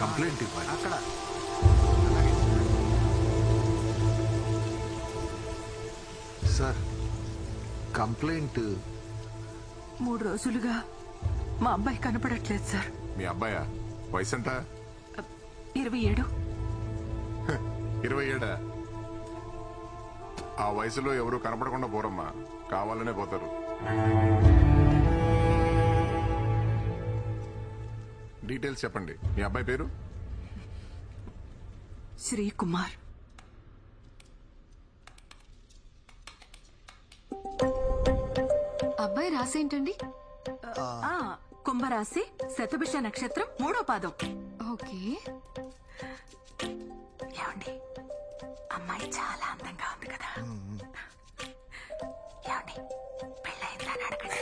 Complaint ఇవ్వాలి అక్కడ. Sir complaint 3 రోజులుగా మా అబ్బాయి కనపడట్లేదు సార్. మీ అబ్బాయా? వయసు ఎంత? 27. 27? ఆ వయసులో ఎవరు కనపడకుండా పోరమ్మా, కావాలనే పోతారు. డీటెయిల్స్ చెప్పండి. మీ అబ్బాయి పేరు? శ్రీకుమార్. అబ్బాయి రాసేంటండి? కుంభరాశి, శతభిష నక్షత్రం, 3వ పాదం. ఓకే. ఏమండి, అమ్మాయి చాలా అందంగా ఉంది కదా. ఏమండి, పెళ్ళయిందా అని అడగండి.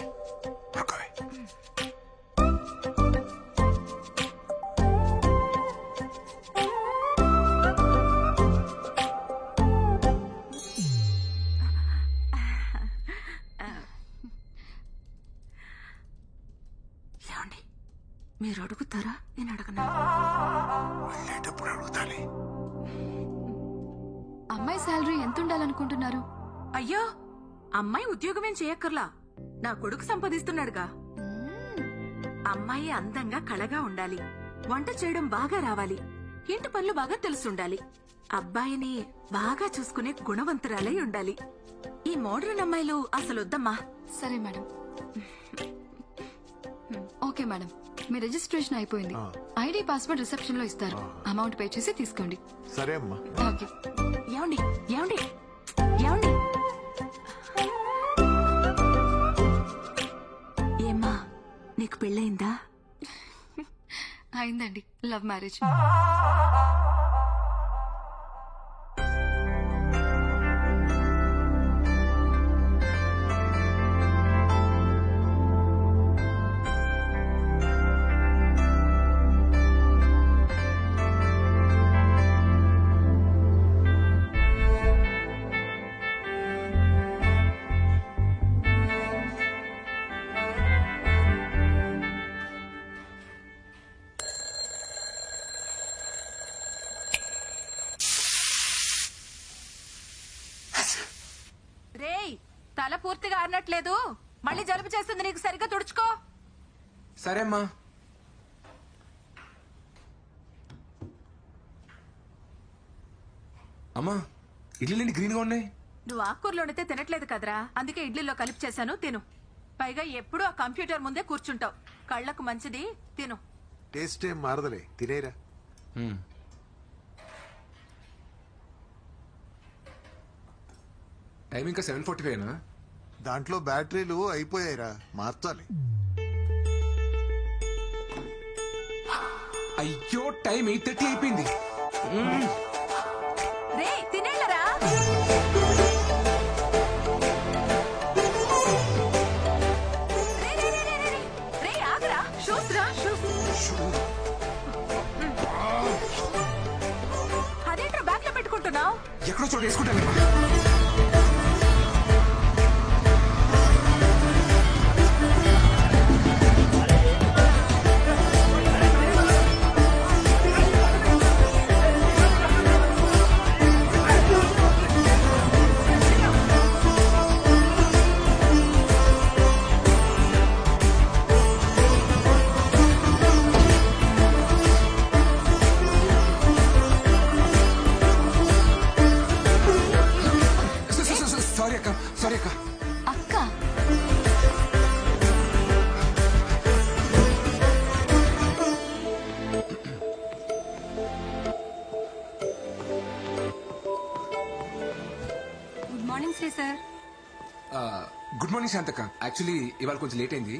మీరు అడుగుతారా? నేను అడగనా? వెళ్ళేటప్పుడు అడుగుతాలి. అమ్మాయి శాలరీ ఎంత ఉండాలనుకుంటున్నారు? అయ్యో, అమ్మాయి ఉద్యోగమేం చేయక్కర్లా, నా కొడుకు సంపాదిస్తున్నాడుగా. అమ్మాయి అందంగా కళగా ఉండాలి, వంట చేయడం బాగా రావాలి, ఇంటి పనులు బాగా తెలుసుండాలి, అబ్బాయిని బాగా చూసుకునే గుణవంతురాలై ఉండాలి. ఈ మోడర్న్ అమ్మాయిలు అసలు వద్దమ్మా. సరే మేడం. ఓకే మేడం, మీ రిజిస్ట్రేషన్ అయిపోయింది. ఐడి పాస్వర్డ్ రిసెప్షన్ లో ఇస్తారు. అమౌంట్ పే చేసి తీసుకోండి. సరే అమ్మా. ఓకే. ఏమండి ఏమండి ఏమండి, ఏమ్మా నీకు పెళ్ళయిందా? అయిందండి, లవ్ మ్యారేజ్. రేయ్, తల పూర్తిగా ఆరినట్లేదు, మళ్ళీ జలుబు చేస్తుంది, నీకు సరిగ్గా తుడుచుకో. సరే అమ్మా. అమ్మా, ఇడ్లీలు గ్రీన్ గా ఉన్నాయి. నువ్వు ఆకుకూరలు వండితే తినట్లేదు కదరా, అందుకే ఇడ్లీలో కలిపి చేశాను, తిను. పైగా ఎప్పుడు ఆ కంప్యూటర్ ముందే కూర్చుంటావు, కళ్లకు మంచిది, తిను. టేస్ట్ ఏం మారదలే, తినేరా. టైం ఇంకా 7:45. దాంట్లో బ్యాటరీలు అయిపోయాయిరా, మార్చాలి. అయ్యో, టైం 8:30 అయిపోయింది. రే తినేళ్ళరా. రే ఆగరా, షూస్ రా, షూస్. అదేంట్రా బ్యాగ్ లో పెట్టుకుంటున్నావు? ఎక్కడో చోటు వేసుకుంటాను. Good morning శాంతక్క. యాక్చువల్లీ ఇవాళ కొంచెం లేట్ అయింది.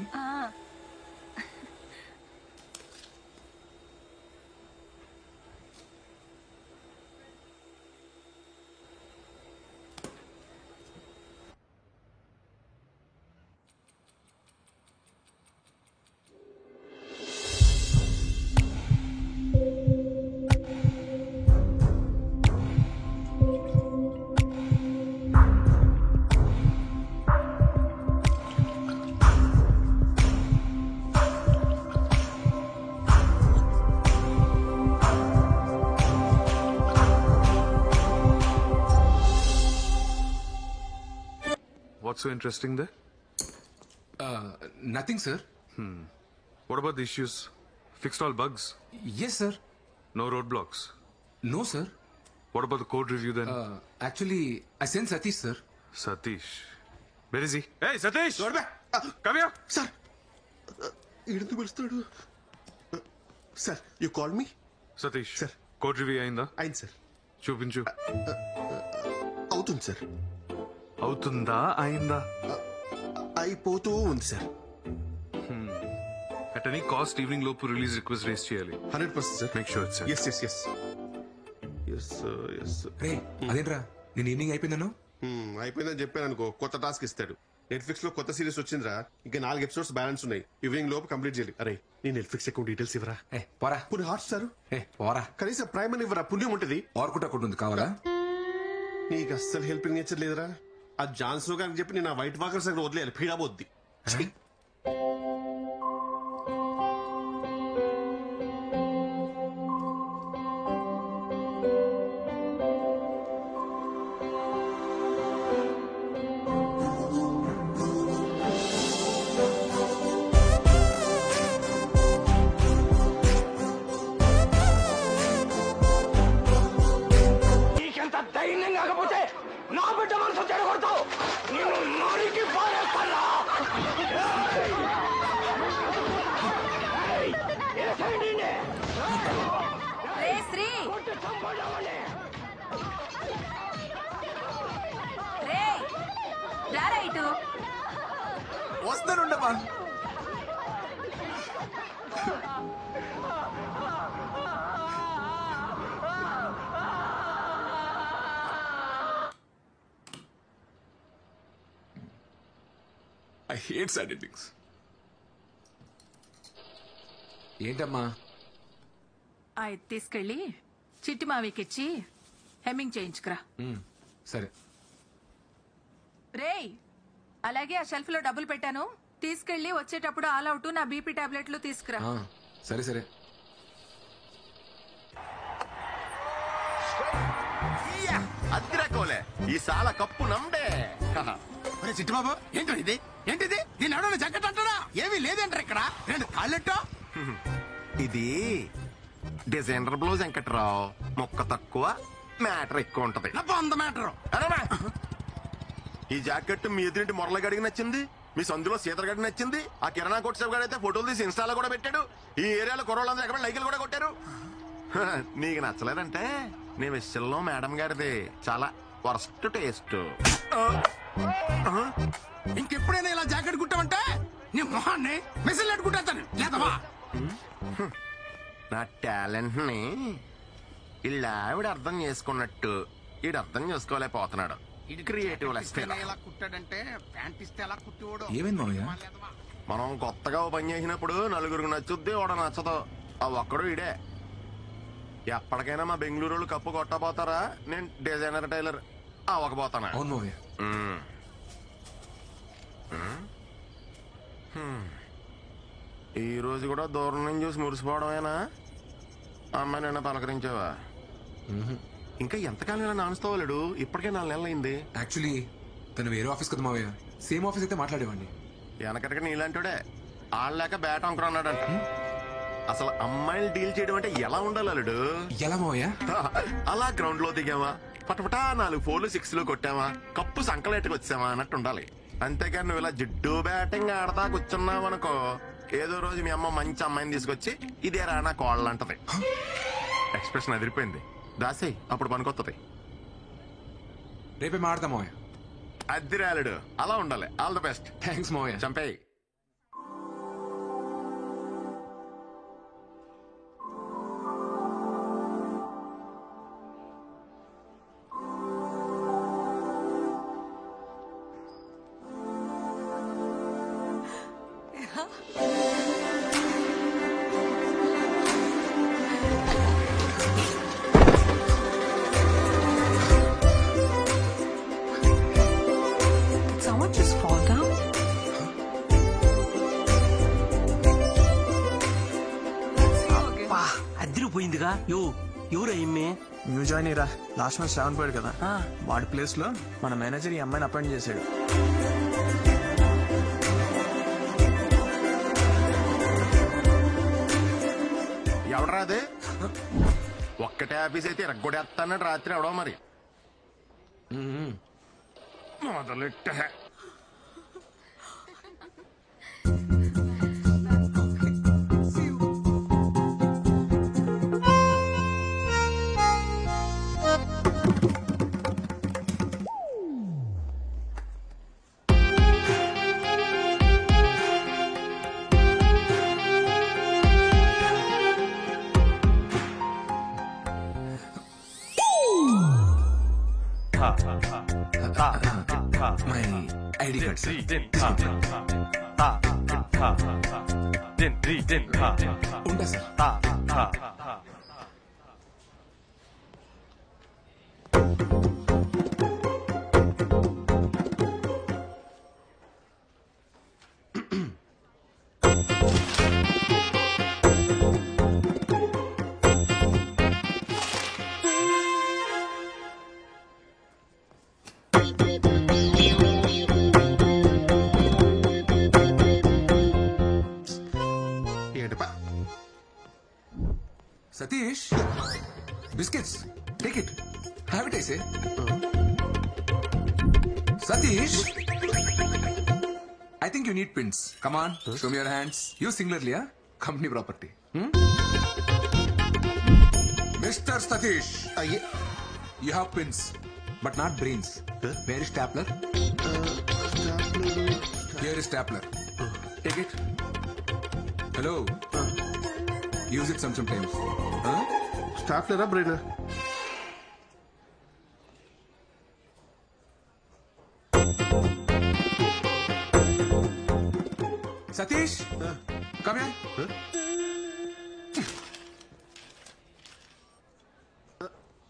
What's so interesting there? Nothing sir. What about the issues? Fixed all bugs? Yes sir. No roadblocks? No sir. What about the code review then? Actually I send Satish sir. Satish. Where is he? Hey, Satish! Come here! Sir ఎందుకు పిలుస్తాడు? Sir you call me? Satish. Sir. Code review అయిందా? అయింది sir. చూపించు. అవుతుంది sir. అవుతుందా అయిందా? అయిపోతూ ఉంది sir. At any cost evening లోపు రిలీజ్ రిక్వెస్ట్ రేస్ చేయాలి. 100% sir. Make sure it's set. Yes yes yes yes yes. రే అదేంట్రా నేను ఈవినింగ్ అయిపోయిందను. అయిపోయిందని చెప్పాను అనుకో, కొత్త టాస్క్ ఇస్తాడు. నెట్ఫ్లిక్స్ లో కొత్త సిరీస్ వచ్చిందిరా, ఇంకా 4 ఎపిసోడ్స్ బ్యాలెన్స్ ఉన్నాయి. ఈవినింగ్ లోపు కంప్లీట్ చేయాలి. అరే నీ నెట్ఫ్లిక్స్ అకౌంట్ డీటెయిల్స్ ఇవ్వరా? పోరా. పుని హాట్ స్టార్ పోరా. కనీసం ప్రైమ్ అని ఇవ్వరా, పుణ్యం ఉంటది. ఆర్కుట్ అకౌంట్ ఉంది కావాలా? నీకు అస్సలు హెల్పింగ్ నేచర్ లేదురా. ఆ జాన్సన్ గారికి చెప్పి నేను ఆ వైట్ వాకర్స్ అక్కడ వదిలేయాలి, పీడాబోద్ది. రే శ్రీ, రే రారా ఇటు. వస్తానుండమ్మా. I hate sad endings. ఏంటమ్మా? ఇది తీసుకెళ్ళి చిట్టి మావికిచ్చి హెమ్మింగ్ చేయించుకురా. సరే. రేయ్, అలాగే ఆ షెల్ఫ్ లో డబ్బులు పెట్టాను, తీసుకెళ్లి వచ్చేటప్పుడు ఆల్ అవుట్ నా బీపీ టాబ్లెట్లు తీసుకురా. సరే సరే. అద్దిరకోలే ఈ సాల కప్పు నమ్డే. చిట్టుబాబు ఏంటి ఏంటిది? దీని ఎవడన్నా జగ్గట్ అంటాడా? ఏమీ లేదంటారు ఇక్కడ. రెండు కాళ్ళెట్టో. ఇది డిజైనర్ బ్లౌజ్ వెంకట్రావు, మొక్క తక్కువ మ్యాటర్ ఎక్కువ ఉంటది. అంత మ్యాటర్. ఈ జాకెట్ మీ ఎదురింటి మురళగడికి నచ్చింది, మీ సందులో సీతరగడికి నచ్చింది, ఆ కిరణా కోట్సేపు గారు అయితే ఫోటోలు తీసి ఇన్స్టాలో కూడా పెట్టాడు. ఈ ఏరియాలో కుర్రోళ్ళందరూ ఎక్కడ లైకులు కూడా కొట్టారు. నీకు నచ్చలేదంటే నీ విషయంలో మేడం గారిది చాలా వర్స్ట్ టేస్ట్. ఇంకెప్పుడైనా ఇలా జాకెట్ కుట్టామంటే నీ మొహాన్ని మెసేజ్ అట్టుకుంటాను లేదవా? నా టాలెంట్ ని ఇలా ఆవిడ అర్థం చేసుకున్నట్టు ఈడు అర్థం చేసుకోలేకపోతున్నాడు. క్రియేటివ్ ఇలా కుట్టాడంటే ప్యాంట్ ఇస్తే ఎలా కుట్టివాడు? ఏమైంది మామయ్య? మనం కొత్తగా ఓ పని చేసినప్పుడు నలుగురికి నచ్చుద్ది, వాడు నచ్చదు. ఆ ఒక్కడు ఇడే. ఎప్పటికైనా మా బెంగళూరు వాళ్ళు కప్పు కొట్టబోతారా, నేను డిజైనర్ టైలర్ అవ్వకపోతానా? అవును మామయ్య. ఈ రోజు కూడా దూరం నుంచి చూసి మురిసిపోవడమేనా? అమ్మాయి నిన్న పలకరించావా? ఇంకా ఎంతకాలం ఇలా నానుస్తావాలేడు? ఇప్పటికే 4 నెలలు అయింది. యాక్చువల్లీ తను వేరే ఆఫీస్ కదా మావయ్య. సేమ్ ఆఫీస్ అయితే మాట్లాడేవాడిని. వెనకటికి నీలాంటిడే ఆడలేక బ్యాట్ అంకుర అన్నాడంట. అసలు అమ్మాయిలు డీల్ చేయడం అంటే ఎలా ఉండాలి అల్లుడు? ఎలా మావయ్య? అలా గ్రౌండ్ లో దిగామా, పటపటా 4 4లు 6లు కొట్టామా, కప్పు సంకలెట్టుకు వచ్చామా అన్నట్టు ఉండాలి. అంతేకాని నువ్వు ఇలా జిడ్డు బ్యాటింగ్ ఆడతా కూర్చున్నావనుకో, ఏదో రోజు మీ అమ్మ మంచి అమ్మాయిని తీసుకొచ్చి ఇదే రానా కోళ్ళ అంటది. ఎక్స్ప్రెషన్ అదిరిపోయింది. దాసే అప్పుడు పనికొత్తది. రేపే మాడతాం మావయ్య. అద్దిరాలుడు అలా ఉండాలి. All the best. థ్యాంక్స్ మావయ్య. చంపేయి. అదిరిపోయిందిగా. యో ఎవరు అయ్యి న్యూ జాయిన్ రా లాస్ట్ మంత్ శ్రావణ్ పోయాడు కదా వాడి ప్లేస్ లో మన మేనేజర్ ఈ అమ్మాయిని అపాయింట్ చేశాడు. ఎవడరా అదే? ఒక్కటే ఆఫీస్ అయితే ఇరగొడేస్తానని రాత్రి ఎవడో మరి మొదలెట్ట. మై ఐడి కార్డ్ ఉంటా sir. Satish, biscuits. Take it. Have it, I say. Satish, I think you need pins. Come on, show me your hands. You singularly, huh? Company property. Mr. Satish, you have pins, but not brains. Where is stapler? Here is stapler. Take it. Hello. Use it sometimes. స్టాప్లరా బ్రెయినా? Satish, come here.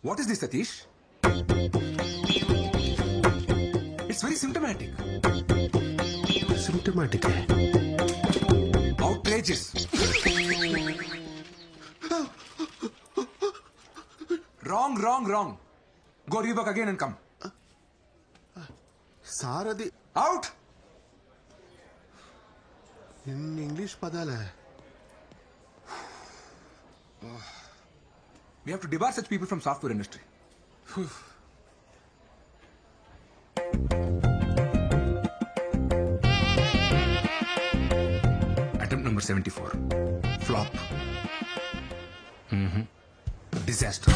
What is this, Satish? It's very symptomatic. Symptomatic? Outrageous. Wrong. Go rework again and come. Sir అది Out. ఇన్ని English పదాలే. We have to debar such people from software industry. Attempt number 74. Flop. Disaster.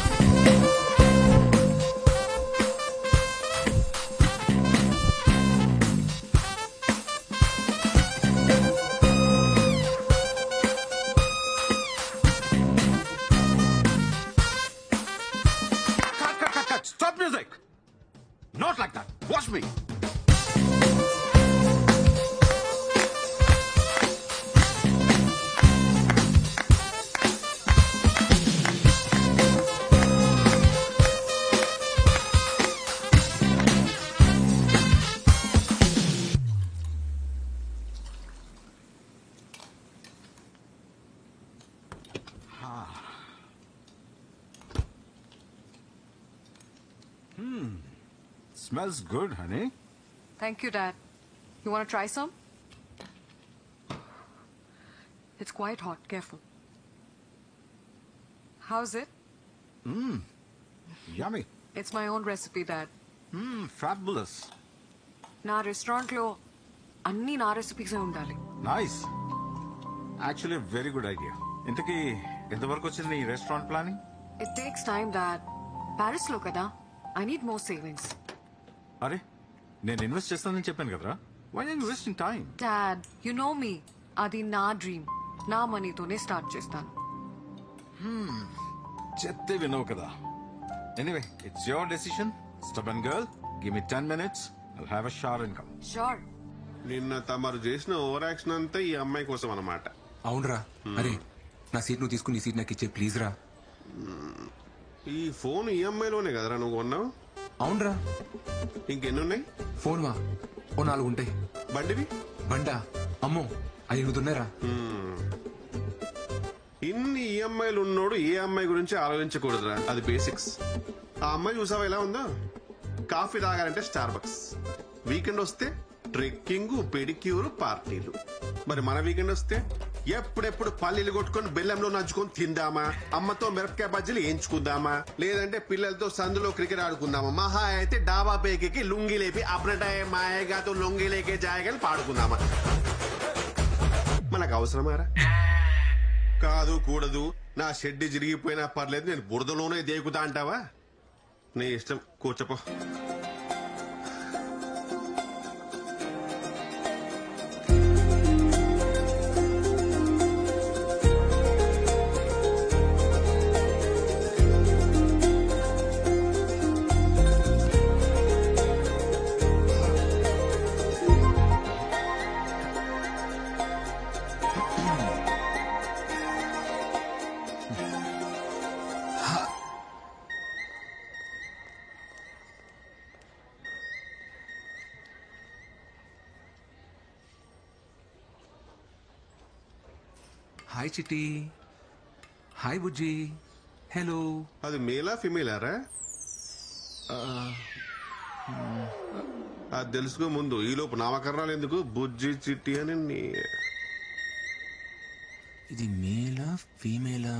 Cut. Stop music. Not like that. Watch me. Smells good, honey. Thank you, Dad. You want to try some? It's quite hot. Careful. How's it? Yummy. It's my own recipe, Dad. Fabulous. నా restaurant లో అన్ని నా recipes ఉండాలి. Nice. Actually, a very good idea. ఇంతకీ ఎంతవరకు వచ్చింది నీ restaurant planning? It takes time, Dad. Paris లో కదా. I need more savings. అరే నేను ఇన్వెస్ట్ చేస్తానని చెప్పాను కదరా. Why are you investing time? Dad, you know me. అది నా డ్రీమ్. నా మనీతోనే స్టార్ట్ చేస్తాను. చెప్తే వినవు కదా. Anyway, it's your decision. Stubborn girl. Give me 10 minutes. I'll have a shower and come. Sure. నిన్న తమరు చేసిన ఓవర్ యాక్షన్ అంతా ఈ అమ్మాయి కోసం అన్నమాట. అవునరా. అరే నా సీట్ నువ్వు తీసుకుని ఈ సీట్ నాకు ఇచ్చే ప్లీజ్ రా. ఈ ఫోన్ ఈఎంఐలోనే కదరా నువ్వు కొన్నావు? అవునరా. ఇంకెన్నున్నాయి? ఫోన్ వా ఓ 4 ఉంటాయి. బండా అమ్మో 5 ఉన్నాయిరా. ఇన్ని ఈఎంఐలు ఉన్నోడు ఏ అమ్మాయి గురించి ఆలోచించకూడదురా, అది బేసిక్స్. ఆ అమ్మాయి చూసావా ఎలా ఉందో? కాఫీ తాగాలంటే స్టార్ బక్స్, వీకెండ్ వస్తే ట్రెక్కింగ్, పెడిక్యూర్, పార్టీలు. మరి మన వీకెండ్ వస్తే ఎప్పుడెప్పుడు పల్లీలు కొట్టుకొని బెల్లంలో నంచుకొని తిందామా, అమ్మతో మిరపకాయ బజ్జీలు వేయించుకుందామా, లేదంటే పిల్లలతో సందులో క్రికెట్ ఆడుకుందామా, మహా అయితే డాబా పేకి లుంగి లేపి అప్నటాయ మాయగాతో లొంగి లేకే జాయగాని పాడుకుందామా. మనకు అవసరమారా? కాదు కూడదు, నా షెడ్ జరిగిపోయినా పర్లేదు, నేను బురదలోనే దేకుతా అంటావా? నీ ఇష్టం, కూర్చోపో. హాయ్ చిట్టి, హాయ్ బుజ్జి, హలో. అది మేలా ఫిమేలారా? అది తెలుసుకో ముందు, ఈలోపు నామకరణాలు ఎందుకు? బుజ్జి చిట్టి అని ఇది మేలా ఫీమేలా?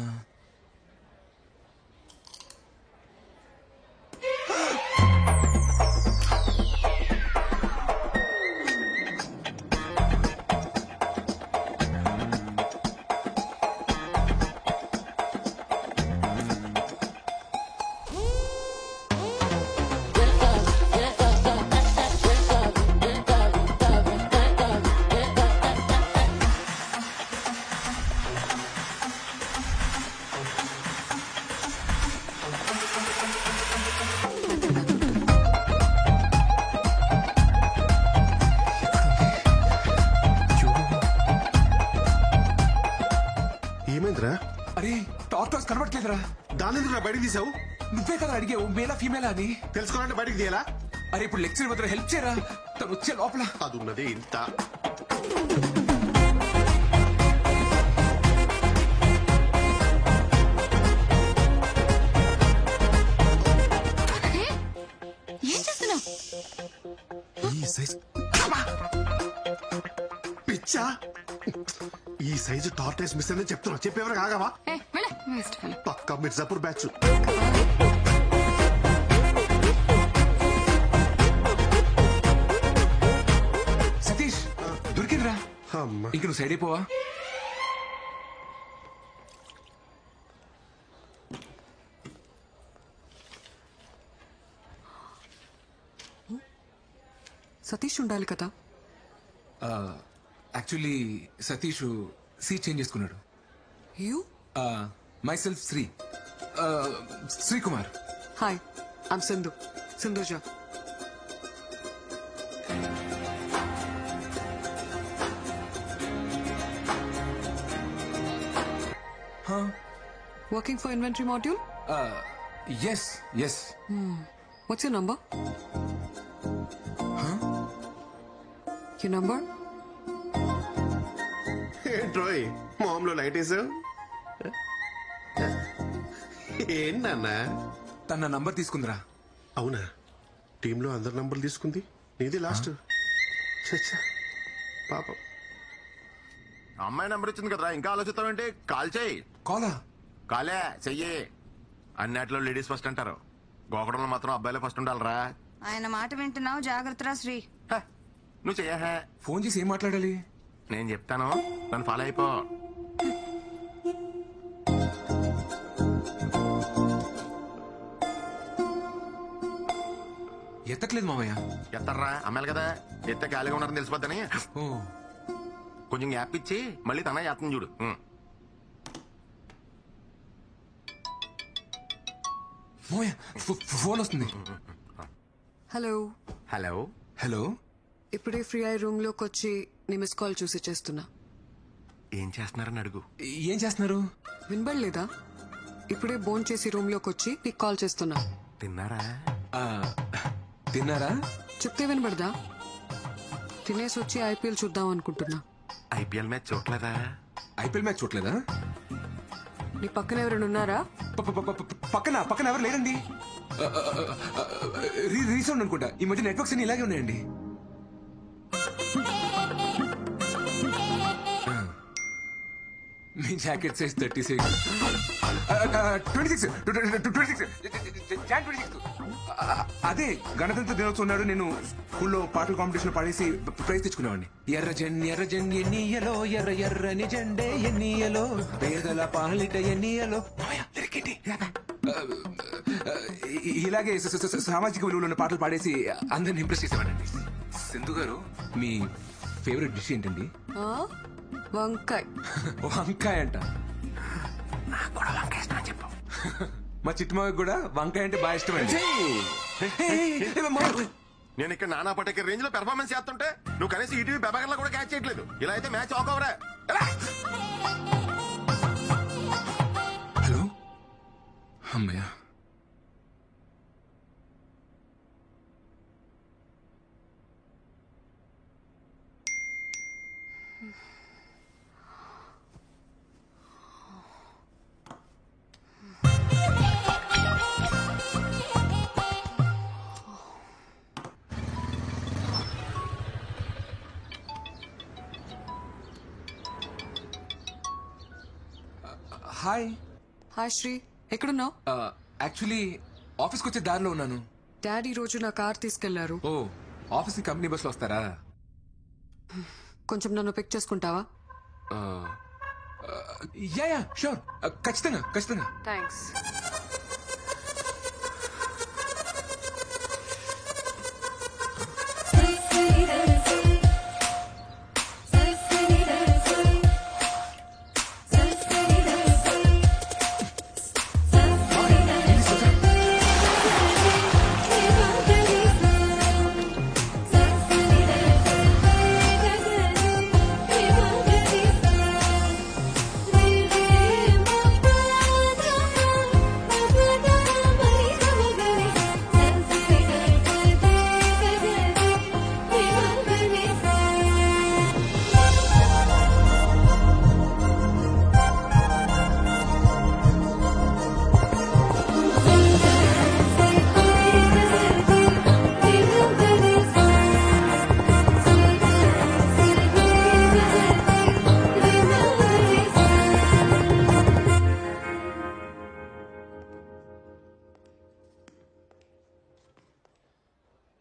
ఏమైందిరా? అరే టార్టాస్ కనబడట్లేదురా. దాని ఎందుకు బయటకు తీసావు? నువ్వే కదా అడిగావు మేలా ఫీమేలా అని. తెలుసుకోవాలంటే బయటకు తీయాలా? అరే ఇప్పుడు లెక్చర్ వద్ద హెల్ప్ చేయరా, తను వచ్చే లోపల. అది ఉన్నదే ఇంత. ఏం చేస్తున్నావు? ఈ సైజ్ పిచ్చా, ఈ సైజు టార్టైస్ మిస్ అని చెప్తున్నా. చెప్పేవరకు ఆగావా? పక్కా మిర్జాపూర్ బ్యాచ్. సతీష్ దొరికిందిరా. అమ్మా, ఇంక నువ్వు సైడ్ అయిపోవా? సతీష్ ఉండాలి కదా. యాక్చువల్లీ సతీష్ సీట్ చేంజ్ చేసుకున్నాడు. You? Myself Sri, Srikumar. Hi, I'm Sindhu, Sindhuja. Working for inventory module? Yes. What's your number? Your number? ఏంట్రోయ్ మామూలు లైట్ వేసావు? ఏంటన్నా? తన నంబర్ తీసుకుందిరా. అవునా? టీంలో అందరి నంబర్లు తీసుకుంది, నీది లాస్ట్. పాపం. అమ్మాయి నెంబర్ ఇచ్చింది కదరా, ఇంకా ఆలోచిస్తావేంటి? కాల్ చేయి. కాలా? కాలే చెయ్యి. అన్నిట్లో లేడీస్ ఫస్ట్ అంటారు, గోకడంలో మాత్రం అబ్బాయిలే ఫస్ట్ ఉండాలరా. ఆయన మాట వింటున్నావు, జాగ్రత్తరా శ్రీ. నువ్వు చెయ్యా. ఫోన్ చేసి ఏం మాట్లాడాలి? నేను చెప్తాను, నన్ను ఫాలో అయిపో. ఎత్తట్లేదు మామయ్య. ఎత్తర్రా, అమ్మాయిలు కదా, ఎత్తే ఖాళీగా ఉన్నారని తెలిసిపోద్దని కొంచెం గ్యాప్ ఇచ్చి మళ్ళీ తన ఎత్తని చూడు. ఫోన్ వస్తుంది. హలో. హలో. హలో. ఇప్పుడే ఫ్రీ అయ్యి రూమ్ లోకి వచ్చి నీ మిస్ కాల్ చూసి చేస్తున్నా. ఏం చేస్తున్నారని అడుగు. ఏం చేస్తున్నారు? వినబడలేదా? ఇప్పుడే బోన్ చేసి రూమ్ లోకి వచ్చి నీకు కాల్ చేస్తున్నా. తిన్నారా? తిన్నారా? చెప్తే వినబడదా? తినేసి వచ్చి ఐపీఎల్ చూద్దాం అనుకుంటున్నా. ఐపీఎల్ మ్యాచ్ చూడలేదా? ఐపీఎల్ మ్యాచ్ చూడలేదా? నీ పక్కన ఎవరైనా ఉన్నారా? పక్కన పక్కన ఎవరు లేరండి. రీసౌండ్ అనుకుంటా. ఈ మధ్య నెట్వర్క్స్ అన్ని ఇలాగే ఉన్నాయండి. మీ జాకెట్ సైజ్ 36. 26. అదే గణతంత్ర దినోత్సవం నాడు నేను స్కూల్లో పాటల కాంపిటీషన్ పాడేసి ప్రైజ్ తెచ్చుకునేవాడిని. ఎర్ర ఎన్నియలో ఎర్ర ఎర్రని జెండే ఎన్నియలో పేదల పాలిట ఎన్నియలో. ఇలాగే సామాజిక విలువలున్న పాటలు పాడేసి అందరిని ఇంప్రెస్ చేసేవాడండి. సింధు గారు, మీ ఫేవరెట్ డిష్ ఏంటండి? వంకాయ. వంకాయ అంట. నాకు కూడా వంకాయ ఇష్టం అని చెప్పు. మా చిట్టుమాకి కూడా వంకాయ అంటే బాగా ఇష్టం అండి. నేను ఇక్కడ నానా పటేకర్ రేంజ్ లో పెర్ఫార్మెన్స్ చేస్తుంటే నువ్వు కనీసం ఈటీవీ పెబగర్లో కూడా క్యాచ్ చేయట్లేదు. ఇలా అయితే మ్యాచ్ ఓవరే. హలో, అమ్మయ్యా. హాయ్. హాయ్ శ్రీ, ఎక్కడున్నావు? యాక్చువల్లీ ఆఫీస్కి వచ్చే దారిలో ఉన్నాను. డాడీ రోజు నా కార్ తీసుకెళ్లారు. ఓ, ఆఫీస్ కి కంపెనీ బస్ లో వస్తారా? కొంచెం నన్ను పిక్ చేసుకుంటావా? యా షూర్, ఖచ్చితంగా ఖచ్చితంగా. థ్యాంక్స్.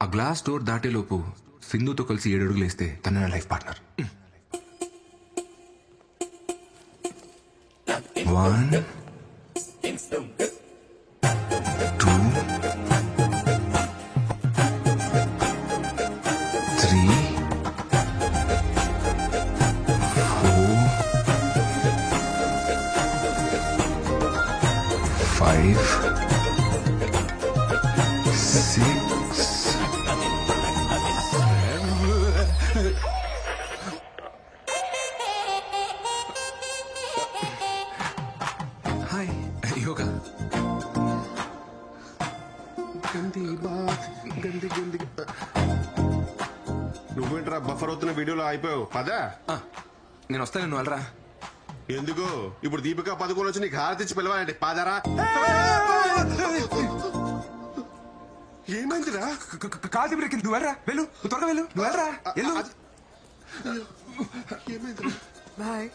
ఆ గ్లాస్ డోర్ దాటేలోపు సింధుతో కలిసి 7 అడుగులు వేస్తే తన నా లైఫ్ పార్ట్నర్. 1 2 3 4 5 6. హాయ్, యోగా. నువ్వేంట్రా బఫర్ అవుతున్న వీడియోలో అయిపోయావు? పదా, నేను వస్తాను, నువ్వు వెళ్ళరా. ఎందుకు? ఇప్పుడు దీపికా పదుకోలు వచ్చి నీకు హారతిచ్చి పిలవాలంటే పాదరా. ఏమైందిరా? కాదు బ్రేక్, నువ్వు వెళ్ళరా, వెళ్ళు, నువ్వు త్వరగా వెళ్ళు, నువ్వు వెళ్ళరా, వెళ్ళు. ఏమైందిరా? బాయ్.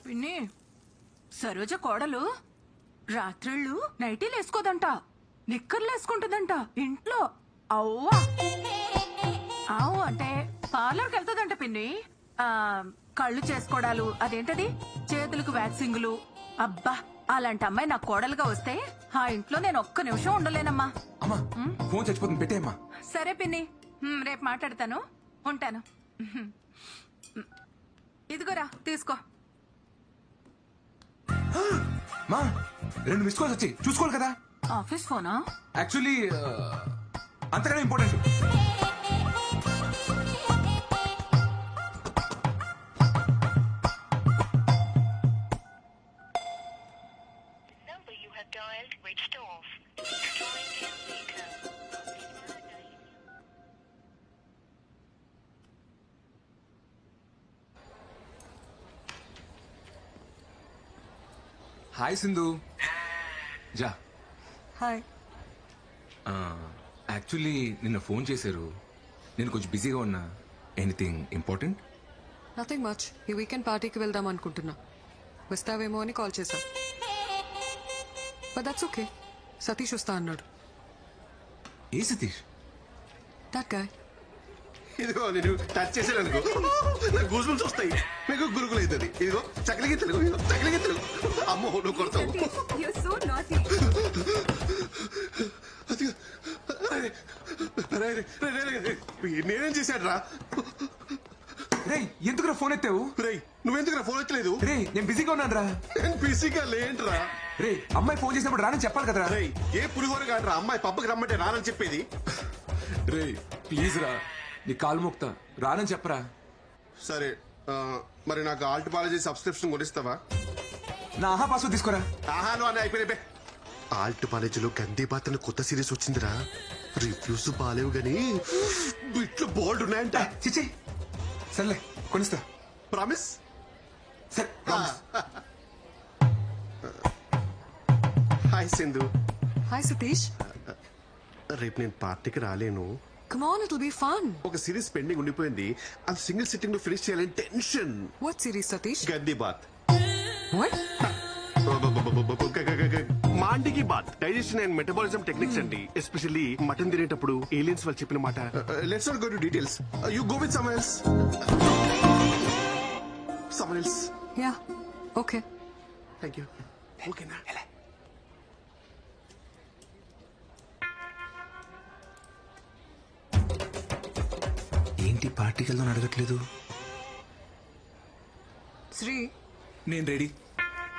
పిన్ని, సరోజ కోడలు రాత్రిళ్ళు నైటీలు వేసుకోదంట, నిక్కర్లు వేసుకుంటుందంట ఇంట్లో. అవ్వా అవు అంటే పార్లర్కి వెళ్తుందంట పిన్ని. కళ్ళు చేసుకోవడాలు, అదేంటది చేతులకు వ్యాక్సింగులు. అబ్బా, అలాంటి అమ్మాయి నా కోడలుగా వస్తే ఆ ఇంట్లో నేను ఒక్క నిమిషం ఉండలేనమ్మా. అమ్మా, ఫోన్ చచ్చిపోతుంది, పెట్టేయమ్మా. సరే పిన్ని, రేపు మాట్లాడతాను, ఉంటాను. ఇదిగోరా, తీసుకో. మా 2 మిస్ కాల్స్ వచ్చి చూసుకోవాలి కదా. ఆఫీస్ ఫోనా? యాక్చువల్లీ అంతకన్నా ఇంపార్టెంట్. హాయ్ సింధు. జా. హాయ్. యాక్చువల్లీ నిన్న ఫోన్ చేశారు, నేను కొంచెం బిజీగా ఉన్నా. Anything important? Nothing much. ఈ వీకెండ్ పార్టీకి వెళ్దాం అనుకుంటున్నా. వస్తావేమో అని కాల్ చేశా. But that's okay. సతీష్ వస్తా అన్నాడు. ఏ సతీష్? That guy. ఇదిగో నేను టచ్ చేసాను అనుకో, నాకు గూస్బుల్స్ వస్తాయి. మీకు గురుకులు అవుతుంది. ఇదిగో చక్కలికి తెలుగు, చక్కలికి తెలుగు. అమ్మో నువ్వు కొడతావు. నేనేం చేశాడు రా? రే ఎందుకురా ఫోన్ ఎత్తావు? రే నువ్వెందుకురా ఫోన్ ఎత్తలేదు? రే నేను బిజీగా ఉన్నాను రా. నేను బిజీగా లేంట్రా. రే అమ్మాయి ఫోన్ చేసినప్పుడు రానని చెప్పాలి కదరా. రే ఏ పులిహోర కాదురా అమ్మాయి పబ్బకి రమ్మంటే రానని చెప్పేది. రే ప్లీజ్ రా, నీ కాలు మోక్తా, రానని చెప్పరా. సరే మరి నాకు ఆల్ట్ పాలజీ సబ్స్క్రిప్షన్ కొనిస్తావా? నా ఆహా పాస్వర్డ్ తీసుకోరా. ఆహాలు అని అయిపోయినాయి. ఆల్ట్ కాలేజీలో గందే బాత్ అని కొత్త సిరీస్ వచ్చిందిరా. రివ్యూస్ బాలేవు గానీ బిట్లు బోల్డ్ ఉన్నాయంట. చిచి సర్లే కొనిస్తా. ప్రామిస్? సరే promise. Hi Sindhu. Hi Satish. రేపు నేను పార్టీకి రాలేను. Come on, it'll be fun. ఒక సిరీస్ పెండింగ్ ఉండిపోయింది, అది సింగిల్ సిట్టింగ్ లో ఫినిష్ చేయాలని టెన్షన్. What series, Satish? గంది బాత్. What? మాండికి బాత్ డైజెషన్ అండ్ మెటబాలిజం టెక్నిక్స్ అండి. ఎస్పెషల్లీ మటన్ తినేటప్పుడు ఏలియన్స్ వాళ్ళు చెప్పిన మాట. Let's not go to details. You go with someone else. Someone else. Yeah. Okay. Thank you. ఓకేనా? ఏంటి పార్టీకి వెళ్దాం అడగట్లేదు? శ్రీ నేను రెడీ.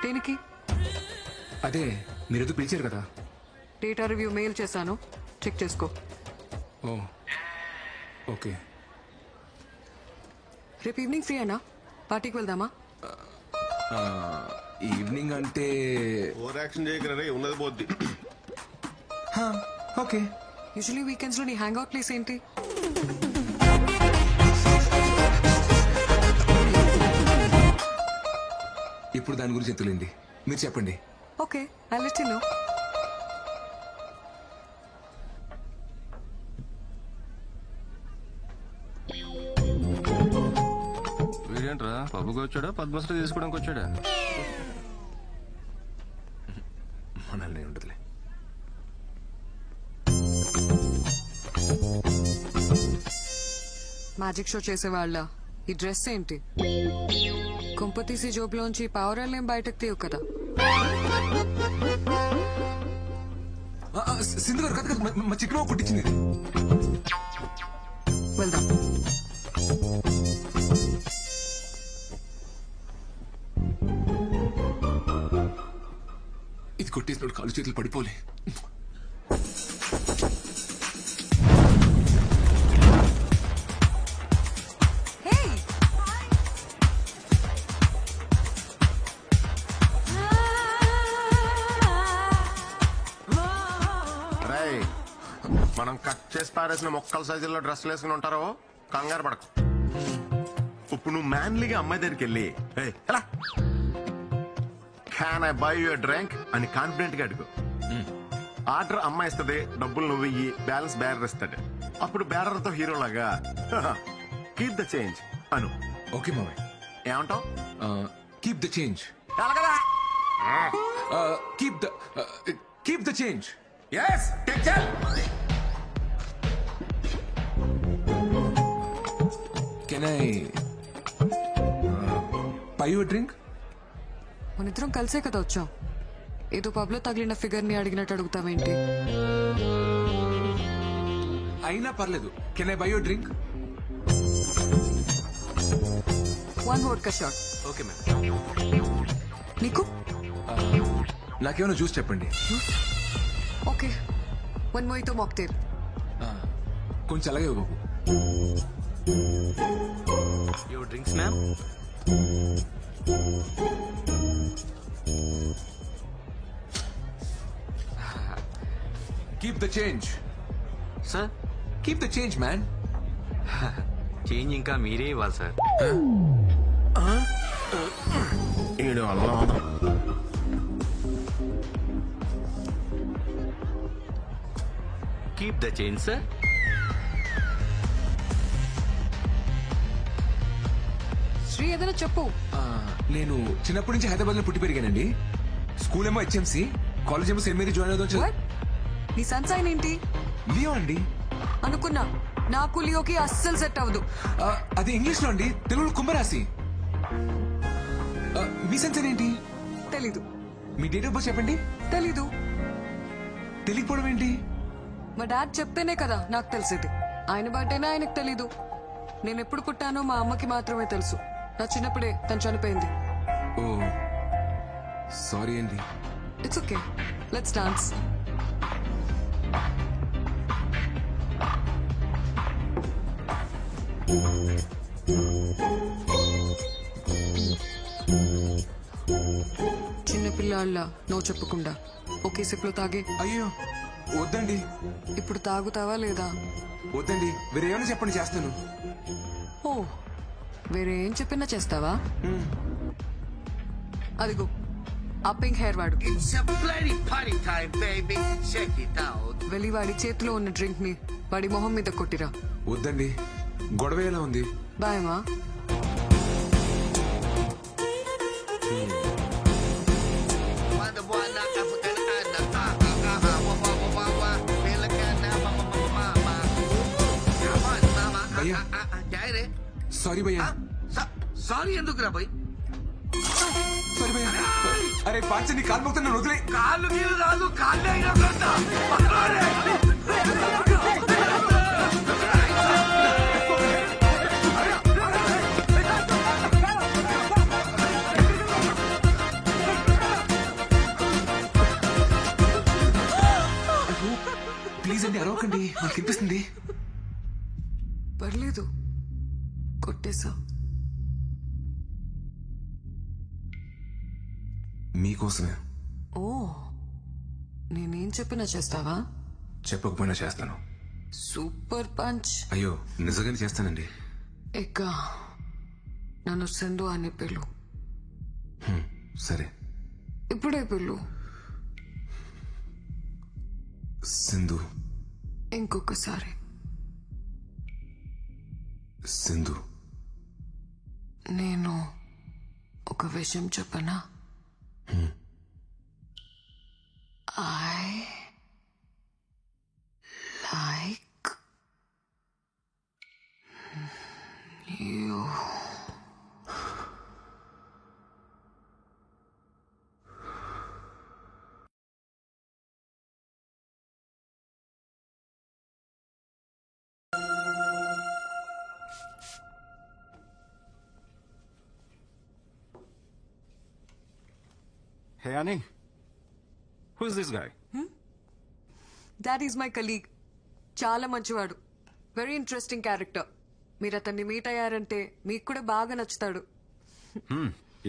దేనికి? అదే మీరేదో పిలిచారు కదా. డేటా రివ్యూ మెయిల్ చేశాను, చెక్ చేసుకో. ఓ ఓకే. రేపు ఈవినింగ్ ఫ్రీ అన్నా? పార్టీకి వెళ్దామా? ఈవినింగ్ అంటే ఓవర్ యాక్షన్ చేయగలరే, ఉన్నది పోద్ది. ఓకే. యూజువల్లీ వీకెండ్స్ లో నీ హ్యాంగ్ అవుట్ ప్లేస్ ఏంటి? ఇప్పుడు దాని గురించి ఎంతలేండి, మీరు చెప్పండి. Okay, I let you know. వీడేంట్రా పబ్బుకి వచ్చాడా పద్మశ్రీ తీసుకోవడానికి వచ్చాడా? మనల్ని ఉండదులే. మ్యాజిక్ షో చేసేవాళ్ళ ఈ డ్రెస్ ఏంటి? కుంపతీసి జోబులోంచి పావురాలేం బయటకు తీయవు కదా. సింధు గారు కదా మా చికెన్ కుట్టించింది. వెళ్దాం. ఇది కొట్టేసినప్పుడు కాలు చేతులు పడిపోలే. మనం కట్ చేసి పారేసిన మొక్కల సైజుల్లో డ్రెస్సులు వేసుకుని ఉంటారో కంగారు పడకు. ఇప్పుడు నువ్వు మ్యాన్లీగా అమ్మాయి దగ్గరికి వెళ్ళి can I by your drink అని కాన్ఫిడెంట్ గా అడుగు. ఆర్డర్ అమ్మాయి ఇస్తుంది, డబ్బులు నువ్వు ఇయ్యి, బ్యాలెన్స్ బ్యారర్ ఇస్తాడు. అప్పుడు బ్యారర్ తో హీరో లాగా keep the change Anu. Okay మామయ్య. ఏమంటావు? Keep the change. Keep the change. Yes, take care. Can I buy you a drink? మనిద్దరం కలిసే కదా వచ్చాం. ఏదో పబ్ లో తగిలిన ఫిగర్ ని అడిగినట్టు అడుగుతావేంటి? అయినా పర్లేదు. Can I buy you a drink? One vodka shot. Okay, ma'am. నీకు? నాకేమైనా జ్యూస్ చెప్పండి. Okay, one mojito mocktail. కొంచెం అలాగే బాబు. Your drinks ma'am. Keep the change sir. Keep the change man. Change ఇంకా మీరే ఇవ్వాలి సార్. ఈడు అల్లం keep the change sir. Sri ఏదైనా చెప్పు. నేను చిన్నప్పటి నుంచి హైదరాబాద్ లో పుట్టి పెరిగానండి. స్కూల్ ఏమో HMC, కాలేజ్ ఏమో సెయింట్ మేరీ జాయిన్ అవుతాం. What? నీ సన్సైన్ ఏంటి? లియో అండి. అనుకున్నా, నాకు లియోకి అస్సలు సెట్ అవ్వదు. అది ఇంగ్లీష్ లో అండి, తెలుగులో కుంభరాశి. మీ సన్సైన్ ఏంటి? తెలీదు. మీ డేట్ ఆఫ్ బర్త్ చెప్పండి. తెలీదు. తెలియకపోవడం ఏంటి? మా డాడ్ చెప్తేనే కదా నాకు తెలిసేది. ఆయన బర్త్డేనా ఆయనకు తెలీదు. నేను ఎప్పుడు పుట్టానో మా అమ్మకి మాత్రమే తెలుసు. నా చిన్నప్పుడే తను చనిపోయింది. ఓ సారీ అండి. It's okay, let's dance. చిన్నపిల్లాళ్ళ నో చెప్పకుండా ఒకే సిప్లో తాగే. అయ్యో వద్దండి. ఇప్పుడు తాగుతావా లేదా? వద్దండి, వేరేమైనా చెప్పండి చేస్తాను. ఓ, వేరే ఏం చెప్పినా చేస్తావా? అదిగో ఆ పింక్ హెయిర్ వాడు. వెళ్ళి వాడి చేతిలో ఉన్న డ్రింక్ ని వాడి మొహం మీద కొట్టిరా. వద్దండి, గొడవ ఎలా ఉంది? బాయమా. సారీ భయ్యా. సారీ ఎందుకురా భయ్? సారీ భయ్యా. అరే పాంచని కాలు మొక్తా నన్ను వదిలే. కాళ్ళు గీలు రాదు, కాళ్ళే ప్లీజ్ అండి అరవకండి, నాకు అనిపిస్తుంది. పర్లేదు, కొట్టేశా. మీకోసమే. ఓ, నేనేం చెప్పినా చేస్తావా? చెప్పకపోయినా చేస్తాను. Super punch. అయ్యో నిజంగానే చేస్తానండి. ఇక నన్ను సింధు అని పిలు. సరే. ఇప్పుడే పిలు. సింధు. ఇంకొకసారి. సింధు. నేను ఒక విషయం చెప్పనా? I like you. Hey, Annie. Who is this guy? That is my colleague. చాలా మంచివాడు. Very interesting character. మీరు అతన్ని మీట్ అయ్యారంటే మీకు కూడా బాగా నచ్చుతాడు.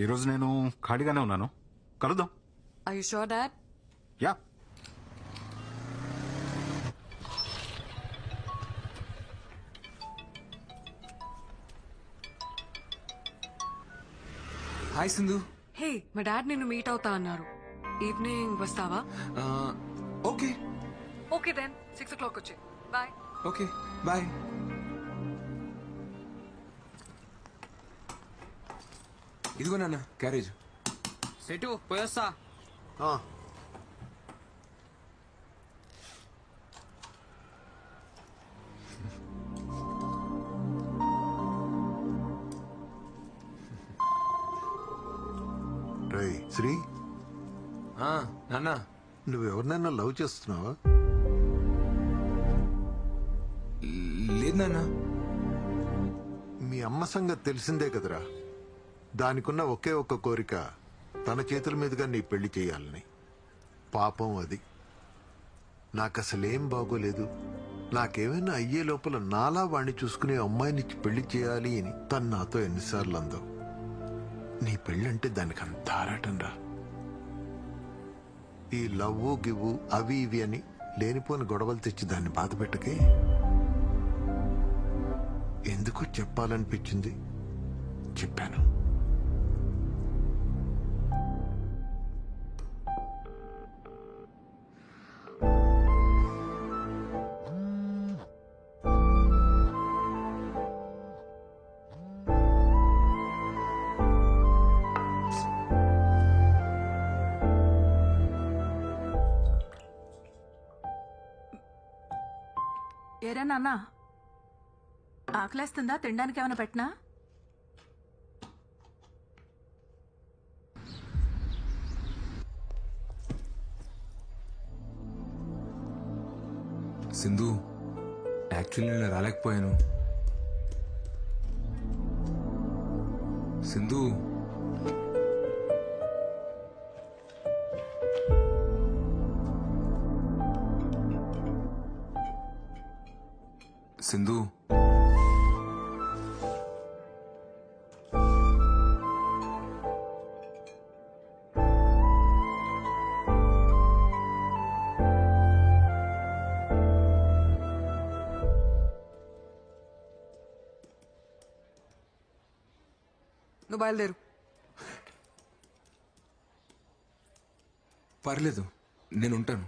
ఈ రోజు నేను ఖాళీగానే ఉన్నాను, కలుద్దాం. Are you sure, Dad? Yeah. Hi Sindhu. Hey, మా డాడ్ నిన్ను మీట్ అవుతా అన్నారు. ఈవినింగ్ వస్తావా? ఓకే. ఓకే దెన్ 6 o'clock వచ్చి. బాయ్. Okay bye. ఇదిగో నాన్న క్యారేజ్. సెటు పోయొస్తా. రేయ్ శ్రీ, నాన్న నువ్వెవరినైనా లవ్ చేస్తున్నావా? లేదు నాన్న. మీ అమ్మ సంగతి తెలిసిందే కదరా. దానికున్న ఒకే ఒక్క కోరిక తన చేతుల మీదుగా నీ పెళ్లి చేయాలని. పాపం అది. నాకసలేం బాగోలేదు. నాకేమైనా అయ్యే లోపల నాలా వాణ్ణి చూసుకునే అమ్మాయినిచ్చి పెళ్లి చేయాలి అని తను నాతో ఎన్నిసార్లు అందో. నీ పెళ్ళంటే దానికి అంత ఆరాటం రా. ఈ లవ్వు గివ్వు అవి ఇవి అని లేనిపోని గొడవలు తెచ్చి దాన్ని బాధ పెట్టకే. ఎందుకో చెప్పాలనిపించింది, చెప్పాను. ఏరా నాన్న, ఆకలేస్తుందా? తినడానికి ఏమైనా పెట్టినా? సింధు, యాక్చువల్లీ నేను రాలేకపోయాను. సింధు, సింధు, నువ్వు బయలుదేరు. పర్లేదు, నేను ఉంటాను.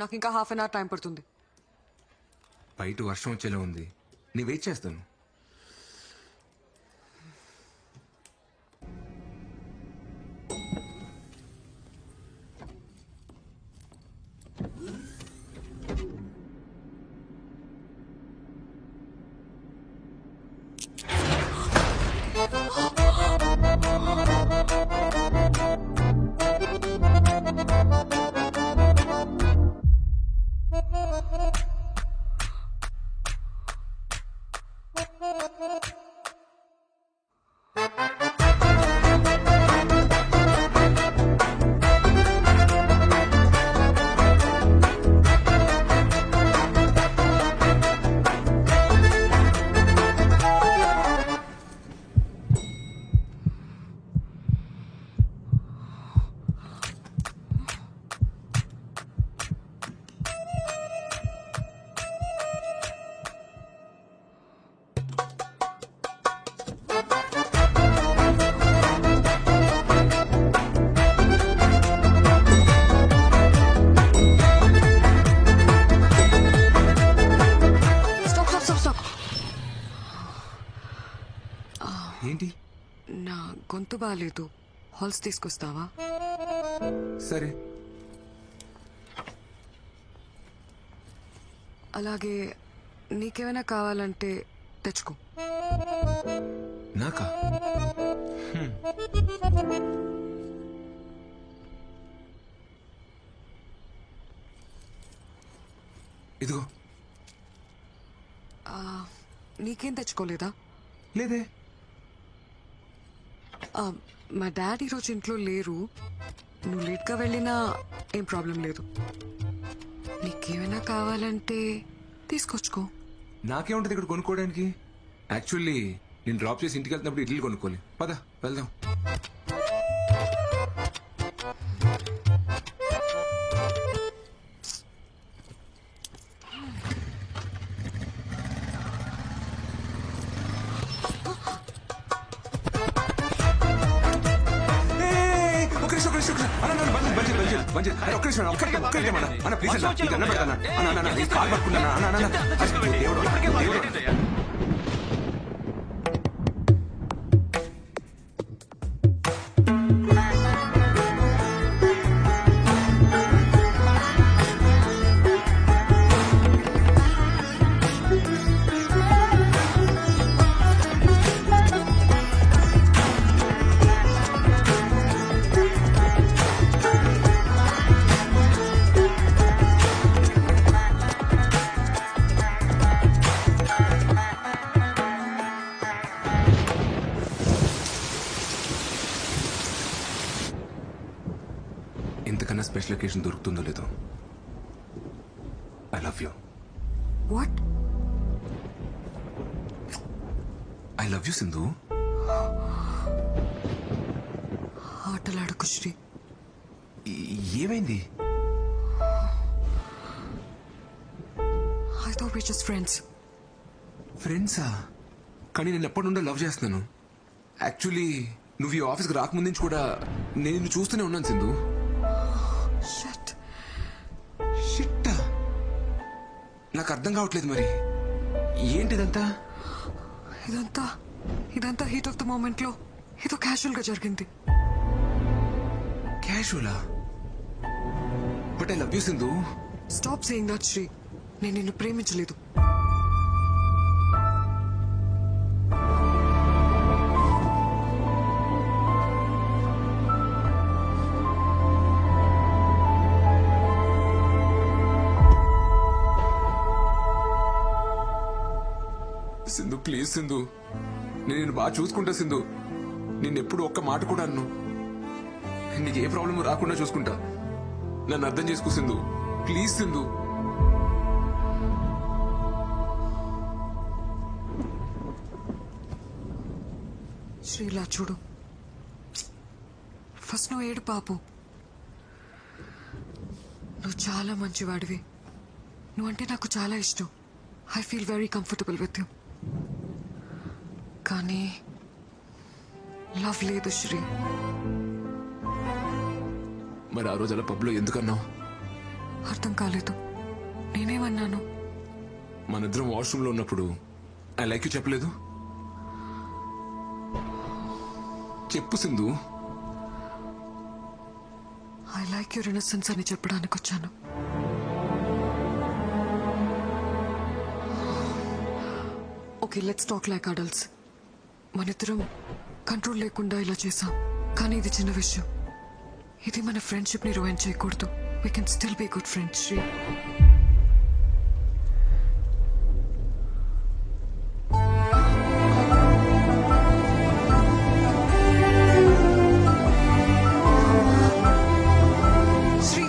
నాకు ఇంకా హాఫ్ అన్ అవర్ టైం పడుతుంది. బయట వర్షం వచ్చేలా ఉంది, నేను వెయిట్ చేస్తాను. ఏంటి? నా గొంతు బాగాలేదు, హాల్స్ తీసుకొస్తావా? సరే. అలాగే నీకేమైనా కావాలంటే తెచ్చుకో. నాకా? ఇదిగో. నీకేం తెచ్చుకోలేదా? లేదే. మా డాడీ ఈరోజు ఇంట్లో లేరు, నువ్వు లేట్గా వెళ్ళినా ఏం ప్రాబ్లం లేదు. నీకేమైనా కావాలంటే తీసుకొచ్చుకో. నాకేముంటది ఇక్కడ కొనుక్కోవడానికి? యాక్చువల్లీ నేను డ్రాప్ చేసి ఇంటికి వెళ్తున్నప్పుడు ఇడ్లీ కొనుక్కోవాలి. పద వెళ్దాం. ఇంతకన్నా స్పెషల్ లొకేషన్ దొరుకుతుందో లేదో. I love you. What? I love you Sindhu. ఆటలాడుకు శ్రీ. ఏమైంది? We just friends. ఫ్రెండ్సా? కానీ నేను ఎప్పటి నుండో లవ్ చేస్తున్నాను. యాక్చువల్లీ నువ్వు ఈ ఆఫీస్కి రాకముందు నుంచి కూడా నేను నిన్ను చూస్తూనే ఉన్నాను సింధు. షట్. షిట్టా? నాకు అర్థం కావట్లేదు. మరి ఏంటిదంతా? ఇదంతా హీట్ ఆఫ్ ద మూమెంట్ లో ఏదో క్యాజువల్ గా జరిగింది. క్యాజువలా? But I love you Sindhu. Stop saying that Sri. నేను నిన్ను ప్రేమించలేదు. సింధు ప్లీజ్ సింధు, నేను నిన్ను బాగా చూసుకుంటా సింధు. నిన్నెప్పుడు ఒక్క మాట కూడా అన్ను. నీకు ఏ ప్రాబ్లం రాకుండా చూసుకుంటా. నన్ను అర్థం చేసుకో సింధు, ప్లీజ్ సింధు. శ్రీలా చూడు, ఫస్ట్ నువ్వు ఏడు పాపు. నువ్వు చాలా మంచివాడివి. నువ్వంటే నాకు చాలా ఇష్టం. I feel very comfortable with you. కానీ లవ్ లేదు శ్రీ. మరి ఆ రోజు అలా పబ్లో ఎందుకన్నావు? అర్థం కాలేదు. నేనేమన్నాను? మనిద్దరం వాష్రూమ్ లో ఉన్నప్పుడు ఐ లైక్ యూ చెప్పలేదు? చెప్పు Sindhu. I like your innocence అని చెప్పడానికి వచ్చాను. Okay, let's talk like adults. మనిద్దరం కంట్రోల్ లేకుండా ఇలా చేసాం. కానీ ఇది చిన్న విషయం. ఇది మన ఫ్రెండ్షిప్ ని రూయిన్ చేయకూడదు. We can still be good friends Sri. Sri,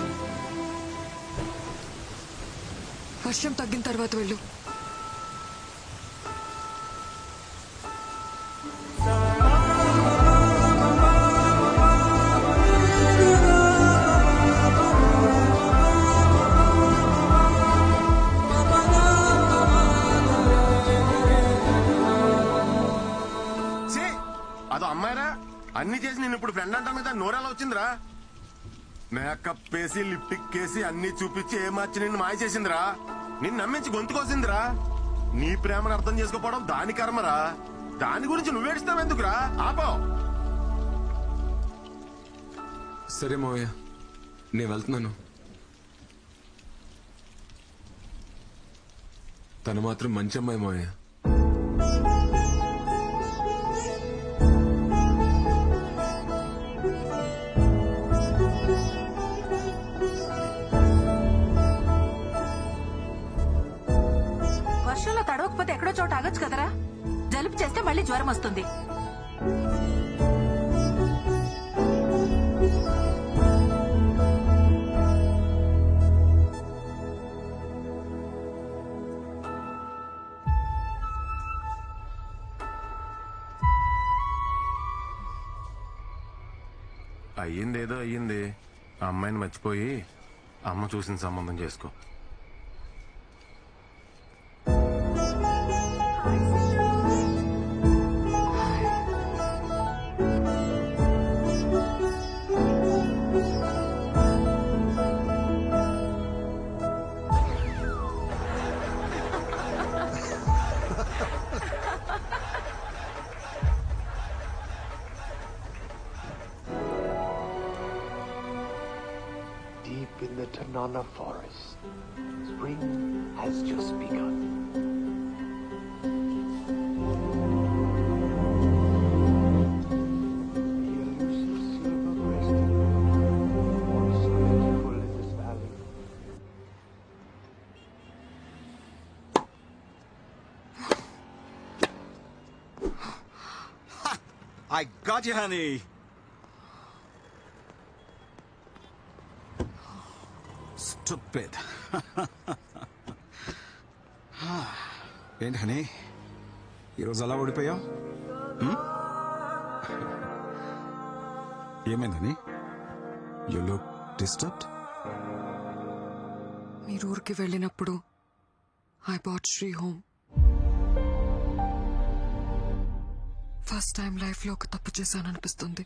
వర్షం తగ్గిన తర్వాత వెళ్ళు. అదో అమ్మాయిరా, అన్ని చేసి నేను ఇప్పుడు ఫ్రెండ్ అంటాను కదా, నోరెలా వచ్చిందిరా? మేకప్ వేసి లిప్టిక్ వేసి అన్ని చూపించి ఏ మార్చి నిన్ను మాయ చేసిందిరా. నిన్ను నమ్మించి గొంతుకోసిందిరా. నీ ప్రేమను అర్థం చేసుకోపోవడం దాని కర్మరా. దాని గురించి నువ్వేడుస్తావు ఎందుకురా? ఆపో. సరే మోయ, నేను వెళ్తున్నాను. తను మాత్రం మంచి అమ్మాయి మోయ. వర్షంలో తడవకపోతే ఎక్కడో చోట ఆగొచ్చు కదరా. జలుబు చేస్తే మళ్ళీ జ్వరం వస్తుంది. అయ్యిందేదో అయ్యింది. ఆ అమ్మాయిని మర్చిపోయి అమ్మ చూసిన సంబంధం చేసుకో. Deep in the Tanana forest, spring has just begun. The elusive silver-breasted once so beautiful in this valley. I got you, honey. Stupid. ఏంటి హనీ, ఈరోజు అలా ఓడిపోయావు? ఏమైందని? You look disturbed. మీరు ఊరికి వెళ్ళినప్పుడు I brought Shri home. First time life లో ఒక తప్పు చేశాననిపిస్తుంది.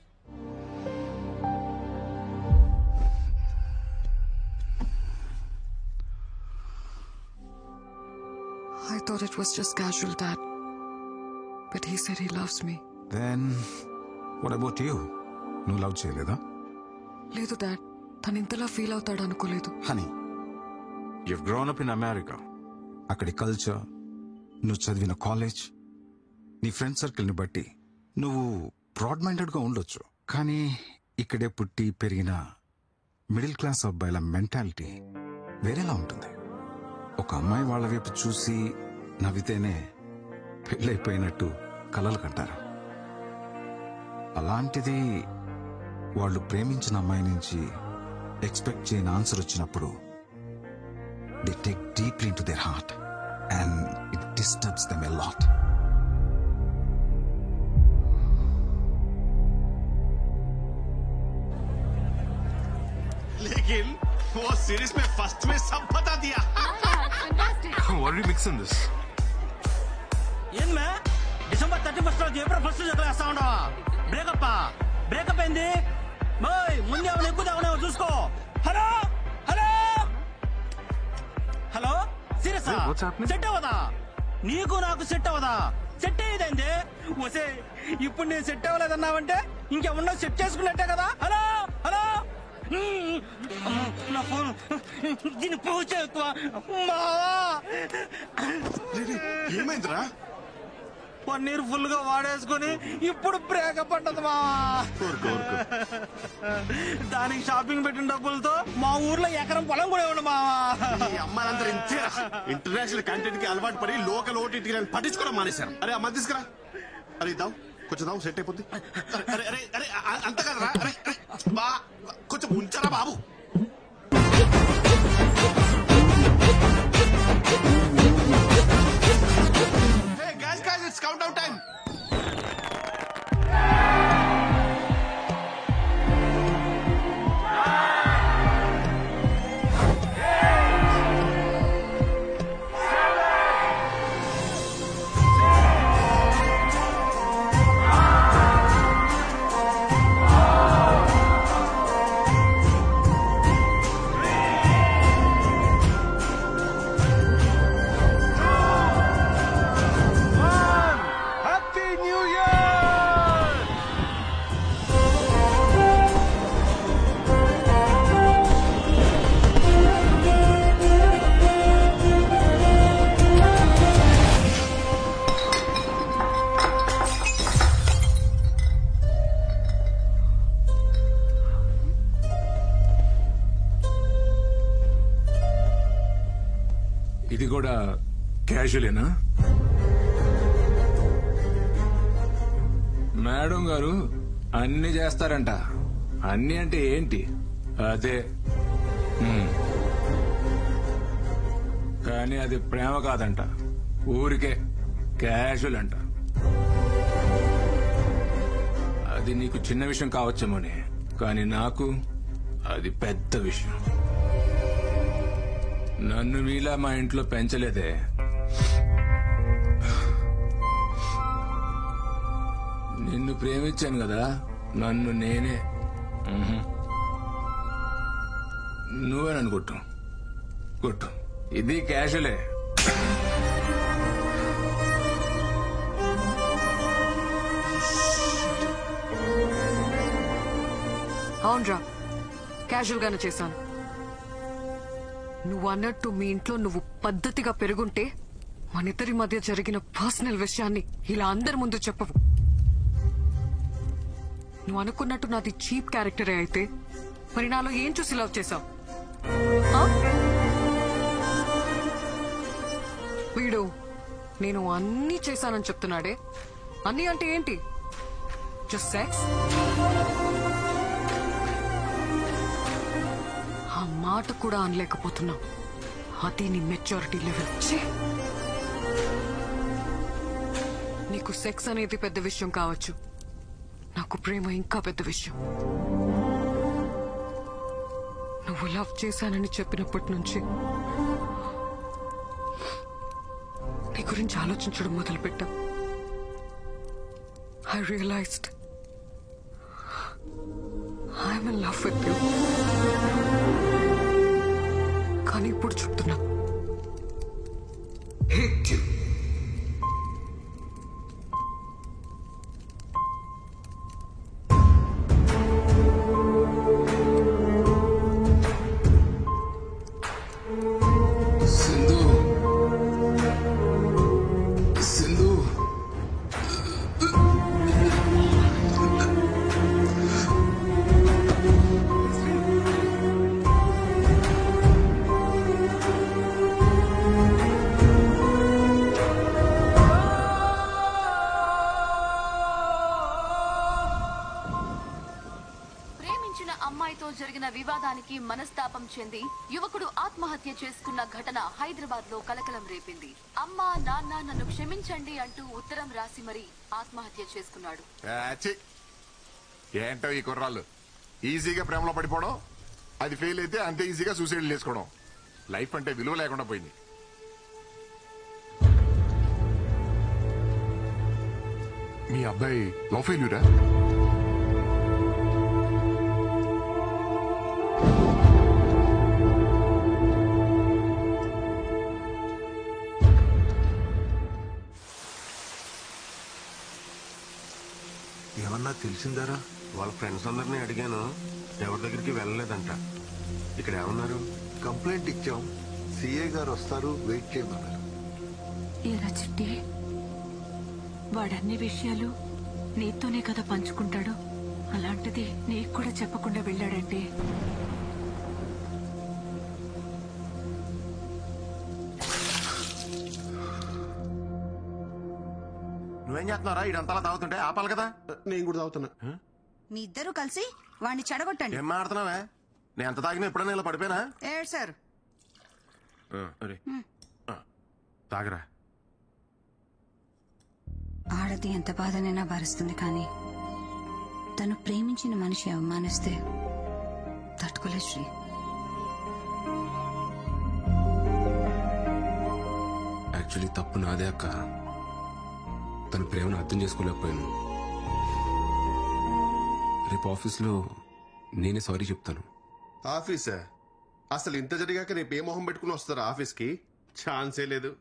I thought it was just casual, Dad. But he said he loves me. Then, what about you? నువ్వు లవ్ చేయలేదా? లేదు డాడ్, తను ఇంతలా ఫీల్ అవుతాడు అనుకోలేదు. Honey, you've grown up in America. అక్కడి కల్చర్, నువ్వు చదివిన కాలేజ్, నీ ఫ్రెండ్ సర్కిల్ని బట్టి నువ్వు బ్రాడ్ మైండెడ్గా ఉండొచ్చు. కానీ ఇక్కడే పుట్టి పెరిగిన మిడిల్ క్లాస్ అబ్బాయిల మెంటాలిటీ వేరేలా ఉంటుంది. ఒక అమ్మాయి వాళ్ళ వైపు చూసి నవ్వితేనే పెళ్ళైపోయినట్టు కలలు కంటారు. అలాంటిది వాళ్ళు ప్రేమించిన అమ్మాయి నుంచి ఎక్స్పెక్ట్ చేయని ఆన్సర్ వచ్చినప్పుడు they take deeply in to their heart and it disturbs them a lot. लेकिन वो सीरीज में फर्स्ट में सब बता दिया. What are you mixing this? ఏం మే డిసెంబర్ 31 రోజు ఏప్రిల్ 1 చేస్తా ఉండవా? బ్రేకప్ ఏంది? బాయ్ ముందు ఏమైనా ఎక్కువ తాగునేవో చూసుకో. Hello hello hello serious set అవ్వదా? నీకు నాకు సెట్ అవ్వదా? సెట్ అయ్యేదండి. వసే ఇప్పుడు నేను సెట్ అవ్వలేదన్నావంటే ఇంకేమన్నా సెట్ చేసుకున్నట్టే కదా. హలో హలో నా ఫోన్ దీన్ని పూజ ఎక్కువ. ఏమైందిరా? పన్నీర్ ఫుల్ గా వాడేసుకుని ఇప్పుడు బ్రేకప్ అంటది మావా. దానికి షాపింగ్ పెట్టిన డబ్బులతో మా ఊర్లో ఎకరం పొలం కూడా ఇవ్వండి మావా. అమ్మాయిలందరూ ఇంతే ఇంటర్నేషనల్ కంటెంట్ కి అలవాటు పడి లోకల్ ఓటీటీ పట్టించుకోవడం మానేశారు. అరే అమ్మ తీసుకురా. అరే ఇద్దాం కొంచెం దాం సెట్ అయిపోద్ది. అరే అరే అరే అంత కదరా. అరే బా కొంచెం ఉంచారా బాబు. Guys, it's countdown time. ఇది కూడా క్యాజువలేనా? మేడం గారు అన్ని చేస్తారంట. అన్ని అంటే ఏంటి? అదే కానీ అది ప్రేమ కాదంట, ఊరికే క్యాజువల్ అంట. అది నీకు చిన్న విషయం కావచ్చేమోనే, కానీ నాకు అది పెద్ద విషయం. నన్ను మీలా మా ఇంట్లో పెంచలేదే. నిన్ను ప్రేమించాను కదా, నన్ను నేనే నువ్వే నన్ను కొట్టు. ఇది క్యాషువలే. అవునరా, క్యాజువల్ గానే చేశాను. నువ్వు అన్నట్టు మీ ఇంట్లో నువ్వు పద్ధతిగా పెరుగుంటే మనిద్దరి మధ్య జరిగిన పర్సనల్ విషయాన్ని ఇలా అందరి ముందు చెప్పవు. నువ్వు అనుకున్నట్టు నాది చీప్ క్యారెక్టరే అయితే మరి నాలో ఏం చూసి లవ్ చేశావు? వీడు నేను అన్నీ చేశానని చెప్తున్నాడే. అన్నీ అంటే ఏంటి? Just sex? ఆ మాట కూడా అనలేకపోతున్నావు. అది నీ మెచ్యూరిటీ లెవెల్. నీకు సెక్స్ అనేది పెద్ద విషయం కావచ్చు, నాకు ప్రేమ ఇంకా పెద్ద విషయం. నువ్వు లవ్ చేశానని చెప్పినప్పటి నుంచి గురించి ఆలోచించడం మొదలుపెట్టా. I realized I'm in love with you. కానీ ఇప్పుడు చెప్తున్నా, hate you. అమ్మాయితో జరిగిన వివాదానికి మనస్తాపం చెంది యువకుడు ఆత్మహత్య చేసుకున్న ఘటన హైదరాబాద్ లో కలకలం రేపింది. అమ్మా నాన్న నన్ను క్షమించండి అంటూ ఉత్తరం రాసి మరీ ఆత్మహత్య చేసుకున్నాడు. ఏంటో ఈ కుర్రాళ్ళు ఈజీగా ప్రేమలో పడిపోవడం, అది ఫెయిల్ అయితే అంతే ఈజీగా సూసైడ్ చేసుకోవడం. లైఫ్ అంటే విలువ లేకుండా పోయింది. మీ అబ్బాయి లవ్ ఫెయిల్యూరా? ఏమన్నా తెలిసిందారా? వాళ్ళ ఫ్రెండ్స్ అందరినీ అడిగాను, ఎవరి దగ్గరికి వెళ్ళలేదంట. ఇక్కడ ఏమన్నారు? కంప్లైంట్ ఇచ్చాం, సిఐ గారు వస్తారు, వెయిట్ చేయమన్నారు. ఏరా చిట్టి, వాడన్ని విషయాలు నీతోనే కదా పంచుకుంటాడు. అలాంటిది నీకు కూడా చెప్పకుండా వెళ్ళాడంటే నువ్వేం చేస్తున్నారా? ఇదంతలా తాగుతుంటే ఆపాలి కదా. నేను కూడా తాగుతున్నా. మీ ఇద్దరు కలిసి వాడిని చెడగొట్టండి. ఏం మాడుతున్నావే? నేను ఎంత తాగినా ఎప్పుడైనా ఇలా పడిపోయినా? సార్ తాగరా. ఆడది ఎంత బాధనైనా భరిస్తుంది, కానీ తను ప్రేమించిన మనిషి అవమానిస్తే తట్టుకోలేదు శ్రీ. యాక్చువల్లీ తప్పు నాదే అక్క. తన ప్రేమను అర్థం చేసుకోలేకపోయాను. రేపు ఆఫీస్లో నేనే సారీ చెప్తాను. ఆఫీసా? అసలు ఇంత జరిగాక రేపు ఏ మొహం పెట్టుకుని వస్తారా ఆఫీస్కి? ఛాన్సే లేదు.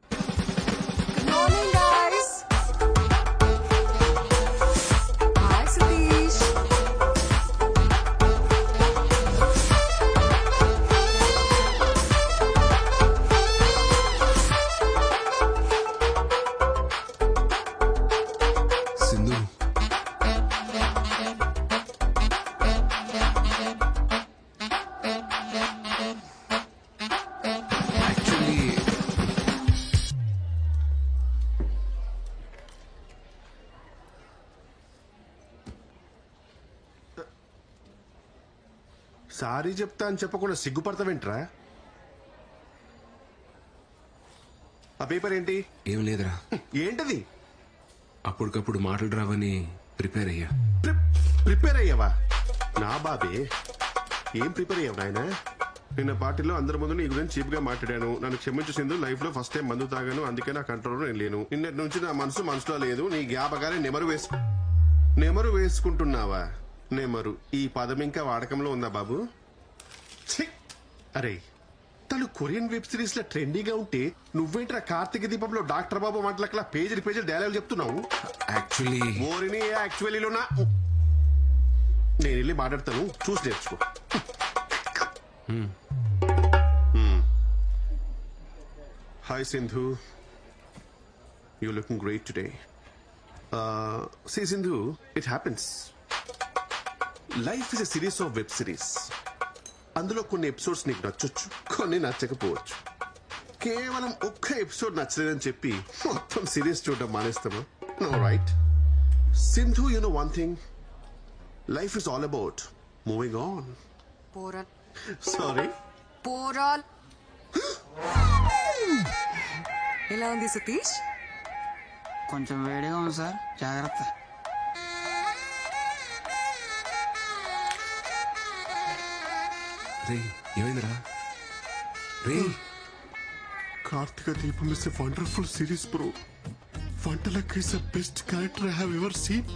సారీ చెప్తా అని చెప్పకుండా సిగ్గుపడతావేంట్రా? ఆ పేపర్ ఏంటి? ఏం లేదురా. ఏంటది? అప్పటికప్పుడు మాటలు రావని ప్రిపేర్ అయ్యా. ప్రిపేర్ అయ్యావా? నా బాబే, ఏం ప్రిపేర్ అయ్యావు నాయన? నిన్న పార్టీలో అందరి ముందు నీ గురించి చీప్ గా మాట్లాడాను. నన్ను క్షమించు సింధు, లైఫ్ లో ఫస్ట్ టైం మందు తాగాను, అందుకే నా కంట్రోల్ నేను లేను. నిన్నటి నుంచి నా మనసులో లేదు. నీ జ్ఞాపకాలే నెమరు వేసుకుంటున్నావా? నెమరు ఈ పదం ఇంకా వాడకంలో ఉందా బాబు? అరే, తను కొరియన్ వెబ్ సిరీస్ లో ట్రెండీగా ఉంటే నువ్వేంట్రా కార్తీక దీపంలో డాక్టర్ బాబు మాటలకలా పేజీలు డైలాగ్ చెప్తున్నావు? యాక్చువల్లీలోనా? నేను వెళ్ళి మాట్లాడతాను, చూసి నేర్చుకో. Hi Sindhu, you looking great today. See Sindhu, it happens. Life is a series of web series. అందులో కొన్ని ఎపిసోడ్స్ నీకు నచ్చొచ్చు, కొన్ని నచ్చకపోవచ్చు. కేవలం ఒక్క ఎపిసోడ్ నచ్చలేదని చెప్పి మొత్తం సిరీస్ చూడడం మానేస్తామా? No right. Sindhu, you know one thing, life is all about moving on. Sorry, పోరాల్. ఎలా ఉంది సతీష్? కొంచెం వేడిగా ఉంది సార్, జాగ్రత్త. రే, ఏమైందిరా? రే, Karthika Deepam is a wonderful series bro. Vantalakka is the best character I have ever seen.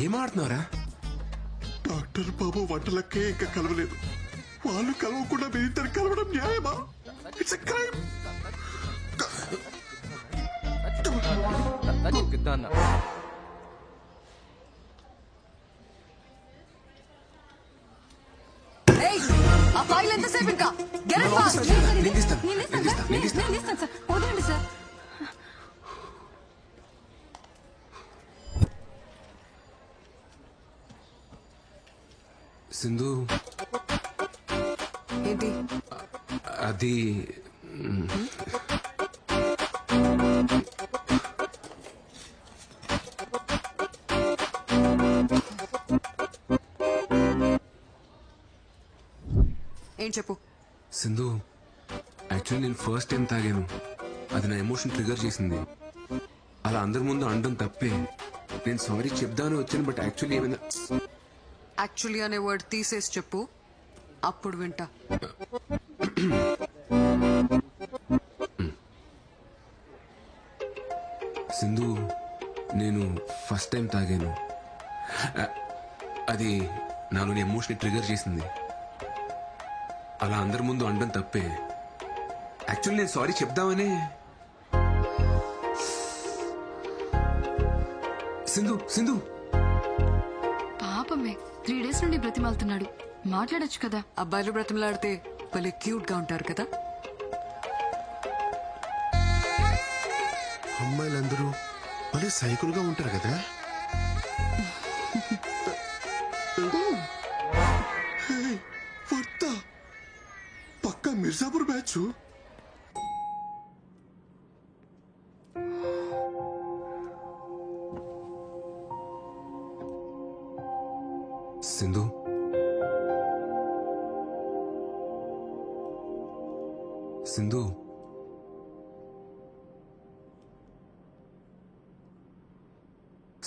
ఏం ఆడుతున్నారా? డాక్టర్ బాబు వంటలక్కే ఇంకా కలవలేదు. వాళ్ళు కలవకుండా మీరిద్దరు కలవడం న్యాయమా? It's a crime. ఆ ఫైల్ ఎంతసేపు ఇంకా? Get it fast. నేను సార్ వదలండి సార్. సింధు ఏంటి? అది ఏం చెప్పు. సింధు, యాక్చువల్లీ నేను ఫస్ట్ టైం తాగాను. అది నా ఎమోషన్ ట్రిగర్ చేసింది. అలా అందరి ముందు అనడం తప్పే. నేను సారీ చెప్దాను వచ్చాను, బట్ యాక్చువల్లీ ఏమైనా యాక్చువల్లీ అనే వర్డ్ తీసేసి చెప్పు, అప్పుడు వింటా. సింధు, నేను ఫస్ట్ టైం తాగాను. అది నాలోని ఎమోషన్ ట్రిగర్ చేసింది. అలా అందరి ముందు అనడం తప్పే. యాక్చువల్లీ నేను సారీ చెప్దామనే. సింధు సింధు పాపమే 3 days నుండి బ్రతిమాలుతున్నాడు. మాట్లాడొచ్చు కదా. అబ్బాయిలు బ్రతిమలాడితే భలే క్యూట్ గా ఉంటారు కదా. అమ్మాయిలందరూ భలే సైకిల్గా ఉంటారు కదా. వర్త పక్కా Mirzapur batch. Sindhu, Sindhu,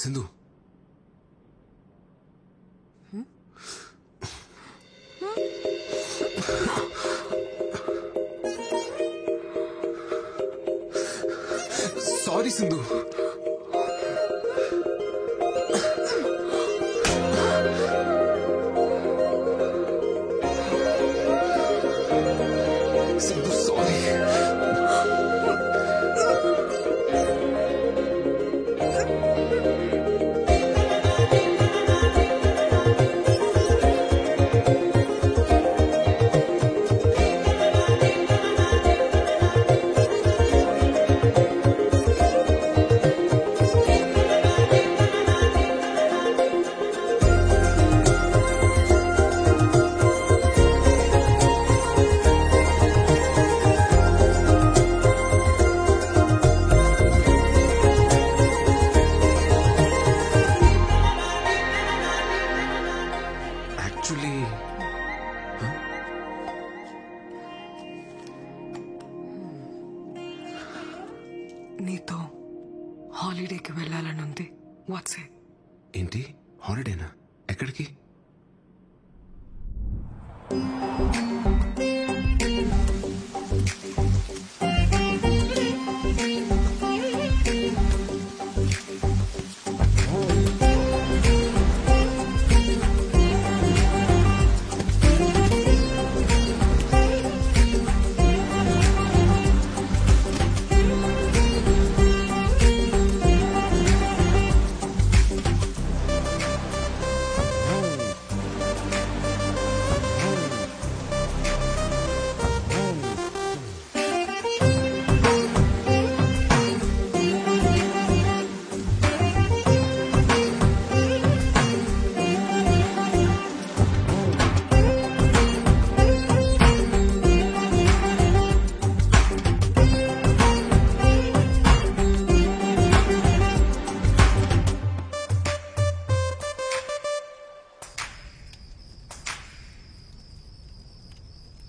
Sindhu, sorry Sindhu. Sindhu sorry. Actually నీతో హాలిడేకి వెళ్ళాలని ఉంది. What's it? ఏంటి హాలిడేనా? ఎక్కడికి?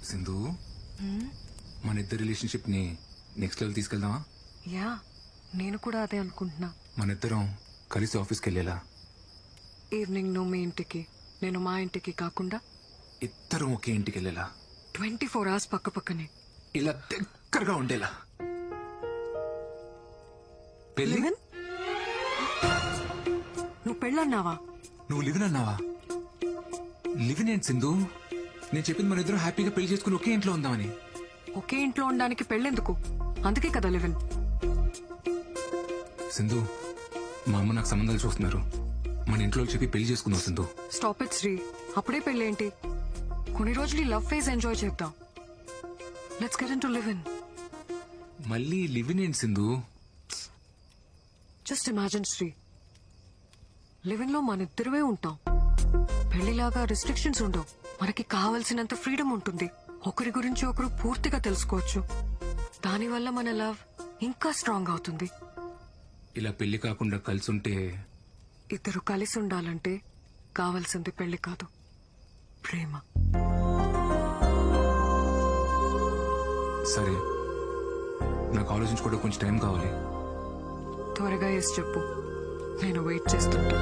సింధు, మన ఇద్దరు రిలేషన్షిప్ ని నెక్స్ట్ లెవెల్ తీసుకెళ్దామా? యా, నేను కూడా అదే అనుకుంటున్నా. మన ఇద్దరం కలిసి ఆఫీస్కి వెళ్ళేలా. ఈవినింగ్ నువ్వు మీ ఇంటికి, నేను మా ఇంటికి కాకుండా ఇద్దరం ఒకే ఇంటికి వెళ్ళేలా. 24 hours పక్క పక్కనే. ఇలా దగ్గర ఒక్కరిగా ఉండేలా. పెళ్లి నువ్వు పెళ్ళన్నావా? నువ్వు లివిన్ అన్నావా? లివిన్ ఏంటి సింధు? నేను చెప్పింది మన ఇద్దరం హ్యాపీగా పెళ్లి చేసుకుని ఒకే ఇంట్లో ఉందామని. ఒకే ఇంట్లో ఉండడానికి పెళ్ళెందుకు? అందుకే కదా లివిన్. సింధు, మా అమ్మ నాకు సంబంధాలు చూస్తున్నారు. మన ఇంట్లో చెప్పి పెళ్లి చేసుకుందాం సింధు. Stop it Shri. అప్పుడే పెళ్ళేంటి? కొన్ని రోజులు ఈ లవ్ ఫేజ్ ఎంజాయ్ చేద్దాం. Let's get into live in. మళ్ళీ లివిన్ ఏంటి Sindhu? Just imagine Sri, live in లో మన ఇద్దరమే ఉంటాం. పెళ్లిలాగా రిస్ట్రిక్షన్స్ ఉండవు. మనకి కావలసినంత ఫ్రీడమ్ ఉంటుంది. ఒకరి గురించి ఒకరు పూర్తిగా తెలుసుకోవచ్చు. దానివల్ల మన లవ్ ఇంకా స్ట్రాంగ్ అవుతుంది. ఇలా పెళ్లి కాకుండా కలిసి ఉంటే? ఇద్దరు కలిసి ఉండాలంటే కావాల్సింది పెళ్లి కాదు, ప్రేమ. సరే, నాకు ఆలోచించుకోవడం కొంచెం టైం కావాలి. త్వరగా ఎస్ చెప్పు, నేను వెయిట్ చేస్తుంటా.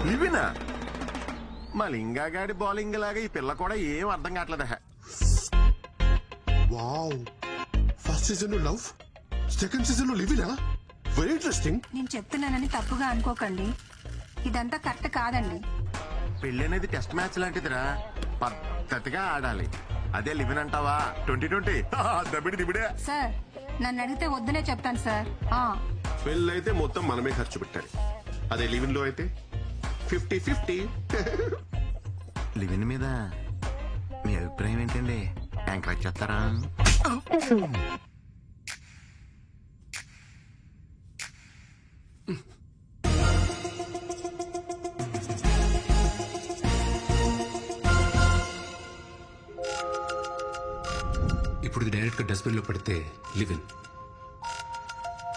లివినా? మా లింగాగాడి బౌలింగ్ లాగా ఈ పిల్ల కూడా ఏం అర్థం కావట్లేదా? వావ్, ఫస్ట్ సీజన్ లో లవ్, సెకండ్ సీజన్ లో లివినా? Very interesting. నేను చెప్తున్నానని తప్పుగా అనుకోకండి, ఇదంతా కరెక్ట్ కాదండి. పెళ్లి అనేది టెస్ట్ మ్యాచ్ లాంటిదిరా, పద్ధతిగా ఆడాలి. అదే లివిన్ అంటావా 2020 దబిడి దిబిడే. సార్, నన్ను అడిగితే వద్దనే చెప్తాను సార్. పెళ్ళైతే మొత్తం మనమే ఖర్చు పెట్టాలి. అదే లివిన్ లో అయితే 50-50. లివిన్ మీద మీ అభిప్రాయం ఏంటండి? ఎంకరేజ్ చేస్తారా? ఇప్పుడు డైరెక్ట్ గా డస్ట్బిన్ లో పడితే లివిన్.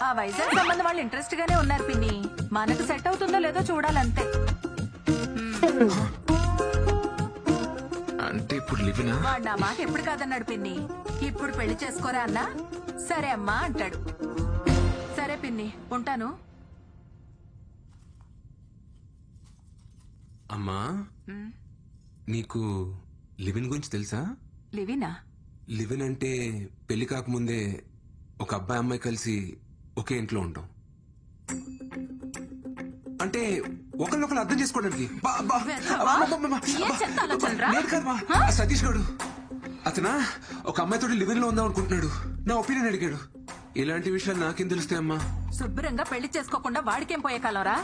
ఆ వైజాగ్ సంబంధం వాళ్ళు ఇంట్రెస్ట్ గానే ఉన్నారు పిన్ని. మనకు సెట్ అవుతుందో లేదో చూడాలంతే. అంటే ఇప్పుడు లివినా? వాడు నా మాట ఎప్పుడు కాదన్నాడు పిన్ని. ఇప్పుడు పెళ్లి చేసుకోరా అన్నా సరే అమ్మా అంటాడు. సరే పిన్ని, ఉంటాను. అమ్మా, నీకు లివిన్ గురించి తెలుసా? లివినా? లివిన్ అంటే పెళ్లి కాకముందే ఒక అబ్బాయి అమ్మాయి కలిసి ఒకే ఇంట్లో ఉంటాం. అంటే ఒకరినొకరు అర్థం చేసుకోవడానికి. సతీష్ గడు అతనా ఒక అమ్మాయితో లివిన్ లో ఉందాం అనుకుంటున్నాడు. నా ఒపీనియన్ అడిగాడు. ఇలాంటి విషయాలు నాకేం తెలుస్తాయి అమ్మా? శుభ్రంగా పెళ్లి చేసుకోకుండా వాడికేం పోయే కాలంరా?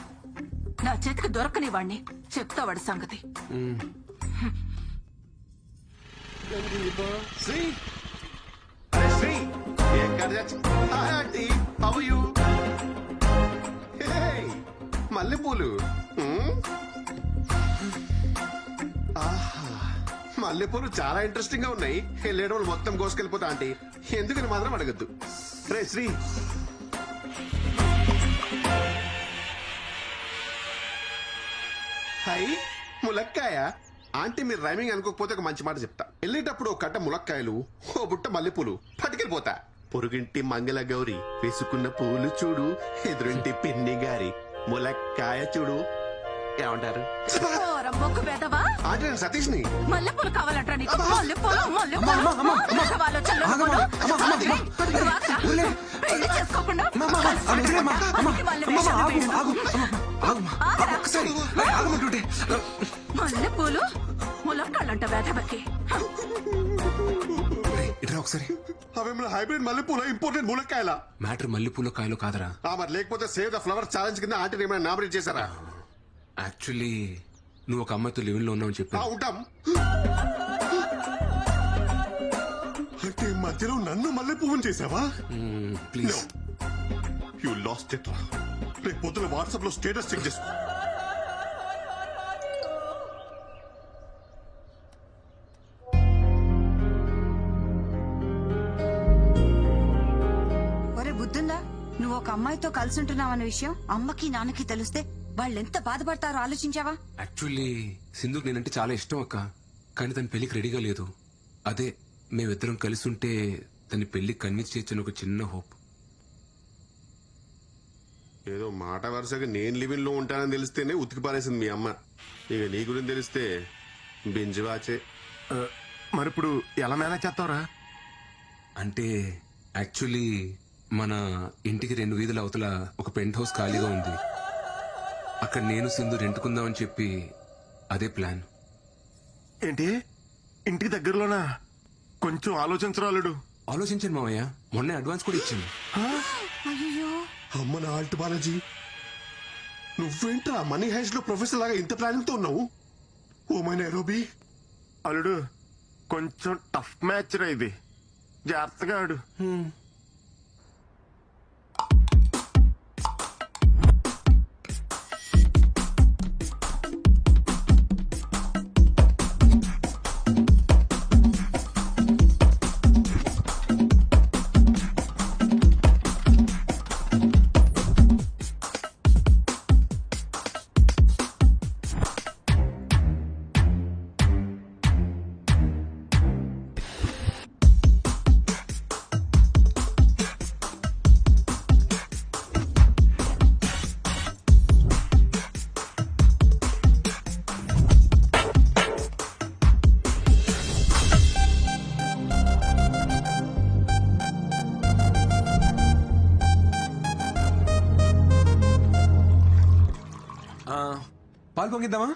నా చేతికి దొరకని వాడిని చెప్తా వాడి సంగతి. శ్రీ, అరే Sri, hi aunty, how are you? Hey, మల్లెపూలు. మల్లెపూలు చాలా ఇంట్రెస్టింగ్ గా ఉన్నాయి. వెళ్ళేటప్పుడు మొత్తం కోసుకెళ్ళిపోతా ఆంటీ, ఎందుకని మాత్రం అడగద్దు. రే శ్రీ, హై ములక్కాయ. ఆంటీ మీరు రైమింగ్ అనుకోకపోతే ఒక మంచి మాట చెప్తా. వెళ్ళేటప్పుడు ఒక కట్ట ములక్కాయలు, ఓ బుట్ట మల్లెపూలు పట్టుకెళ్ళిపోతా. పొరుగింటి మంగళ గౌరి వేసుకున్న పూలు చూడు, ఎదురింటి పిన్ని గారి ములక్కాయ చూడు. ఏమంటారు? ఆంటీ నేను సతీష్ ని. మల్లెపూలు కావాలంటారా నీకు? పెళ్లి చేసుకోకుండా మల్లెపూలు ములక్కాళ్ళంట వేదవకి. ఒకసారి అవేమన్నా హైబ్రిడ్ మల్లెపూల, ఇంపోర్టెడ్ ములక్కాయల? మ్యాటర్ మల్లెపూల కాయలు కాదరా. మరి లేకపోతే సేవ్ ద ఫ్లవర్ ఛాలెంజ్ కింద ఆంటీ ఏమైనా నామినేట్ చేశారా? యాక్చువల్లీ నువ్వు ఒక అమ్మాయితో లివిన్ లో ఉన్నావు చెప్పి. ఉంటాం. అంటే మధ్యలో నన్ను మల్లె పువ్వుని చేసావా? ప్లీజ్. You lost it. రేపు పొద్దున వాట్సాప్ లో స్టేటస్ చెక్ చేసుకో. ఒరే బుద్ధుందా? నువ్వు ఒక అమ్మాయితో కలిసి ఉంటున్నావన్న విషయం అమ్మకి నాన్నకి తెలిస్తే వాళ్ళెంత బాధపడతారో ఆలోచించావా? యాక్చువల్లీ సింధుకు నేనంటే చాలా ఇష్టం అక్క, కానీ తన పెళ్లికి రెడీగా లేదు. అదే మేమిద్దరం కలిసి ఉంటే తన పెళ్లి కన్విన్స్ చేయొచ్చని ఒక చిన్న హోప్. ఏదో మాట వరుసగా నేను లివింగ్ లో ఉంటానని తెలిస్తేనే ఉతికి పారేసింది మీ అమ్మ. ఇక నీ గురించి తెలిస్తే బెంజ్ వాచే. మరి ఇప్పుడు ఎలా మేనేజ్ చేస్తావురా? అంటే యాక్చువల్లీ మన ఇంటికి 2 వీధుల అవతల ఒక పెంట్ హౌస్ ఖాళీగా ఉంది. అక్కడ నేను సింధు రెంట్కుందామని చెప్పి అదే ప్లాన్. ఏంటి ఇంటికి దగ్గరలోనా? కొంచెం ఆలోచించరాలుడు. ఆలోచించండి మామయ్య, మొన్నే అడ్వాన్స్ కూడా ఇచ్చింది. అమ్మ నా ఆల్ట్ బాలాజీ, నువ్వేంట్రా మనీ హైస్ట్ లో ప్రొఫెసర్ లాగా ఇంత ప్లానింగ్ తో ఉన్నావు? Oh my Nairobi. అల్లుడు కొంచెం టఫ్ మ్యాచ్ రా ఇది, జాగ్రత్తగా ఆడు. పాలు పొంగిద్దామా?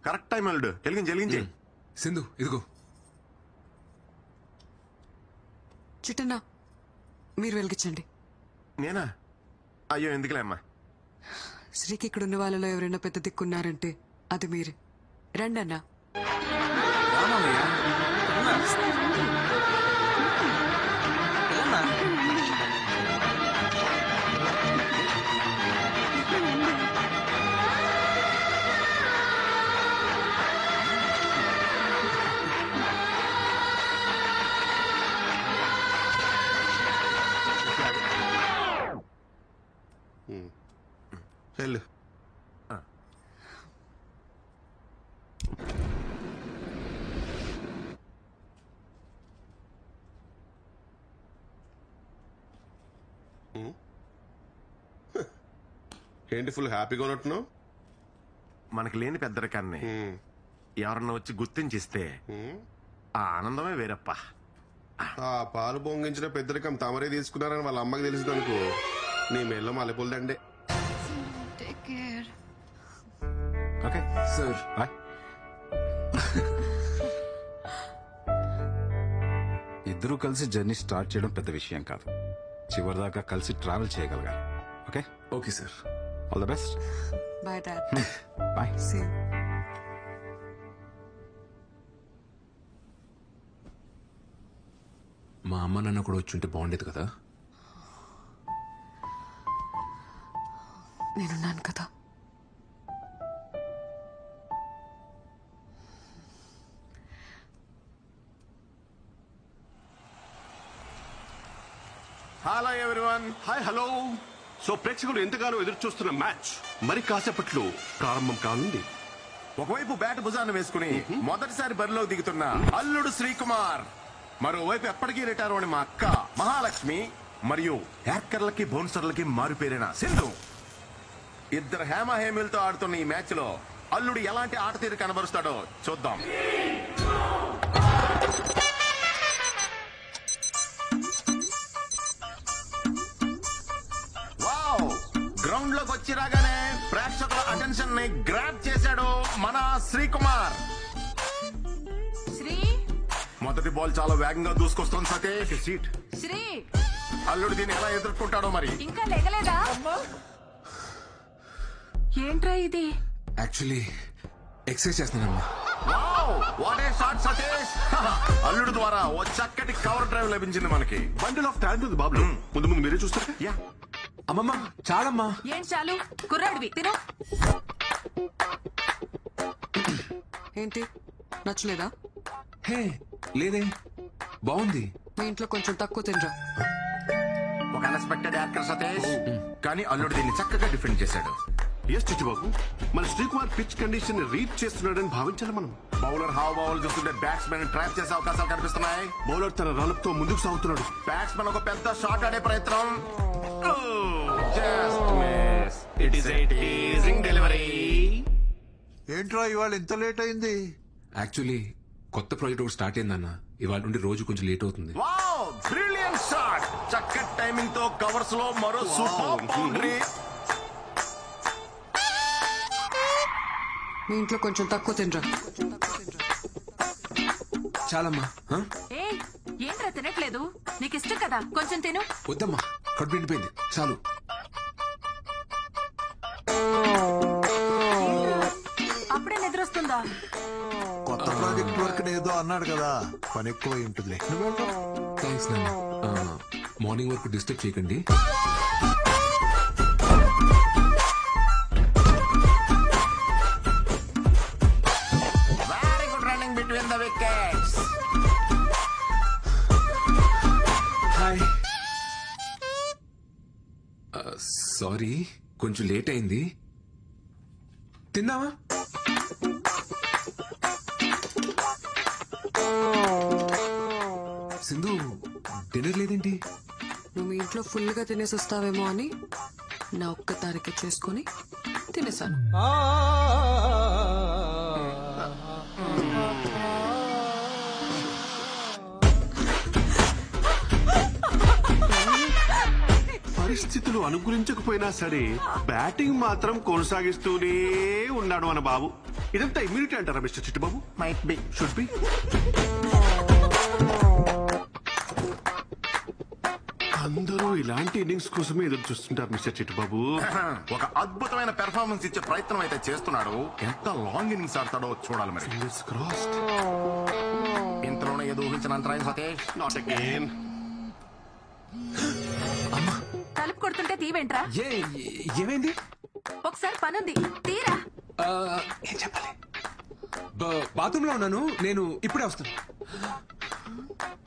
కరెక్ట్ టైం అల్లుడు, వెలిగించి. సింధు ఇదిగో. చిట్టన్నా మీరు వెలిగించండి. నేనా? అయ్యో ఎందుకులే అమ్మా. శ్రీకి ఇక్కడ ఉన్న వాళ్ళలో ఎవరైనా పెద్ద దిక్కున్నారంటే అది మీరే. రండి అన్నా. వెళ్ళు. ఏంటి ఫుల్ హ్యాపీగా ఉన్నట్టున్నావు? మనకి లేని పెద్దరికాన్ని ఎవరన్నా వచ్చి గుర్తించిస్తే ఆ ఆనందమే వేరప్ప. ఆ పాలు పొంగించిన పెద్దరికం తమరే తీసుకున్నారని వాళ్ళ అమ్మకి తెలిసిందనుకో, నీ మెల్ల మల్లెపూలదండే. Okay sir. ఇద్దరూ కలిసి జర్నీ స్టార్ట్ చేయడం పెద్ద విషయం కాదు, చివరిదాకా కలిసి ట్రావెల్ చేయగలగాలి. Okay? Okay sir. All the best. Bye dad. Bye. See. మా అమ్మ నాన్న కూడా వచ్చుంటే బాగుండేది కదా. నేనున్నాను కదా. Hello everyone. Hi hello. So ప్రేక్షకులు ఎంతగానో ఎదురు చూస్తున్న మ్యాచ్ మరి కాసేపట్లో ప్రారంభం కానుంది. ఒకవైపు బ్యాట్ భుజాన్ని వేసుకుని మొదటిసారి బరిలో దిగుతున్న అల్లుడు శ్రీకుమార్, మరోవైపు ఎప్పటికీ రిటైర్ అని మా అక్క మహాలక్ష్మి, మరియు హ్యాకర్లకి బౌన్సర్లకి మారుపేరిన సింధు. ఇద్దరు హేమహేమిలతో ఆడుతున్న ఈ మ్యాచ్ లో అల్లుడు ఎలాంటి ఆట తీరు కనబరుస్తాడో చూద్దాం. గ్రౌండ్ లోకి వచ్చి రాగానే ప్రేక్షకుల అటెన్షన్ ని గ్రాబ్ చేశాడు మన శ్రీకుమార్. శ్రీ మొదటి బాల్ చాలా వేగంగా దూసుకొస్తుంది సతీష్. సీట్. శ్రీ అల్లుడు దీన్ని ఎలా ఎదుర్కొంటాడో మరి. ఇంకా లేగలేదా? ఏంట్రా ఇది? యాక్చువల్లీ ఎక్సర్సైజ్ చేస్తున్నానమ్మా. What a shot Satish. అల్లుడు ద్వారా ఓ చక్కటి కవర్ డ్రైవ్ లభించింది మనకి. బండిల్ ఆఫ్ టాలెంట్ ఉంది బాబు. ముందు ముందు మీరే చూస్తారు. యా అమ్మమ్మ చాలమ్మా. ఏం చాలు? కుర్రాడివి తిను. ఏంటి నచ్చలేదా? హే లేదే, బాగుంది. మీ ఇంట్లో కొంచెం తక్కువ తినరా. ఒక అన్ఎక్స్పెక్టెడ్ యాక్టర్ సతీష్, కానీ అల్లుడు దీన్ని చక్కగా డిఫెండ్ చేశాడు. ఎస్ చిట్టిబాబు, మన శ్రీకుమార్ పిచ్ కండిషన్ రీడ్ చేస్తున్నాడని భావించాలి మనం. బౌలర్ హావ్ చూస్తుంటే బ్యాట్స్మెన్ ట్రాప్ చేసే అవకాశాలు కనిపిస్తున్నాయి. బౌలర్ తన రన్అప్ తో ముందుకు సాగుతున్నాడు. బ్యాట్స్మెన్ ఒక పెద్ద షాట్ ఆడే ప్రయత్నం. Just miss. It is a teasing delivery. ఏంట్రా ఇవాళ ఇంత లేట్ అయింది? యాక్చువల్లీ కొత్త ప్రాజెక్ట్ ఒకటి స్టార్ట్ అయిందన్న. ఇవాళ నుండి రోజు కొంచెం లేట్ అవుతుంది. Wow, brilliant shot. చక్కటి టైమింగ్ తో కవర్స్ లో మరో సూపర్ బౌండరీ. మీ ఇంట్లో కొంచెం తక్కువ తినరా. చాలమ్మా. ఏయ్, ఏంట్రా తినట్లేదు? నీకు ఇష్టం కదా, కొంచెం తిను. వద్దమ్మా, కడుపు నిండిపోయింది, చాలు. అప్పుడే నిద్రొస్తుందా? కొత్త ప్రాజెక్ట్ వర్క్ ఏదో అన్నాడు కదా, పని ఎక్కువ ఉంటుంది. థ్యాంక్స్ నాన్న. మార్నింగ్ వరకు డిస్టర్బ్ చేయకండి. Very good running between the wickets. Hi. Sorry, కొంచెం లేట్ అయింది. తిన్నావా? సింధు, డిన్నర్ లేదేంటి? నువ్వు మీ ఇంట్లో ఫుల్ గా తినేసి వస్తావేమో అని నా ఒక్క తారీఖు చేసుకుని తినేసాను. పరిస్థితులు అనుకూలించకపోయినా సరే బ్యాటింగ్ మాత్రం కొనసాగిస్తూనే ఉన్నాడు మన బాబు. ఇదంతా ఇమ్యూనిటీ అంటారా mister Chittubabu? Might be, should be. అందరూ ఇలాంటి ఇన్నింగ్స్ కోసమే ఎదురు చూస్తుంటారు మిస్టర్ చిట్టుబాబు. ఒక అద్భుతమైన పెర్ఫార్మెన్స్ ఇచ్చే ప్రయత్నం అయితే చేస్తున్నాడు. ఎంత లాంగ్ ఇన్నింగ్స్ ఆడతాడో చూడాలి మరి. Fingers crossed. ఇంతలోనే ఏదో ఊహించిన అంతరాయం సతీష్. Not again. తలుపు కొడుతుంటే తీవేంట్రా? ఏమైంది? ఒకసారి పనుంది, తీరా. ఏం చెప్పాలి? బాత్రూమ్ లో ఉన్నాను, నేను ఇప్పుడే వస్తాను.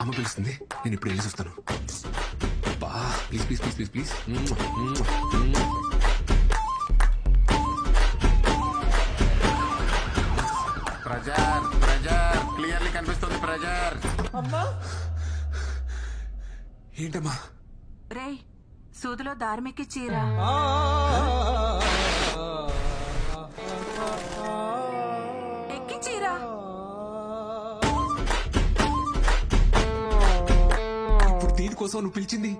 అమ్మ పిలుస్తుంది, నేను ఇప్పుడు వెళ్ళి వస్తాను. Please please please please please. Pressure pressure clearly కనిపిస్తుంది. ప్రెజర్. ఏంటమ్మా? రేయ్, సూదిలో దారిమెక్కి చీరా. ఎక్కి చీరా. ఇప్పుడు దీనికోసం నువ్వు పిలిచింది?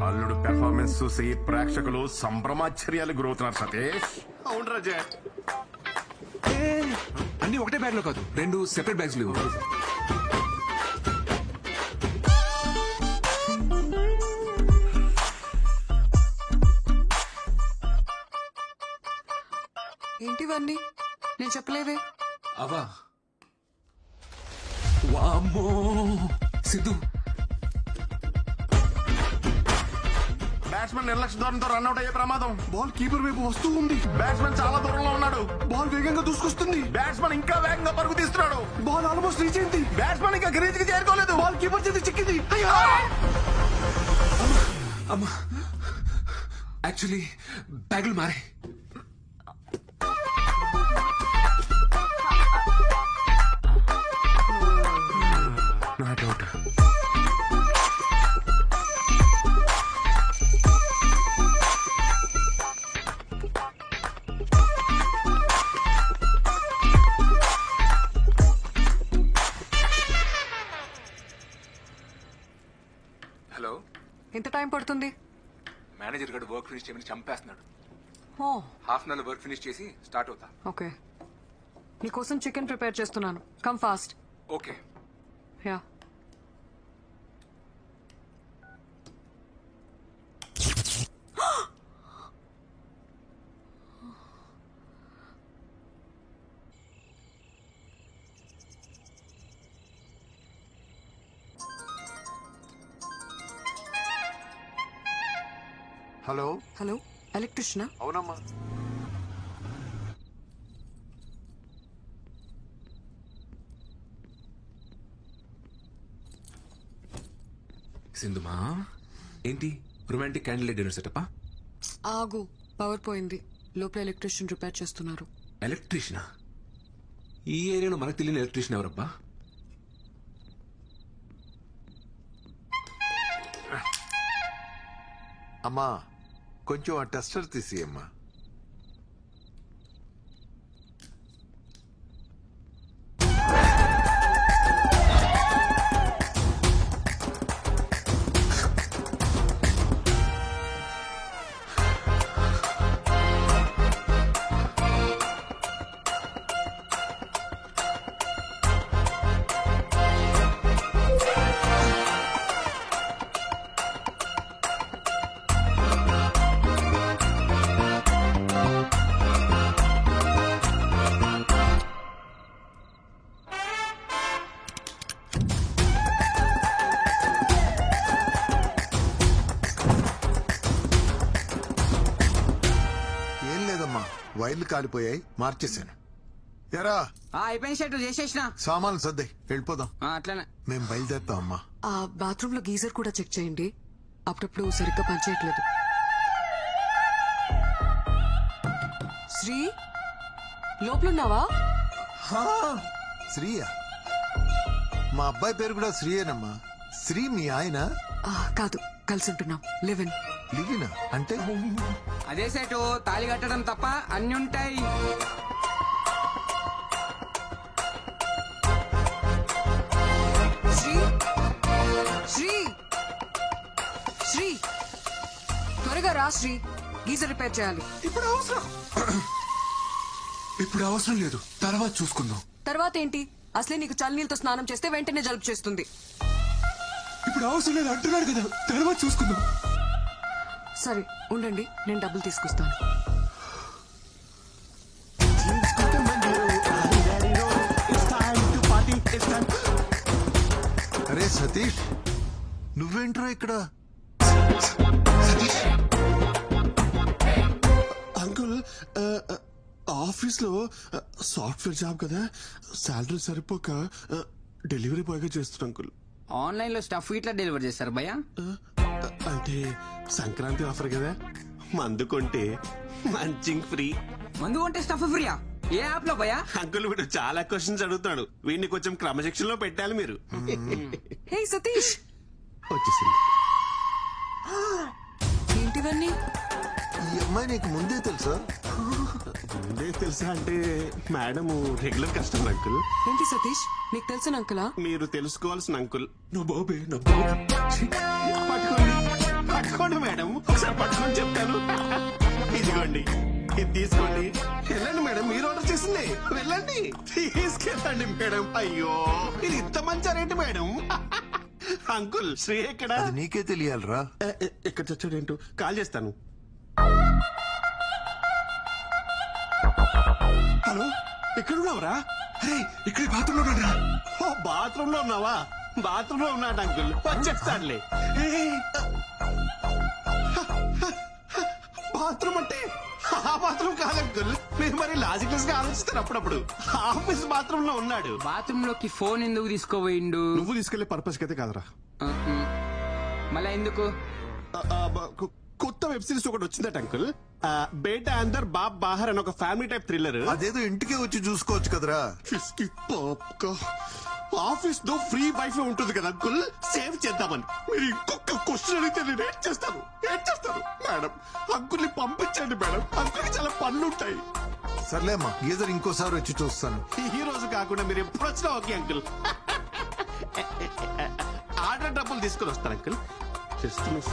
అల్లుడు పెర్ఫార్మెన్స్ చూసి ప్రేక్షకులు సంభ్రమాశ్చర్యాలు గురవుతున్నారు సతీష్. అవును రాజా. అన్ని ఒకటే బ్యాగ్ లో కాదు, 2 సెపరేట్ బ్యాగ్స్ లేవు. ఏంటివన్నీ? నేను చెప్పలేదే. అవా? వామ్మో సిద్ధు. బ్యాట్స్మెన్ నిర్లక్ష్య ధోరణితో రన్అట్ అయ్యే ప్రమాదం. బాల్ కీపర్ వైపు వస్తూ ఉంది. బ్యాట్స్మెన్ చాలా దూరంలో ఉన్నాడు. బాల్ వేగంగా దూసుకొస్తుంది. బ్యాట్స్మెన్ ఇంకా వేగంగా పరుగు తీస్తున్నాడు. బాల్ ఆల్మోస్ట్ రీచ్ అయింది. బ్యాట్స్మెన్ ఇంకా గ్రీజ్ కి చేరుకోలేదు. బాల్ కీపర్ చేతి చిక్కింది. అమ్మా, యాక్చువల్లీ బ్యాగులు మారే. Not out. హలో, ఎంత టైం పడుతుంది? మేనేజర్ గడు వర్క్ ఫినిష్ చేయమని చంపేస్తున్నాడు. ఓ, half an hour work finish చేసి స్టార్ట్ అవుతా. ఓకే. నీకోసం చికెన్ ప్రిపేర్ చేస్తున్నాను. Come fast. Okay. Ya. Hello. Hello, ఎలక్ట్రిషియనా? అవునమ్మా. సింధుమా, ఏంటి రొమాంటిక్ క్యాండిల్ డిన్నర్ సెటప్పా? ఆగు, పవర్ పోయింది. లోపల ఎలక్ట్రిషియన్ రిపేర్ చేస్తున్నారు. ఎలక్ట్రీషియనా? ఈ ఏరియాలో మనకు తెలియని ఎలక్ట్రీషియన్ ఎవరబ్బా? అమ్మా కొంచెం ఆ టెస్టర్ తీసి అమ్మా. వైర్లు కాలిపోయాయి, మార్చేశాను. ఎరా అయిపోయిన షర్టు చేసేసిన సామాన్లు సర్దాయి వెళ్ళిపోదాం. అట్లనే మేము బయలుదేరుతాం అమ్మా. ఆ బాత్రూమ్ లో గీజర్ కూడా చెక్ చేయండి, అప్పుడప్పుడు సరిగ్గా పనిచేయట్లేదు. శ్రీ లోపలున్నావా? శ్రీయా? మా అబ్బాయి పేరు కూడా శ్రీయేనమ్మా. శ్రీ మీ ఆయన? కాదు, కలిసి ఉంటున్నాం. లివిన్. లివినా అంటే? అదే సెటు తాళి కట్టడం తప్ప అన్ని ఉంటాయి. శ్రీ శ్రీ శ్రీ త్వరగా రా శ్రీ, గీజర్ రిపేర్ చేయాలి. ఇప్పుడు అవసరం లేదు, తర్వాత చూసుకుందాం. తర్వాత ఏంటి? అసలే నీకు చల్లనీళ్ళతో స్నానం చేస్తే వెంటనే జలుబు చేస్తుంది. ఇప్పుడు అవసరం లేదు అంటున్నాడు కదా, తర్వాత చూసుకుందాం. సరే ఉండండి, నేను డబ్బులు తీసుకొస్తాను. అరే సతీష్, నువ్వేంట్రా ఇక్కడ? అంకుల్ ఆఫీస్ లో సాఫ్ట్వేర్ జాబ్ కదా, శాలరీ సరిపోక డెలివరీ బాయ్ గా చేస్తున్నా అంకుల్. ఆన్లైన్ లో స్టఫ్ ఇట్లా డెలివర్ చేస్తారు భయ్యా? అంటే సంక్రాంతి ఆఫర్ కదా, మందు కొంటే మంచింగ్ ఫ్రీ. మందు కొంటే స్టఫ్ ఫ్రీయా? ఏ యాప్ లో భయ్యా? అంకుల్ వీడు చాలా క్వశ్చన్స్ అడుగుతాడు, వీడిని కొంచెం క్రమశిక్షణ లో పెట్టాలి మీరు. హే సతీష్, వచ్చేసింది. ఏంటివన్నీ? ఈ అమ్మాయి నీకు ముందే తెలుసా? ముందే తెలుసా అంటే మేడం రెగ్యులర్ కస్టమర్ అంకుల్. ఏంటి సతీష్, నీకు తెలిసిన అంకులా? మీరు తెలుసుకోవాల్సిన అంకుల్. పట్టుకోండి పట్టుకోండి మేడం, ఒకసారి పట్టుకొని చెప్తాను. ఇదిగోండి, ఇది తీసుకోండి. వెళ్ళండి మేడం, మీరు ఆర్డర్ చేసింది. వెళ్ళండి, తీసుకెళ్ళండి మేడం. అయ్యో, ఇది ఇంత మంచి రేటు మేడం. అంకుల్ శ్రీ ఎక్కడ? నీకే తెలియాలరా. ఎక్కడ చచ్చాడేంటో, కాల్ చేస్తాను. హలో, ఎక్కడున్నావురా? అరే ఇక్కడ బాత్రూమ్ లో ఉన్నాడా? బాత్రూమ్ లో ఉన్నావా? బాత్రూమ్ లో ఉన్నాడు అంకుల్, వచ్చేస్తాడులే. బాత్రూమ్ అంటే ఆ బాత్రూమ్ కాదు అంకుల్, మీరు మరి లాజికల్స్ గా ఆలోచిస్తారు. అప్పుడప్పుడు ఆఫీస్ బాత్రూమ్ లో ఉన్నాడు. బాత్రూమ్ లోకి ఫోన్ ఎందుకు తీసుకోపోయిండు? నువ్వు తీసుకెళ్లే పర్పస్ అయితే కాదురా. మళ్ళా ఎందుకు? కొత్త వెబ్ సిరీస్ ఒకటి వచ్చిందట అంకుల్, బేటా అందర్ బాబ్ బాహర్ అని ఒక ఫ్యామిలీ టైప్ థ్రిల్లర్. అదేదో ఇంటికే వచ్చి చూసుకోవచ్చు కదరా. ఆఫీస్ లో ఫ్రీ వైఫై ఉంటుంది కదా అంకుల్, సేవ్ చేద్దామని. మీరు ఇంకొక క్వశ్చన్ అడిగితే నేను ఏం చేస్తాను మేడం? అంకుల్ని పంపించండి మేడం, అంకుల్కి చాలా పనులు ఉంటాయి. సర్లేమ్మా, గీజర్ ఇంకోసారి వచ్చి చూస్తాను. ఈ రోజు కాకుండా మీరు ఎప్పుడు వచ్చినా ఓకే అంకుల్. ఆర్డర్ డబ్బులు తీసుకుని వస్తాను అంకుల్. Just miss.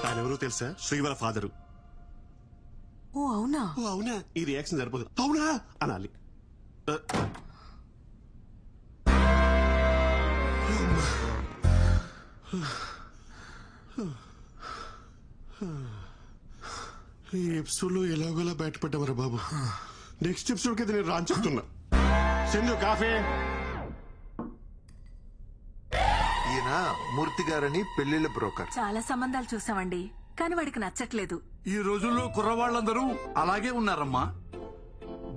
ఆయన ఎవరో తెలుసా? శ్రీవర ఫాదరు. ఓ అవునా? ఓ అవునా? ఈ రియాక్షన్ సరిపోదు, అవునా అనాలి. ఈ ఎపిసోడ్ లో ఎలాగోలా బయటపడ్డామరా బాబు. నెక్స్ట్ ఎపిసోడ్ కి నేను రాని చెప్తున్నా. సింధు కాఫీ. ఈయన మూర్తి గారని పెళ్లిళ్ళ బ్రోకర్. చాలా సంబంధాలు చూసామండి, కానీ వాడికి నచ్చట్లేదు. ఈ రోజుల్లో కుర్రవాళ్ళందరూ అలాగే ఉన్నారమ్మా.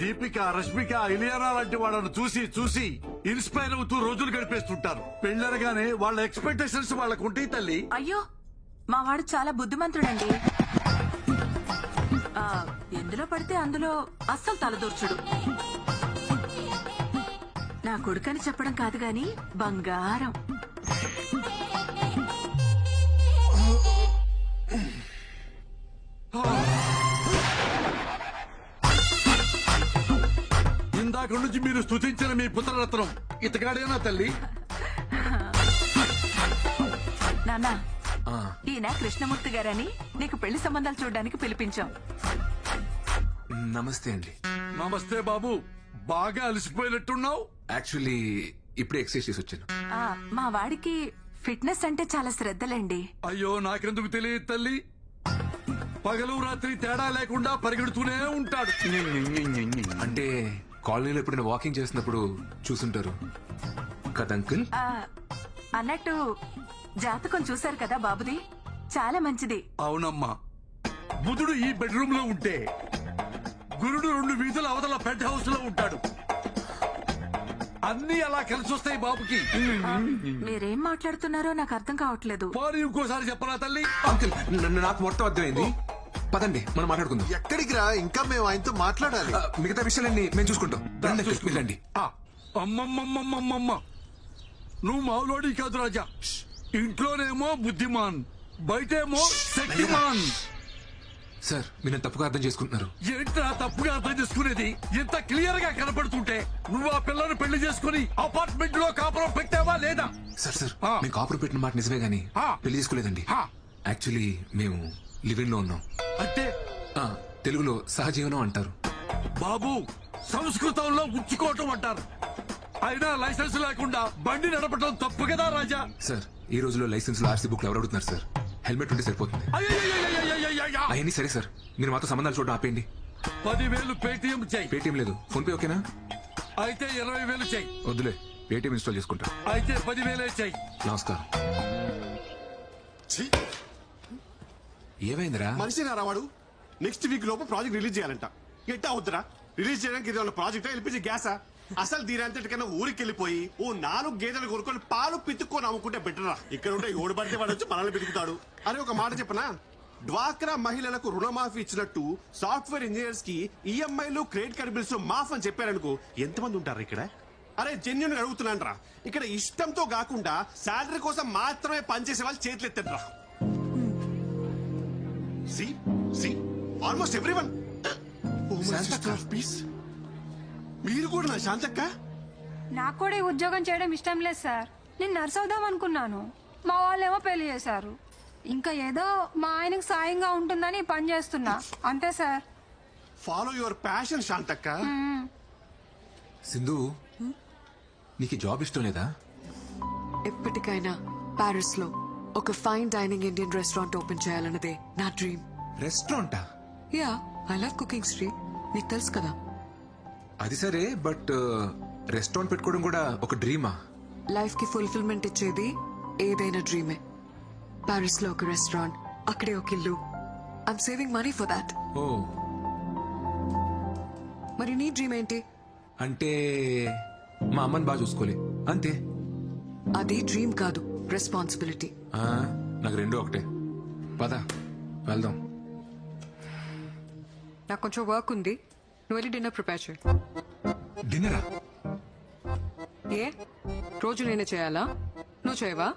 దీపిక, రష్మిక, ఇలియానా లాంటి వాళ్ళను చూసి చూసి ఇన్స్పైర్ అవుతూ రోజులు గడిపేస్తుంటారు. పెళ్ళరగానే వాళ్ళ ఎక్స్పెక్టేషన్స్ వాళ్ళకు ఉంటాయి తల్లి. అయ్యో, మా వాడు చాలా బుద్ధిమంతుడండి. ఎందులో పడితే అందులో అస్సలు తలదూర్చుడు. నా కొడుకని చెప్పడం కాదు గాని బంగారం. ఇందాక నుంచి మీరు స్తుతించిన మీ పుత్రరత్నం ఇతగాడేనా తల్లి? నాన్న, ఈయన కృష్ణమూర్తి గారని నీకు పెళ్లి సంబంధాలు చూడడానికి పిలిపించాం. నమస్తే అండి. నమస్తే బాబు, బాగా అలసిపోయినట్టున్నావు. యాక్చువల్లీ ఇప్పుడే ఎక్సర్సైజ్ చేసి వచ్చాను. మా వాడికి ఫిట్నెస్ అంటే చాలా శ్రద్ధలండి. అయ్యో, నాకెందుకు తెలియదు తల్లి. పగలు రాత్రి తేడా లేకుండా పరిగెడుతూనే ఉంటాడు. అంటే కాలనీలో ఎప్పుడైనా వాకింగ్ చేసినప్పుడు చూసుంటారు కదా అంకుల్. అన్నట్టు జాతకం చూశారు కదా బాబుది, చాలా మంచిది. అవునమ్మా, బుధుడు ఈ బెడ్రూమ్ లో ఉంటే గురుడు 2 వీధుల అవతల పెంట్ హౌస్ లో ఉంటాడు. అన్ని అలా కలిసి వస్తాయి బాబుకి. మీరేం మాట్లాడుతున్నారో నాకు అర్థం కావట్లేదు. పోనీ ఇంకోసారి చెప్పరా తల్లి? అంకుల్, నాకు మొత్తం అర్థమైంది. పదండి, మనం మాట్లాడుకుందాం. ఎక్కడికి రా, ఇంకా మేము ఆయనతో మాట్లాడాలి. మిగతా విషయాలన్నీ మేము చూసుకుంటాం. వెళ్ళండి. అమ్మమ్మమ్మమ్మమ్మ, నువ్వు మావులోడి కాదు రాజా. ఇంట్లోనేమో బుద్ధిమాన్, బయటేమో శక్తిమాన్. సార్, మీరు తప్పుగా అర్థం చేసుకుంటున్నారు. ఏంట్రా తప్పుగా అర్థం చేసుకునేది? ఇంత క్లియర్ గా కనపడుతుంటే నువ్వు ఆ పిల్లను పెళ్లి చేసుకుని అపార్ట్మెంట్ లో కాపురం పెట్టావా లేదా? సార్, మేము కాపురం పెట్టిన మాట నిజమే గానీ పెళ్లి చేసుకోలేదండి. యాక్చువల్లీ మేము లివింగ్ లో ఉన్నాం. అంటే తెలుగులో సహజీవనం అంటారు. బాబు, సంస్కృతంలో ఉంచుకోవటం అంటారు. అయినా లైసెన్స్ లేకుండా బండి నడపడం తప్పు కదా రాజా? సార్, ఈ రోజులో లైసెన్స్ లో ఆర్సీ బుక్ ఎవరు అడుగుతున్నారు సార్? హెల్మెట్ ఉంటే సరిపోతుంది. అవన్నీ సరే సార్, మీరు మాతో సంబంధాలు చూడడం ఆపేయండి. 10,000 పేటిఎం చెయ్యి. పేటిఎం లేదు, ఫోన్ పే ఓకేనా? అయితే 20,000 చెయ్యి. వద్దులే, పేటిఎం ఇన్స్టాల్ చేసుకుంటా. అయితే 10,000 చెయ్యి. నమస్కారం. ఏమైందిరా? మనిషి రావాడు. నెక్స్ట్ వీక్ లోపు ప్రాజెక్ట్ రిలీజ్ చేయాలంట. ఎట్టా అవుతురా? రిలీజ్ చేయడానికి ఇది ప్రాజెక్ట్ ఎల్పిజి గ్యాసా? అసలు దీని అంతటికన్నా ఊరికి వెళ్ళిపోయి ఓ 4 గేదెలు కొనుక్కొని పాలు పితుక్కొని అమ్ముకుంటే బెటరా. ఇక్కడ ఉంటే ఓడి పడితే వాడు వచ్చి మనల్ని పితుకుతాడు. అరే ఒక మాట చెప్పనా, డ్వాక్రా మహిళలకు రుణమాఫీ ఇచ్చినట్టు సాఫ్ట్వేర్ ఇంజనీర్స్ కి ఈఎంఐలు క్రెడిట్ కార్డ్ బిల్స్ మాఫ్ అని చెప్పారనుకో, ఎంతమంది ఉంటారు ఇక్కడ? అరే జెన్యున్ అడుగుతున్నాను రా, ఇక్కడ ఇష్టంతో కాకుండా శాలరీ కోసం మాత్రమే పనిచేసే వాళ్ళు చేతులు ఎత్తరా. Almost everyone. మీరు కూడా నా శాంతక్క? నాకు కూడా ఈ ఉద్యోగం చేయడం ఇష్టం లేదు సార్. నేను నర్స్ అవుదాం అనుకున్నాను, మా వాళ్ళేమో పెళ్లి చేశారు. ఇంకా ఏదో మా ఆయనకు సాయంగా ఉంటుందని పని చేస్తున్నా, అంతే sir. Follow your passion Shantakka. Sindhu, నీకు జాబ్ ఇష్టం లేదా? ఎప్పటికైనా ప్యారిస్ లో ఒక fine dining Indian restaurant open చేయాలన్నదే నా డ్రీమ్. రెస్టారెంటా? Ya, I love cooking Sri, నీకు తెలుసు కదా. అది సరే, బట్ రెస్టారెంట్ పెట్టుకోవడం కూడా ఒక డ్రీమా? లైఫ్ కి ఫుల్ఫిల్మెంట్ ఇచ్చేది ఏదైనా డ్రీమే. ప్యారిస్ లో ఒక రెస్టారెంట్, అక్కడే ఒక ఇల్లు. I'm saving money for that. ఓ, మరి నీ డ్రీమ్ ఏంటి? అంటే మా అమ్మని బాగా చూసుకోలే, అంతే. అది డ్రీమ్ కాదు, రెస్పాన్సిబిలిటీ. నాకు రెండు ఒకటే. పద వెళ్దాం. నాకు కొంచెం వర్క్ ఉంది, నువ్వు వెళ్ళి డిన్నర్ ప్రిపేర్ చేయి. డిన్నరా? ఏ రోజు నేనే చేయాలా? నువ్వు చేయవా?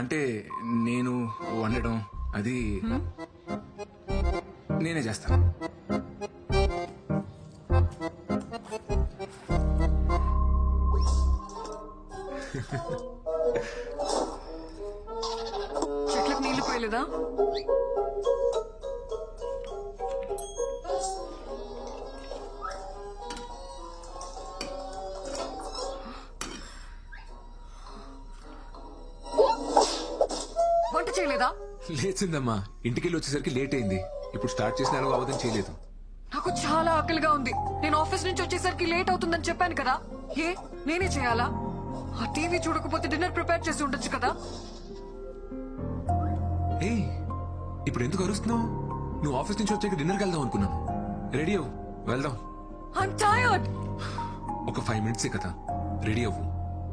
అంటే నేను వండడం అది నేనే చేస్తాను. చెట్లకు నీళ్లు పోయలేదా? వంట చేయలేదా? లేచిందమ్మా, ఇంటికి వచ్చేసరికి లేట్ అయింది. ఇప్పుడు స్టార్ట్ చేసిన ఎలాగో అవదని చేయలేదు. నాకు చాలా ఆకలిగా ఉంది. నేను ఆఫీస్ నుంచి వచ్చేసరికి లేట్ అవుతుందని చెప్పాను కదా. ఏ నేనే చేయాలా? ఆ టీవీ చూడకపోతే డిన్నర్ ప్రిపేర్ చేసి ఉండొచ్చు కదా. ఏయ్, ఇప్పుడు ఎందుకు అరుస్తున్నావు? నువ్వు ఆఫీస్ నుంచి వచ్చాక డిన్నర్కి వెళ్దాం అనుకున్నాను. రెడీ అవ్వు, వెళ్దాం. I'm tired. ఒక 5 minutes కదా, రెడీ అవ్వు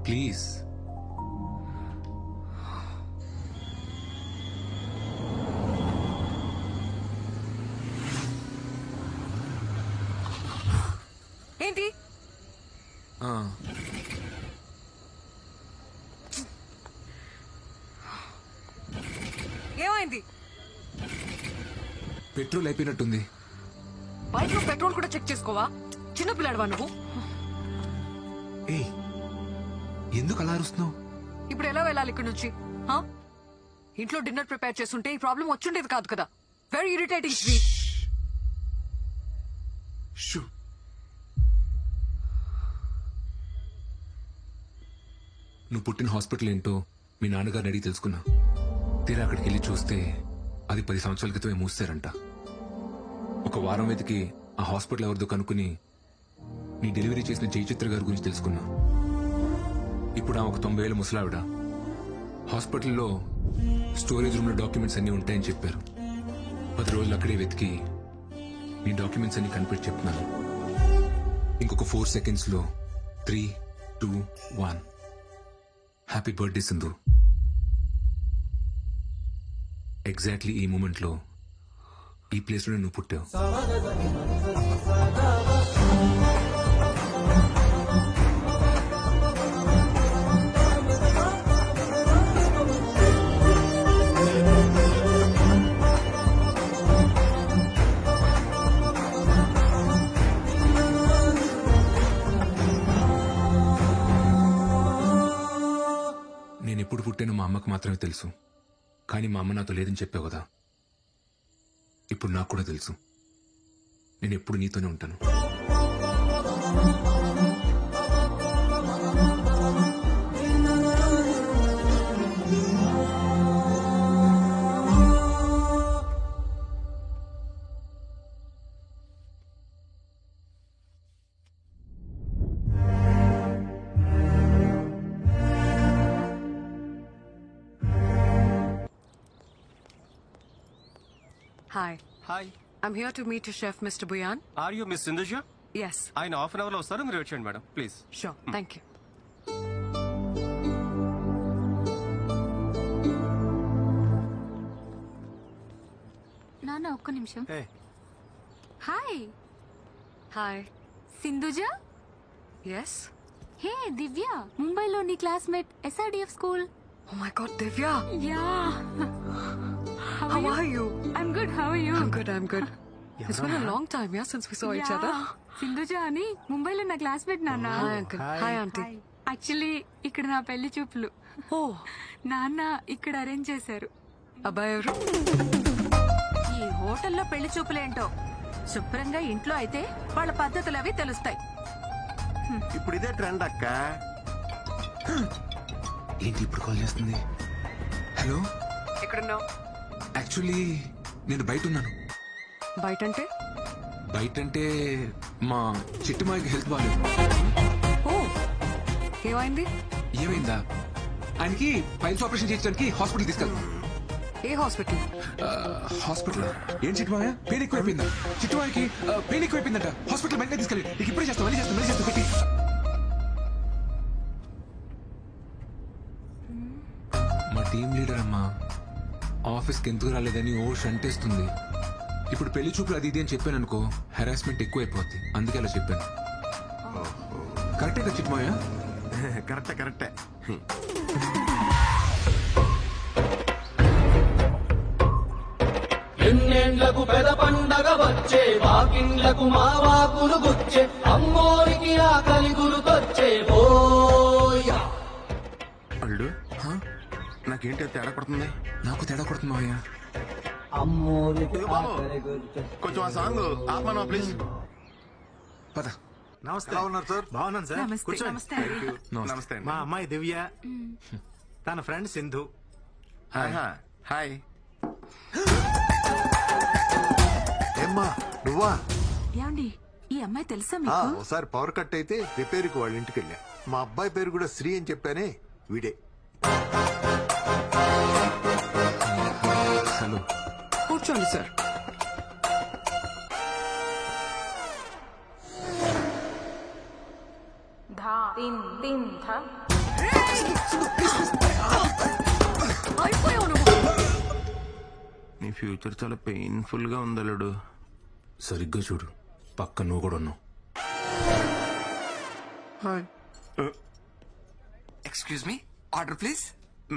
ప్లీజ్. ఏమైంది? పెట్రోల్ అయిపోయినట్టుంది. బైక్ లో పెట్రోల్ కూడా చెక్ చేసుకోవా? చిన్నపిల్లాడవా నువ్వు? ఏయ్, ఎందుకు అలా అరుస్తున్నావు? ఇప్పుడు ఎలా వెళ్ళాలి ఇక్కడ నుంచి? ఇంట్లో డిన్నర్ ప్రిపేర్ చేస్తుంటే ఈ ప్రాబ్లం వచ్చుండేది కాదు కదా. Very irritating. నువ్వు పుట్టిన హాస్పిటల్ ఏంటో మీ నాన్నగారిని అడిగి తెలుసుకున్నా. తీరా అక్కడికి వెళ్ళి చూస్తే అది 10 సంవత్సరాల క్రితమే మూసారంట. ఒక వారం వెతికి ఆ హాస్పిటల్ ఎవరిదో కనుక్కుని నీ డెలివరీ చేసిన జయచిత్ర గారి గురించి తెలుసుకున్నా. ఇప్పుడు ఒక 90 ఏళ్ళ ముసలావిడ. హాస్పిటల్లో స్టోరేజ్ రూమ్ లో డాక్యుమెంట్స్ అన్ని ఉంటాయని చెప్పారు. 10 రోజులు అక్కడే వెతికి నీ డాక్యుమెంట్స్ అన్ని కనిపెట్టి చెప్తున్నాను. ఇంకొక 4 సెకండ్స్ లో 3, 2, 1. Happy birthday Sindhu. ఎగ్జాక్ట్లీ ఈ మూమెంట్ లో ఈ ప్లేస్ లో నువ్వు పుట్టావు. నేను ఎప్పుడు పుట్టానో మా అమ్మకు మాత్రమే తెలుసు. కానీ మా అమ్మ నాతో లేదని చెప్పావు కదా. ఇప్పుడు నాకు కూడా తెలుసు. నేను ఎప్పుడు నీతోనే ఉంటాను. Hi. Hi. I'm here to meet your chef, Mr. Buyan. Are you Miss Sindhuja? Yes. ఆయన హాఫ్ అన్ అవర్ లో వస్తారు, మీరు వచ్చేయండి madam please. Sure. Thank you. నాన్న ఒక్క నిమిషం. హాయ్. హాయ్. సింధుజ? Yes. హే దివ్య, ముంబైలో నీ classmate, SRDF school. Oh my God, Divya. Yeah. How are you? I'm good. How are you? I'm good. I'm good. It's been a long time, yeah, since we saw each other. Sindhuja అని ముంబైలో నా classmate నాన్న. Hi, uncle. Hi, auntie. Actually ఇక్కడ నా పెళ్లి చూపులు. ఓ, నాన్న ఇక్కడ అరేంజ్ చేశారు. అబ్బాయి ఎవరు? ఈ హోటల్లో పెళ్లి చూపులేంటో. శుభ్రంగా ఇంట్లో అయితే వాళ్ళ పద్ధతులు అవి తెలుస్తాయి. ఇప్పుడు ఇదే ట్రెండ్ అక్క. ఏంటి ఇప్పుడు కాల్ చేస్తుంది? హలో, ఎక్కడున్నావు? యాక్చువల్లీ నేను బయట ఉన్నాను. బయట అంటే? బయట అంటే మా చిట్టుమాయకి హెల్త్ బాగాలేదు. ఓ, ఏమైంది? ఏమైందా? ఆయనకి పైల్స్ ఆపరేషన్ చేయించడానికి హాస్పిటల్ తీసుకెళ్తాం. ఏ హాస్పిటల్? హాస్పిటల్ ఏం చిట్టుమాయ? పెయిన్ ఎక్కువైపోయిందా? చిట్టుమాయకి పెయిన్ ఎక్కువైపోయిందంట. హాస్పిటల్ వెంటనే తీసుకెళ్ళి. నీకు ఇప్పుడే చేస్తాం, మళ్ళీ చేస్తాం పెట్టి. మా టీం లీడర్ అమ్మా ఆఫీస్కి ఎందుకు రాలేదని ఓ షంటేస్తుంది. ఇప్పుడు పెళ్లి చూపులు అది ఇది అని చెప్పాను అనుకో, హెరాస్మెంట్ ఎక్కువైపోద్ది. అందుకే అలా చెప్పాను. కరెక్టే కదా చిట్టుమాయ? కరెక్టే. ఎన్నేళ్లకు పెద పండగ వచ్చే, వాకిండ్లకు మా వాకులు గుచ్చే, అమ్మోరికి ఆకలి గురుకొచ్చే. పోయా అల్లుడు, నాకేంటి తేడా కొడుతుంది? నాకు తేడా కొడుతుంది మావయ్య. కొంచెం ఆ సాంగ్ ఆపమా ప్లీజ్. పద. నమస్తే. ఎలా ఉన్నారు సార్? బాగున్నాను సార్. కూర్చోండి. నమస్తే. మా అమ్మాయి దివ్య, తన ఫ్రెండ్ సింధు. హాయ్. ఏమ్మా నువ్వా? ఏమండి, ఈ అమ్మాయి తెలుసా మీకు? ఒకసారి పవర్ కట్ అయితే రిపేర్కి వాళ్ళ ఇంటికి వెళ్ళా. మా అబ్బాయి పేరు కూడా శ్రీ అని చెప్పానే, వీడే. హలో, కూర్చోండి సార్. నీ ఫ్యూచర్ చాలా పెయిన్ఫుల్ గా ఉంది అల్లుడు. సరిగ్గా చూడు, పక్క నువ్వు కూడా ఉన్నావు. Excuse me, order please.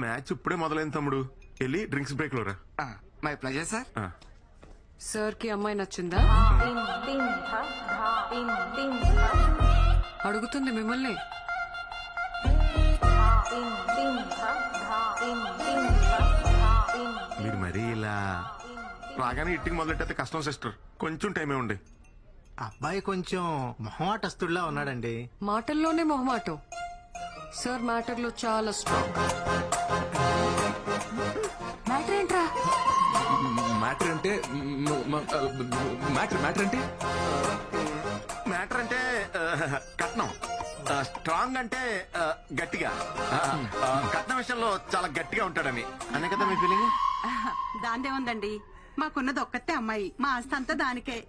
Match ఇప్పుడే మొదలైంది తమ్ముడు, వెళ్ళి డ్రింక్స్ బ్రేక్ లో రా. My pleasure sir. సార్ కి అమ్మాయి నచ్చిందా? అడుగుతుంది మిమ్మల్ని. మీరు మరీ ఇలా రాగానే ఇట్టికి మొదలెట్టయితే కష్టం సిస్టర్, కొంచెం టైమే ఉండే. అబ్బాయి కొంచెం మొహమాటస్తుడిలా ఉన్నాడండి. మాటల్లోనే మొహమాటం. సార్ మ్యాటర్ లో చాలా స్ట్రాంగ్. మ్యాటర్ ఏంట్రా? మ్యాటర్ అంటే మ్యాటర్ అంటే మ్యాటర్ అంటే కట్నం, స్ట్రాంగ్ అంటే గట్టిగా. కట్నం విషయంలో చాలా గట్టిగా ఉంటాడని అనే కదా మీ ఫీలింగ్. దాందే ఉందండి, మాకున్నది ఒక్కతే అమ్మాయి, మా ఆస్తి అంతా దానికే.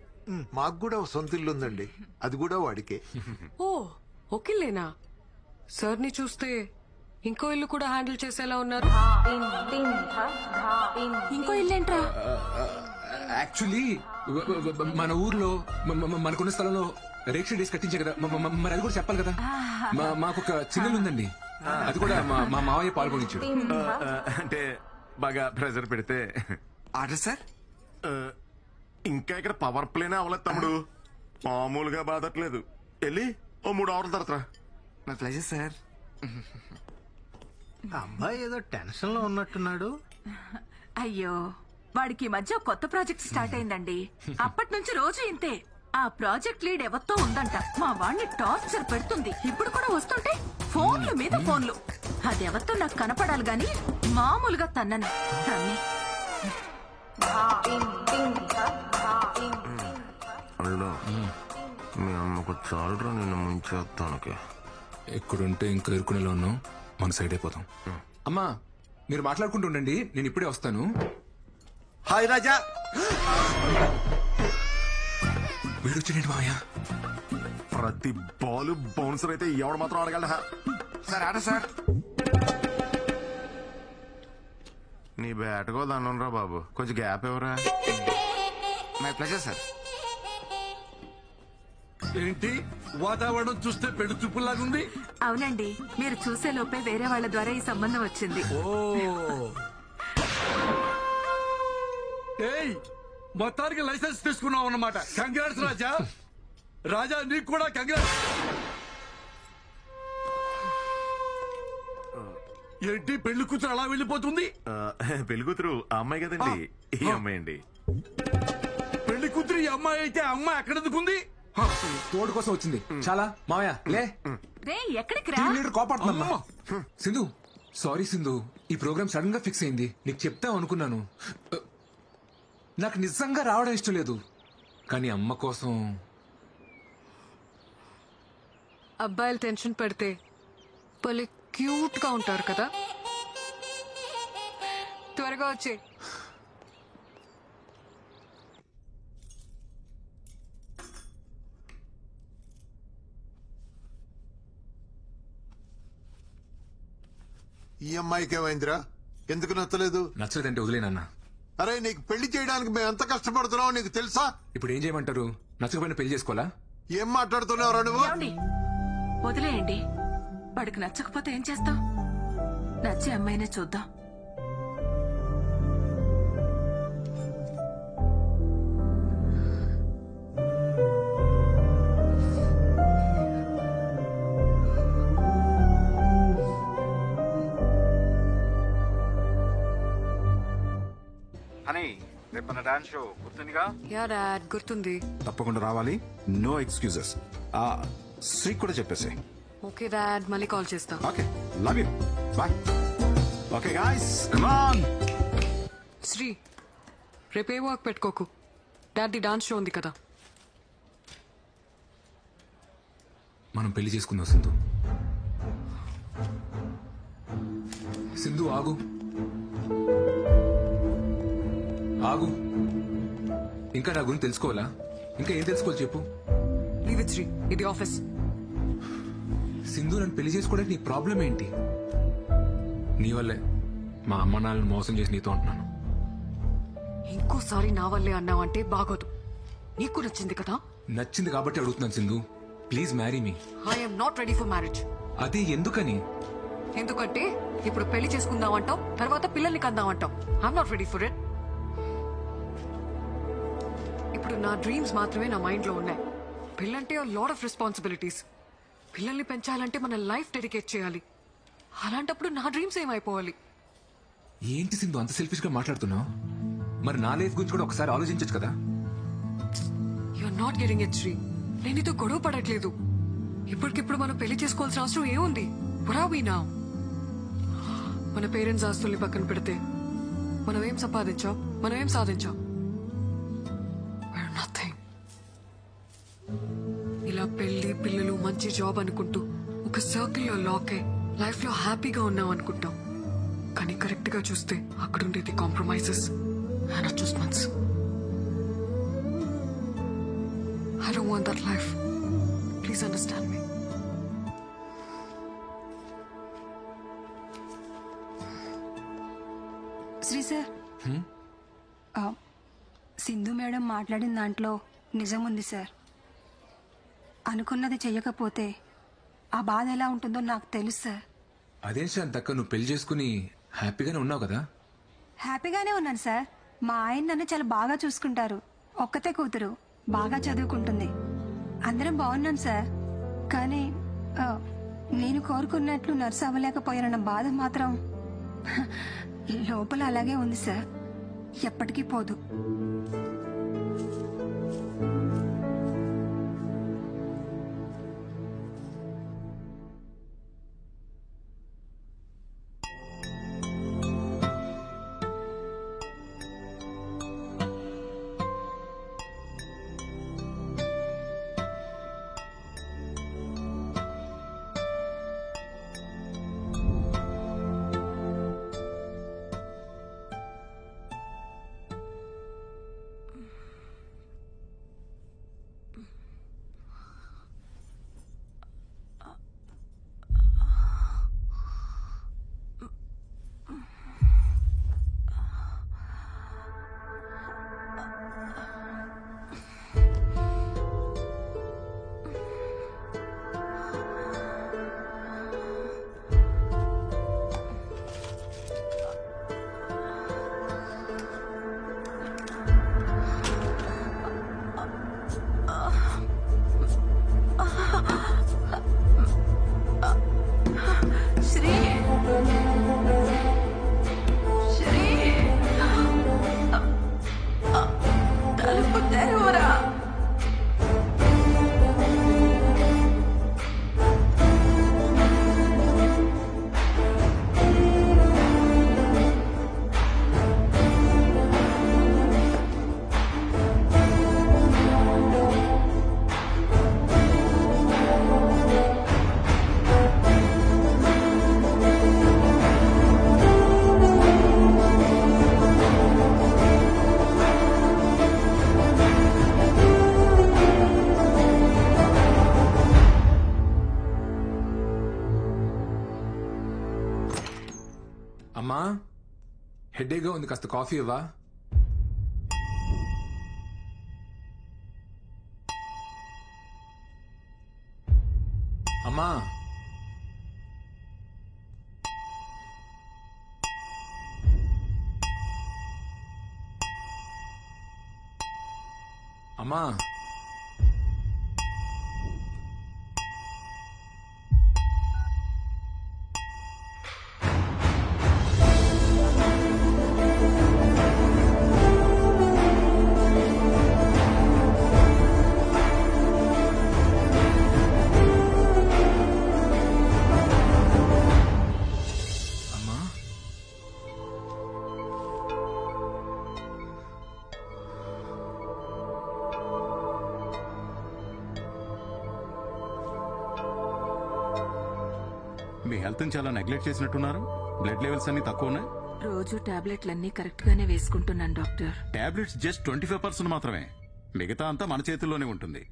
మాకు కూడా సొంత ఇల్లు ఉందండి, అది కూడా వాడికే. ఓ ఓకేలేనా? సార్ ని చూస్తే ఇంకో ఇల్లు కూడా హ్యాండిల్ చేసేలా ఉన్నారు. ఇంకో ఇల్లేంట్రా? యాక్చువల్లీ మన ఊర్లో మనకున్న స్థలంలో రేక్ష డేస్ కట్టించే కదా, మరి అది కూడా చెప్పాలి కదా. మాకు ఒక చిన్నలు ఉందండి, అది కూడా మా మావయ్య పాల్గొనించాడు. అంటే బాగా ప్రెజర్ పెడితే. Order sir. ఇంకా ఇక్కడ పవర్ ప్లేనే అవ్వలేదు తమ్ముడు, మామూలుగా బాధట్లేదు. వెళ్ళి ఓ 3 అవర్ల తర్వాత. My pleasure sir. అబ్బాయి ఏదో టెన్షన్ లో ఉన్నట్టున్నాడు. అయ్యో, వాడికి ఈ మధ్య కొత్త ప్రాజెక్ట్ స్టార్ట్ అయిందండి. అప్పటి నుంచి రోజు ఇంతే. ఆ ప్రాజెక్ట్ లీడ్ ఎవరితో ఉందంట, మా వాడిని టార్చర్ పెడుతుంది. ఇప్పుడు కూడా వస్తుంటే ఫోన్లు మీద ఫోన్లు. అది ఎవరితో నాకు కనపడాలి గాని మామూలుగా తన్నను. అల్లుడు, మీ అమ్మకు చాలురా నిన్ను ముంచేస్తానికి. ఎక్కడుంటే ఇంకా ఇరుకునేలో ఉన్నాం, మన సైడ్ అయిపోతాం. అమ్మా మీరు మాట్లాడుకుంటూ ఉండండి, నేను ఇప్పుడే వస్తాను. హాయ్ రాజా. వీడొచ్చాడు మావయ్య. ప్రతి బాల్ బౌన్సర్ అయితే ఎవడు మాత్రం ఆడగలడా? సార్ ఆడ సార్. నీ బ్యాట్కో దండం రా బాబు, కొంచెం గ్యాప్ ఎవరా. My pleasure sir. ఏంటి వాతావరణం చూస్తే పెళ్లి చూపులాగుంది? అవునండి, మీరు చూసే లోపే వేరే వాళ్ళ ద్వారా ఈ సంబంధం వచ్చింది. ఏయ్, మొత్తానికి లైసెన్స్ తీసుకున్నావు అన్నమాట. కంగ్రాట్స్ రాజా. రాజా నీకు కూడా కంగ్రాట్స్. ఏంటి పెళ్లి కూతురు అలా వెళ్ళిపోతుంది? పెళ్లి కూతురు ఆ అమ్మాయి కదండి, ఈ అమ్మాయి అండి. పెళ్లి కూతురు ఈ అమ్మాయి అయితే ఆ అమ్మాయి అక్కడ ఎందుకుంది? తోడు కోసం వచ్చింది. చాలా మావయ్య లే. ఎక్కడికి రా? కోపాడుతున్నా. సింధు సారీ సింధు, ఈ ప్రోగ్రామ్ సడన్ గా ఫిక్స్ అయింది. నీకు చెప్తాం అనుకున్నాను. నాకు నిజంగా రావడం ఇష్టం లేదు, కానీ అమ్మ కోసం. అబ్బాయిలు టెన్షన్ పెడితే భలే క్యూట్ గా ఉంటారు కదా. త్వరగా వచ్చే. ఈ అమ్మాయికి ఏమైందిరా? ఎందుకు నచ్చలేదు? నచ్చలేదంటే వదిలేనన్నా. అరే, నీకు పెళ్లి చేయడానికి మేము ఎంత కష్టపడుతున్నావు నీకు తెలుసా? ఇప్పుడు ఏం చేయమంటారు? నచ్చకపోయినా పెళ్లి చేసుకోవాలా? ఏం మాట్లాడుతున్నావురా నువ్వు? వదిలేయండి, వాడికి నచ్చకపోతే ఏం చేస్తాం? నచ్చే అమ్మాయినే చూద్దాం. హనీ, రేపు మన డాన్స్ షో గుర్తుందిగా? యా డాడ్, గుర్తుంది. తప్పకుండా రావాలి, నో ఎక్స్క్యూజెస్. శ్రీ కూడా చెప్పేసి. ఓకే డాడ్, మళ్ళీ కాల్ చేస్తా. Okay, love you, bye. Okay guys, come on. Sri, రేపే వర్క్ పెట్టుకోకు. డాడ్ ది డాన్స్ షో ఉంది కదా. మనం పెళ్లి చేసుకుందాం సింధు. సింధు ఆగు ఆగు. ఇంకా నా గురించి తెలుసుకోవాలా? ఇంకా ఏం తెలుసుకోవాలి చెప్పు. లీవ్ ఇట్ శ్రీ, ఇది ఆఫీస్. సింధు, నన్ను పెళ్లి చేసుకోవడానికి నీ ప్రాబ్లం ఏంటి? నీ వల్లే మా అమ్మ నాన్నని మోసం చేసి నీతో ఉంటున్నాను. ఇంకోసారి నా వల్లే అన్నావంటే బాగోదు. నీకు నచ్చింది కదా? నచ్చింది కాబట్టి అడుగుతున్నాను Sindhu, please marry me. I'm not ready for marriage. అది ఎందుకని? ఎందుకంటే ఇప్పుడు పెళ్లి చేసుకుందాం అంటాం, తర్వాత పిల్లల్ని కందాం అంటాం. I'm not ready for it. ఇప్పుడు నా డ్రీమ్స్ మాత్రమే నా మైండ్ లో ఉన్నాయి. పెళ్ళంటే లాట్ ఆఫ్ రెస్పాన్సిబిలిటీస్. పిల్లల్ని పెంచాలంటే మన లైఫ్ డెడికేట్ చేయాలి. అలాంటప్పుడు నా డ్రీమ్స్ ఏమైపోవాలి? ఏంటి సింధు అంత సెల్ఫిష్ గా మాట్లాడుతున్నావు? మరి నా లైఫ్ గురించి కూడా ఒకసారి ఆలోచించచ్చు కదా. You're not getting it Sri. నేను నీతో గొడవ పడట్లేదు. ఇప్పటికిప్పుడు మనం పెళ్లి చేసుకోవాల్సిన అవసరం ఏముంది? వరావీనా మన పేరెంట్స్ ఆస్తుల్ని పక్కన పెడితే మనం ఏం సంపాదించాం, మనం ఏం సాధించాం? నథింగ్. ఇలా పెళ్లి పిల్లలు మంచి జాబ్ అనుకుంటూ ఒక సర్కిల్లో లాక్ అయి లైఫ్ లో హ్యాపీగా ఉన్నాం అనుకుంటాం. కానీ కరెక్ట్ గా చూస్తే అక్కడ ఉండేది compromises and adjustments. I don't want that life. Please understand me. Sri sir, Sindhu madam మాట్లాడిన దాంట్లో నిజం ఉంది సార్. అనుకున్నది చెయ్యకపోతే ఆ బాధ ఎలా ఉంటుందో నాకు తెలుసు సార్. అదే శాంతక్క, నువ్వు పెళ్లి చేసుకుని హ్యాపీగానే ఉన్నావు కదా? హ్యాపీగానే ఉన్నాను సార్. మా ఆయన నన్ను చాలా బాగా చూసుకుంటారు. ఒక్కతే కూతురు, బాగా చదువుకుంటుంది. అందరం బాగున్నాం సార్. కానీ నేను కోరుకున్నట్లు నర్సు అవ్వలేకపోయానన్న బాధ మాత్రం లోపల అలాగే ఉంది సార్. ఎప్పటికీ పోదు. అమ్మా, హెడేక్గా ఉంది, కాస్త కాఫీ ఇవ్వా? అమ్మా, అమ్మా, మీ హెల్త్ చాలా నెగ్లెక్ట్ చేసినట్టున్నారు. బ్లడ్ లెవెల్స్ అన్ని తక్కువ ఉన్నాయి. రోజు టాబ్లెట్లన్నీ కరెక్ట్ గానే వేసుకుంటున్నాను డాక్టర్. టాబ్లెట్స్ జస్ట్ 25% మాత్రమే. మిగతా అంతా మన చేతుల్లోనే ఉంటుంది.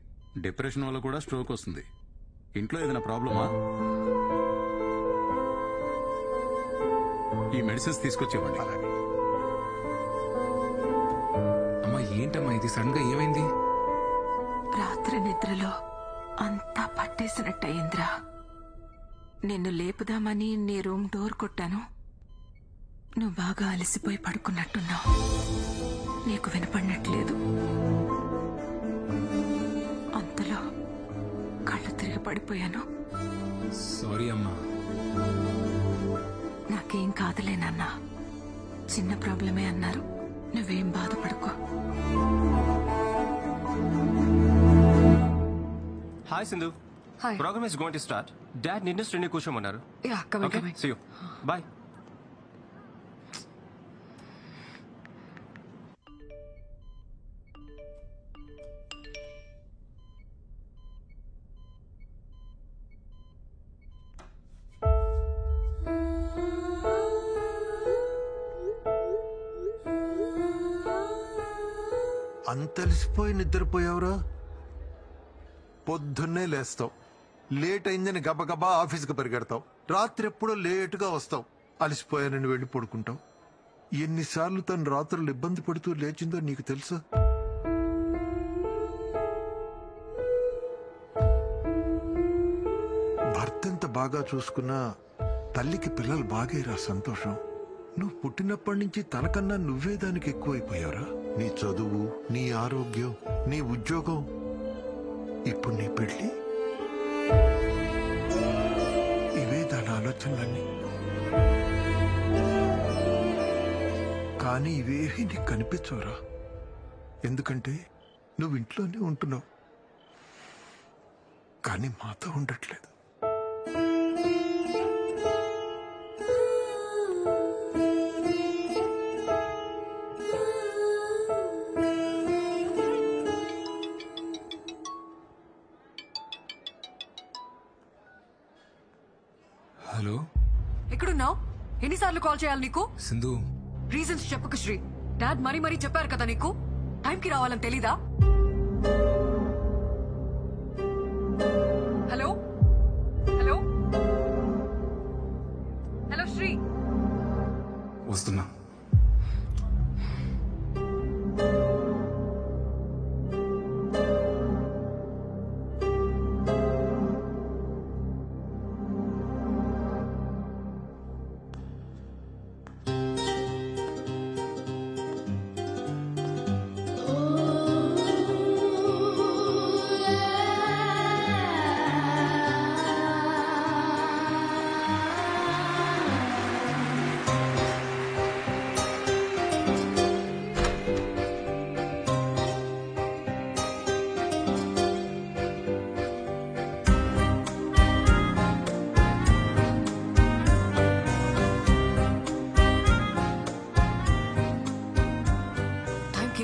డిప్రెషన్ వల్ల కూడా స్ట్రోక్ వస్తుంది. ఇంట్లో ఏదైనా ప్రాబ్లమా? ఈ మెడిసిన్స్ తీసుకొచ్చేవ్వండి. అమ్మా, ఏంటమ్మా ఇది? సడన్ గా ఏమైంది? రాత్రి నిద్రలో అంతా పట్టేసినట్టయిందిరా. నిన్ను లేపుదామని నీ రూమ్ డోర్ కొట్టాను. నువ్వు బాగా అలసిపోయి పడుకున్నట్టున్నావు. నీకు వినపడినట్లేదు. అంతలో కళ్ళు తిరిగి పడిపోయాను. సారీ అమ్మా. నాకేం కాదులే నాన్న, చిన్న ప్రాబ్లమే అన్నారు. నువ్వేం బాధపడుకో. Hi Sindhu. Hi. Program is going to start. Dad నిన్ను శ్రేణి కూర్చోమన్నారు. Yeah, coming, Okay, coming. see you. Bye. అంతలిసిపోయి నిద్రపోయావురా? పొద్దున్నే లేస్తావు, లేట్ అయిందని గబగబా ఆఫీస్కి పరిగెడతావు, రాత్రి ఎప్పుడో లేటుగా వస్తావు, అలసిపోయానని వెళ్ళి పడుకుంటావు. ఎన్నిసార్లు తను రాత్రులు ఇబ్బంది పడుతూ లేచిందో నీకు తెలుసా? భర్త ఎంత బాగా చూసుకున్నా తల్లికి పిల్లలు బాగేరా సంతోషం. నువ్వు పుట్టినప్పటి నుంచి తనకన్నా నువ్వే దానికి ఎక్కువైపోయావురా. నీ చదువు, నీ ఆరోగ్యం, నీ ఉద్యోగం, ఇప్పుడు నీ పెళ్లి, ఇవే దాని ఆలోచనలన్నీ. కానీ ఇవేవి నీకు కనిపించవురా. ఎందుకంటే నువ్వు ఇంట్లోనే ఉంటున్నావు, కానీ మాతో ఉండట్లేదు. హలో, ఎక్కడున్నావు? ఎన్నిసార్లు కాల్ చేయాలి నీకు? సింధు. రీజన్స్ చెప్పకు శ్రీ. డాడ్ మరీ చెప్పారు కదా నీకు, టైంకి రావాలని తెలీదా? Hello hello hello Sri. వస్తున్నా.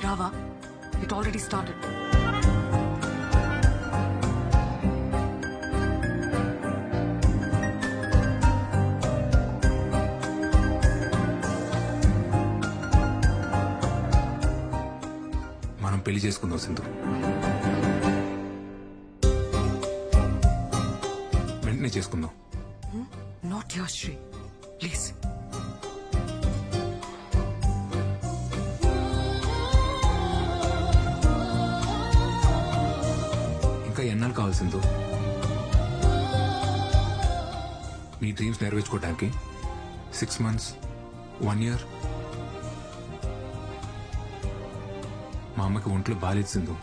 రావా? It already started. మనం పెళ్లి చేసుకుందాం సింధు. వెంటనే చేసుకుందాం. Not your Sri, please. ఎన్నాళ్ళు కావాలి సింధు? నీ డ్రీమ్స్ నెరవేర్చుకోవడానికి 6 months, 1 year? మా అమ్మకి ఒంట్లో బాలేదు సింధు.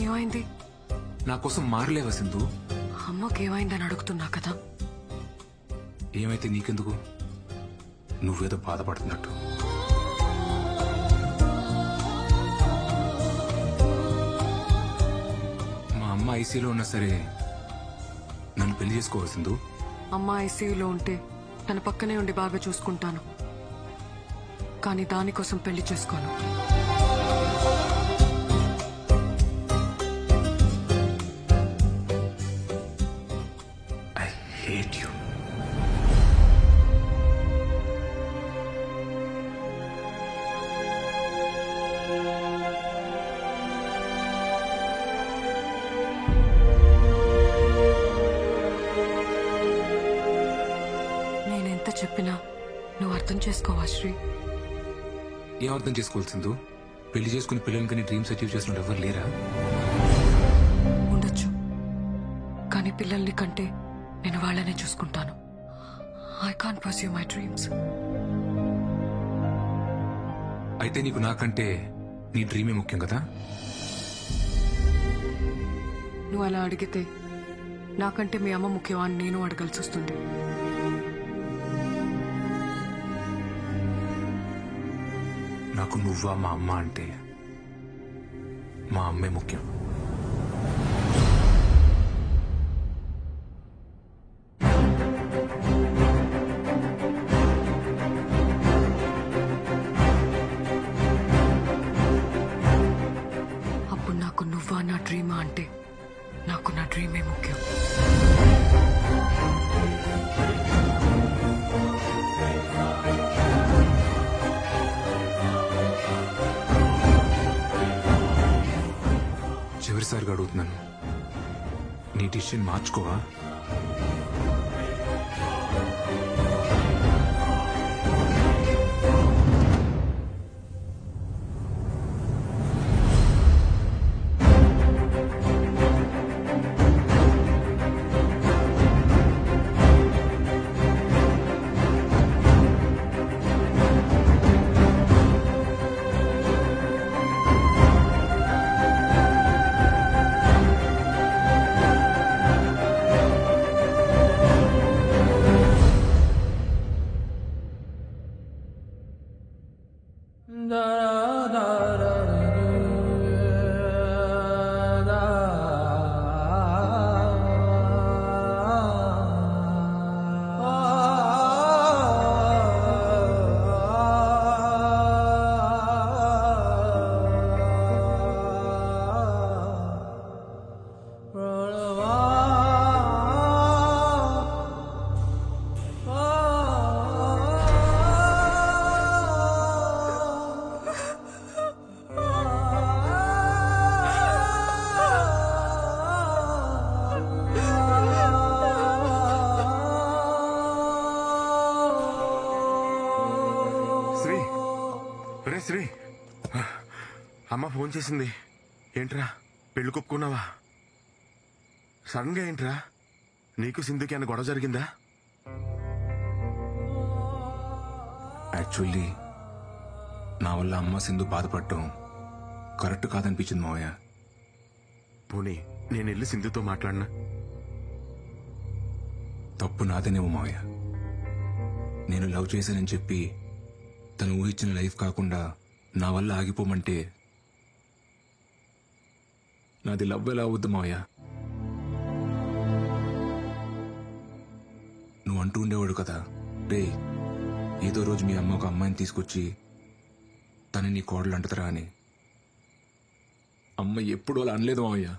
ఏమైంది? నా కోసం మారలేవా సింధు? అమ్మకి ఏమైందని అడుగుతున్నా కదా. ఏమైతే నీకెందుకు? నువ్వేదో బాధపడుతున్నట్టు. అమ్మ ఐసీలో ఉన్నా సరే నన్ను పెళ్లి చేసుకోవాల్సిందు. అమ్మ ఐసీయూలో ఉంటే తన పక్కనే ఉండి బాగా చూసుకుంటాను, కానీ దానికోసం పెళ్లి చేసుకోను. I hate you. చెప్పినా నువ్వు అర్థం చేసుకోవా శ్రీ? ఏం అర్థం చేసుకోవాల్సిందో? పెళ్లి చేసుకుని పిల్లలకి నీ డ్రీమ్స్ అచీవ్ చేసిన ఎవరు లేరా? ఉండొచ్చు, కానీ పిల్లల్ని కంటే నేను వాళ్ళనే చూసుకుంటాను. I can't pursue my dreams. అయితే నీకు నాకంటే నీ డ్రీమే ముఖ్యం కదా? నువ్వు అలా అడిగితే నాకంటే మీ అమ్మ ముఖ్యమా అని నేను అడగాల్సి వస్తుంది. నాకు నువ్వా మా అమ్మ అంటే మా అమ్మే ముఖ్యం. అప్పుడు నాకు నువ్వా నా డ్రీమా అంటే నాకు నా డ్రీమే ముఖ్యం. చివరిసారిగా అడుగుతున్నాను, నీ డిసిషన్ మార్చుకోవా? శ్రీ, అమ్మ ఫోన్ చేసింది. ఏంట్రా పెళ్లి కొప్పుకున్నావా? సడన్ గా ఏంట్రా? నీకు సింధుకి అన్న గొడవ జరిగిందా? యాక్చువల్లీ నా వల్ల అమ్మ సింధు బాధపడటం కరెక్ట్ కాదనిపించింది మావయ్య. పోనీ నేను వెళ్ళి సింధుతో మాట్లాడినా? తప్పు నాదేనేమో మావయ్య. నేను లవ్ చేశానని చెప్పి తను ఊహించిన లైఫ్ కాకుండా నా వల్ల ఆగిపోమంటే నాది లవ్ ఎలా అవుద్దు మావయ్య? నువ్వు అంటూ ఉండేవాడు కదా, రే ఏదో రోజు మీ అమ్మ ఒక అమ్మాయిని తీసుకొచ్చి తను నీ కోడలు అంటదరా అని. అమ్మ ఎప్పుడు అలా అనలేదు మావయ్య.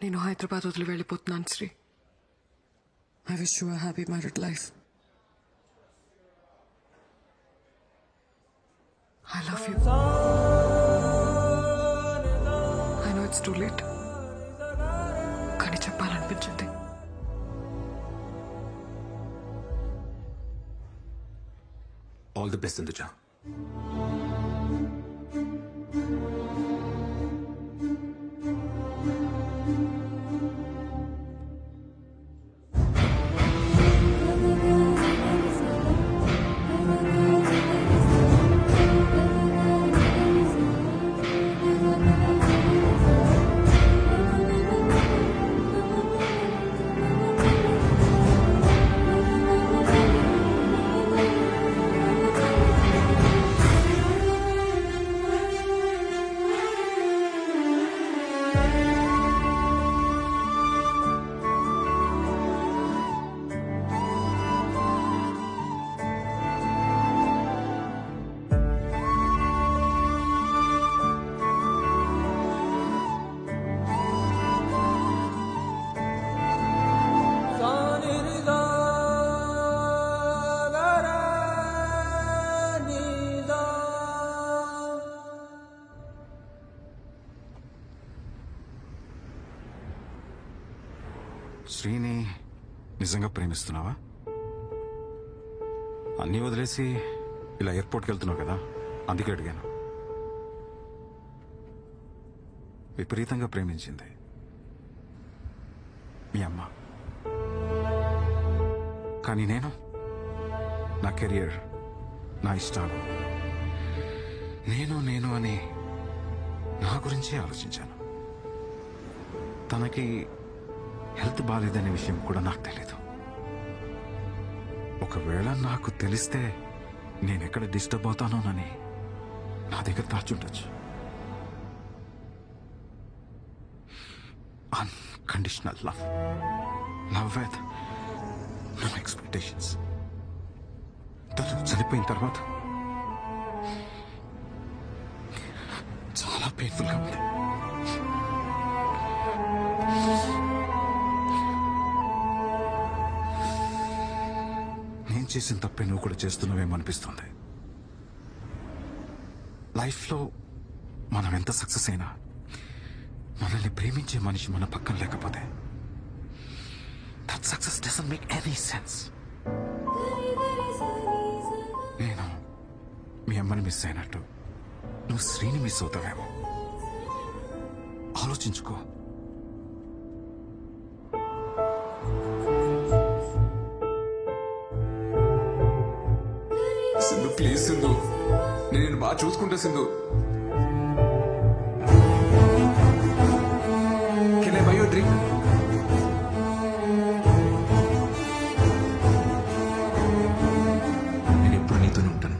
నేను హైదరాబాద్ వదిలి వెళ్ళిపోతున్నాను Sri. I wish you a happy married life. I love you. I know it's too late, కానీ చెప్పాలనిపించింది. All the best Induja. శ్రీని నిజంగా ప్రేమిస్తున్నావా? అన్నీ వదిలేసి ఇలా ఎయిర్పోర్ట్కి వెళ్తున్నావు కదా, అందుకే అడిగాను. విపరీతంగా ప్రేమించింది మీ అమ్మ. కానీ నేను నా కెరియర్, నా ఇష్టాలు, నేను అని నా గురించే ఆలోచించాను. తనకి హెల్త్ బాగాలేదనే విషయం కూడా నాకు తెలీదు. ఒకవేళ నాకు తెలిస్తే నేనెక్కడ డిస్టర్బ్ అవుతానోనని నా దగ్గర దాచుండొచ్చు. Unconditional love, love with no expectations. తను చనిపోయిన తర్వాత చాలా పెయిన్ఫుల్ గా ఉంది. నేను చేసిన తప్పే నువ్వు కూడా చేస్తున్నావేమనిపిస్తుంది. లైఫ్లో మనం ఎంత సక్సెస్ అయినా మనల్ని ప్రేమించే మనిషి మన పక్కన లేకపోతే that success doesn't make any sense. నేను మీ అమ్మని మిస్ అయినట్టు నువ్వు శ్రీని మిస్ అవుతావేమో. ఆలోచించుకో. సింధు ప్లీజ్ సింధు, నేను బాగా చూసుకుంటా Sindhu. Can I by you drink? నేను ఎప్పుడు నీతోనే ఉంటాను.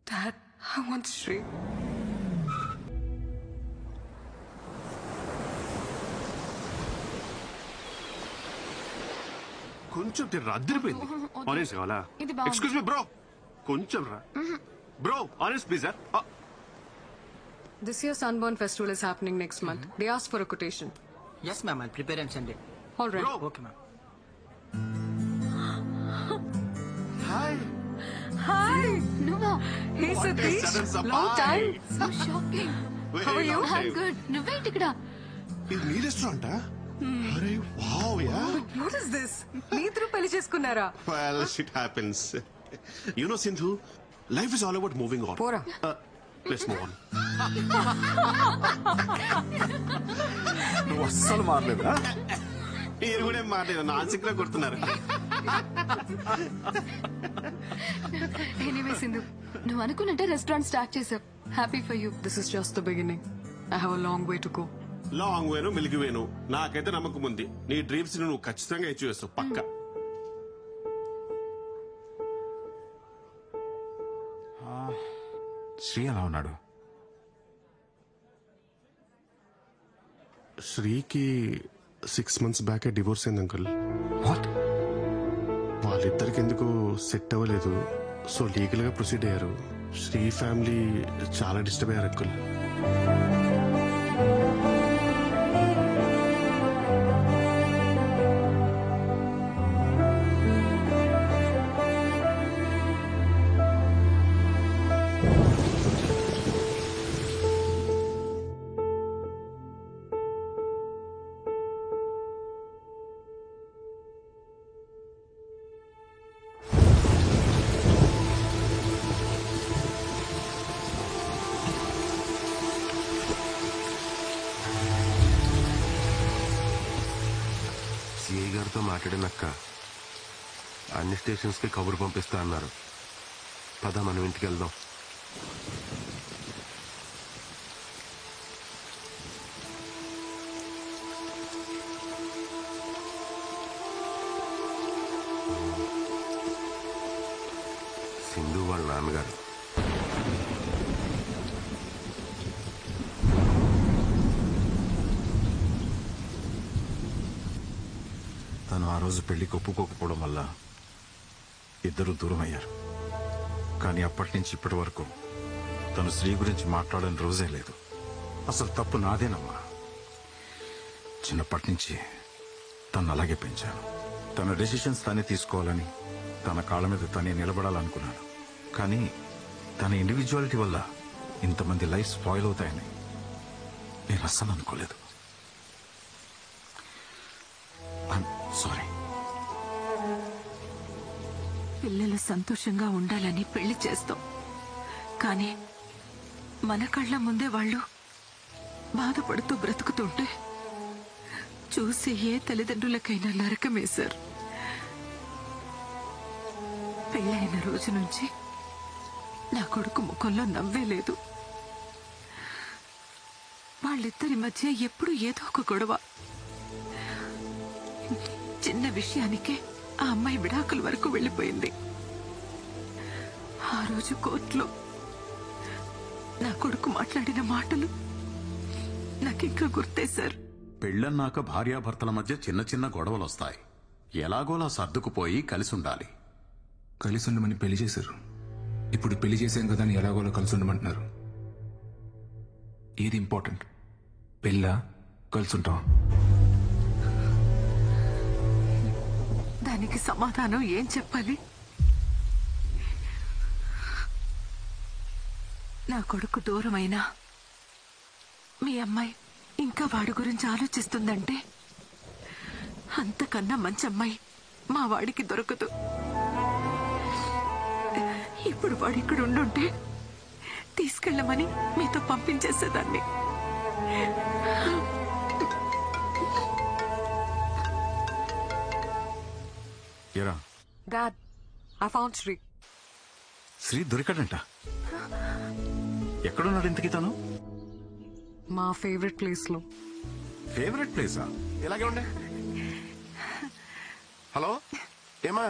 Dad, I want Sri. కొంచెం అద్దరిపోయింది. ఆరెంజ్ కావాలా? ఇది బాగుంది. ఎక్స్క్యూజ్ మీ బ్రో, కొంచెం రా bro. Orange please. This year's Sunburn Festival is happening next month. They asked for a quotation. Yes, ma'am. I'll prepare and send it. All right. Okay, ma'am. Hi. Hi. Nuva. Hey, What a Satish. sudden surprise. Long time. So shocking. How are you? I'm good. Nuva ikkada. ఇది మీ రెస్టారెంటా? అరే wow yeah. What is this? మీ ఇద్దరు పెళ్లి చేసుకున్నారా? Well, shit happens. You know, Sindhu, life is all about moving on. Pora. Let's move on. నువ్వు అస్సలు మారలేదా? మీరు కూడా ఏం మాట్లాడారు, నాన్సిక్ లో కొడుతున్నారు. ఎనీవే సింధు, నువ్వు అనుకున్నట్టే రెస్టారెంట్ స్టార్ట్ చేసావు. Happy for you. This is just the beginning. I have a long way to go. Long వేను మిల్కి వేను, నాకైతే నమ్మకం ఉంది. నీ డ్రీమ్స్ నువ్వు ఖచ్చితంగా అచీవ్ చేస్తావు పక్క. శ్రీ ఎలా ఉన్నాడు? శ్రీకి 6 months బ్యాక్ డివోర్స్ అయింది అంకుల్. వాట్? వాళ్ళిద్దరికి ఎందుకు సెట్ అవ్వలేదు, సో లీగల్ గా ప్రొసీడ్ అయ్యారు. శ్రీ ఫ్యామిలీ చాలా డిస్టర్బ్ అయ్యారు అంకుల్. సిఐ గారితో మాట్లాడినక్క అన్ని స్టేషన్స్ కి కబురు పంపిస్తా అన్నారు. పద మనం ఇంటికి వెళ్దాం. సింధు వాళ్ళ నాన్నగారు. తను ఆ రోజు పెళ్లికి ఒప్పుకోకపోవడం వల్ల ఇద్దరు దూరం అయ్యారు. కానీ అప్పటి నుంచి ఇప్పటి వరకు తను శ్రీ గురించి మాట్లాడని రోజే లేదు. అసలు తప్పు నాదేనమ్మా. చిన్నప్పటి నుంచి తను అలాగే పెంచాను. తన డెసిషన్స్ తనే తీసుకోవాలని, తన కాళ్ళ మీద తనే నిలబడాలనుకున్నాను. కానీ తన ఇండివిజువాలిటీ వల్ల ఇంతమంది లైఫ్ స్పాయిల్ అవుతాయని నేను అస్సలు అనుకోలేదు. సారీ. పిల్లలు సంతోషంగా ఉండాలని పెళ్లి చేస్తాం, కానీ మన కళ్ళ ముందే వాళ్ళు బాధపడుతూ బ్రతుకుతుంటే చూసి ఏ తల్లిదండ్రులకైనా నరకమే సార్. పెళ్ళైన రోజు నుంచి నా కొడుకు ముఖంలో నవ్వే లేదు. వాళ్ళిద్దరి మధ్య ఎప్పుడు ఏదో ఒక గొడవ. చిన్న విషయానికే ఆ అమ్మాయి విడాకుల వరకు వెళ్ళిపోయింది. ఆ రోజు కోర్టులో నా కొడుకు మాట్లాడిన మాటలు నాకింకా గుర్తే సార్. పెళ్ళన్నాక భార్యాభర్తల మధ్య చిన్న చిన్న గొడవలు వస్తాయి. ఎలాగోలా సర్దుకుపోయి కలిసి ఉండాలి. కలిసి ఉండమని పెళ్లి చేశారు. ఇప్పుడు పెళ్లి చేసాం కదా అని ఎలాగోలా కలిసి ఉండమంటున్నారు. ఏది ఇంపార్టెంట్, పెళ్ళా కలిసి ఉంటాం? దానికి సమాధానం ఏం చెప్పాలి? నా కొడుకు దూరమైనా మీ అమ్మాయి ఇంకా వాడి గురించి ఆలోచిస్తుందంటే అంతకన్నా మంచి అమ్మాయి మా వాడికి దొరకదు. ఇప్పుడు వాడు ఇక్కడ ఉండుంటే తీసుకెళ్ళమని మీతో పంపించేసేదాన్ని. Dad, I found Sri. Sri దొరికాడంట. ఎక్కడున్నాడు ఇంతకీ తను? మా ఫేవరెట్ ప్లేస్ లో. ఫేవరెట్ ప్లేసా? ఇలాగే ఉండే. హలో, ఏమా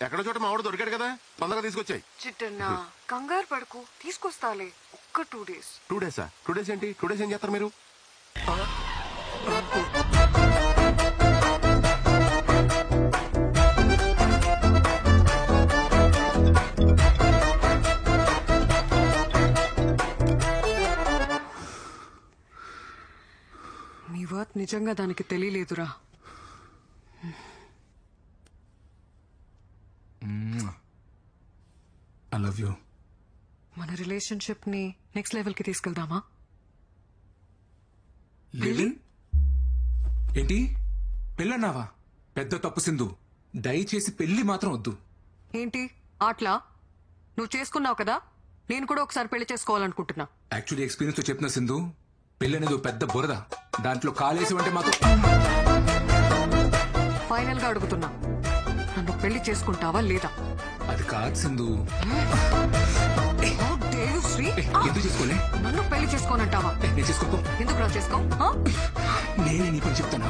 ఎక్కడో చోట మావాడు దొరికాడు కదా, తొందరగా తీసుకొచ్చాయి. చిట్టన్నా కంగారు పడుకు, తీసుకొస్తాలే. ఒక్క 2 days. 2 days? 2 days ఏంటి? 2 days ఏం చేస్తారు మీరు? మీ వర్త్ నిజంగా దానికి తెలియలేదురా. I love you. మన రిలేషన్షిప్ ని నెక్స్ట్ లెవెల్ కి తీసుకెళ్దామా? లెవెల్ ఏంటి? పెళ్ళన్నావా? పెద్ద తప్పు సింధు. దయచేసి పెళ్లి మాత్రం వద్దు. ఏంటి ఆట్లా? నువ్వు చేసుకున్నావు కదా, నేను కూడా ఒకసారి పెళ్లి చేసుకోవాలనుకుంటున్నా. యాక్చువల్లీ ఎక్స్పీరియన్స్ తో చెప్పిన సింధు, పెళ్లి అనేది ఓ పెద్ద బురద. దాంట్లో కాలేసి అంటే మాత్రం. ఫైనల్ గా అడుగుతున్నా, నన్ను పెళ్లి చేసుకుంటావా లేదా? అది కాదు సింధు. శ్రీ, ఎందుకు చేసుకోలే? నన్ను పెళ్లి చేసుకోనంటావా? నేను చేసుకో. ఎందుకు రా చేసుకో? నేనే నీ పని చెప్తాను.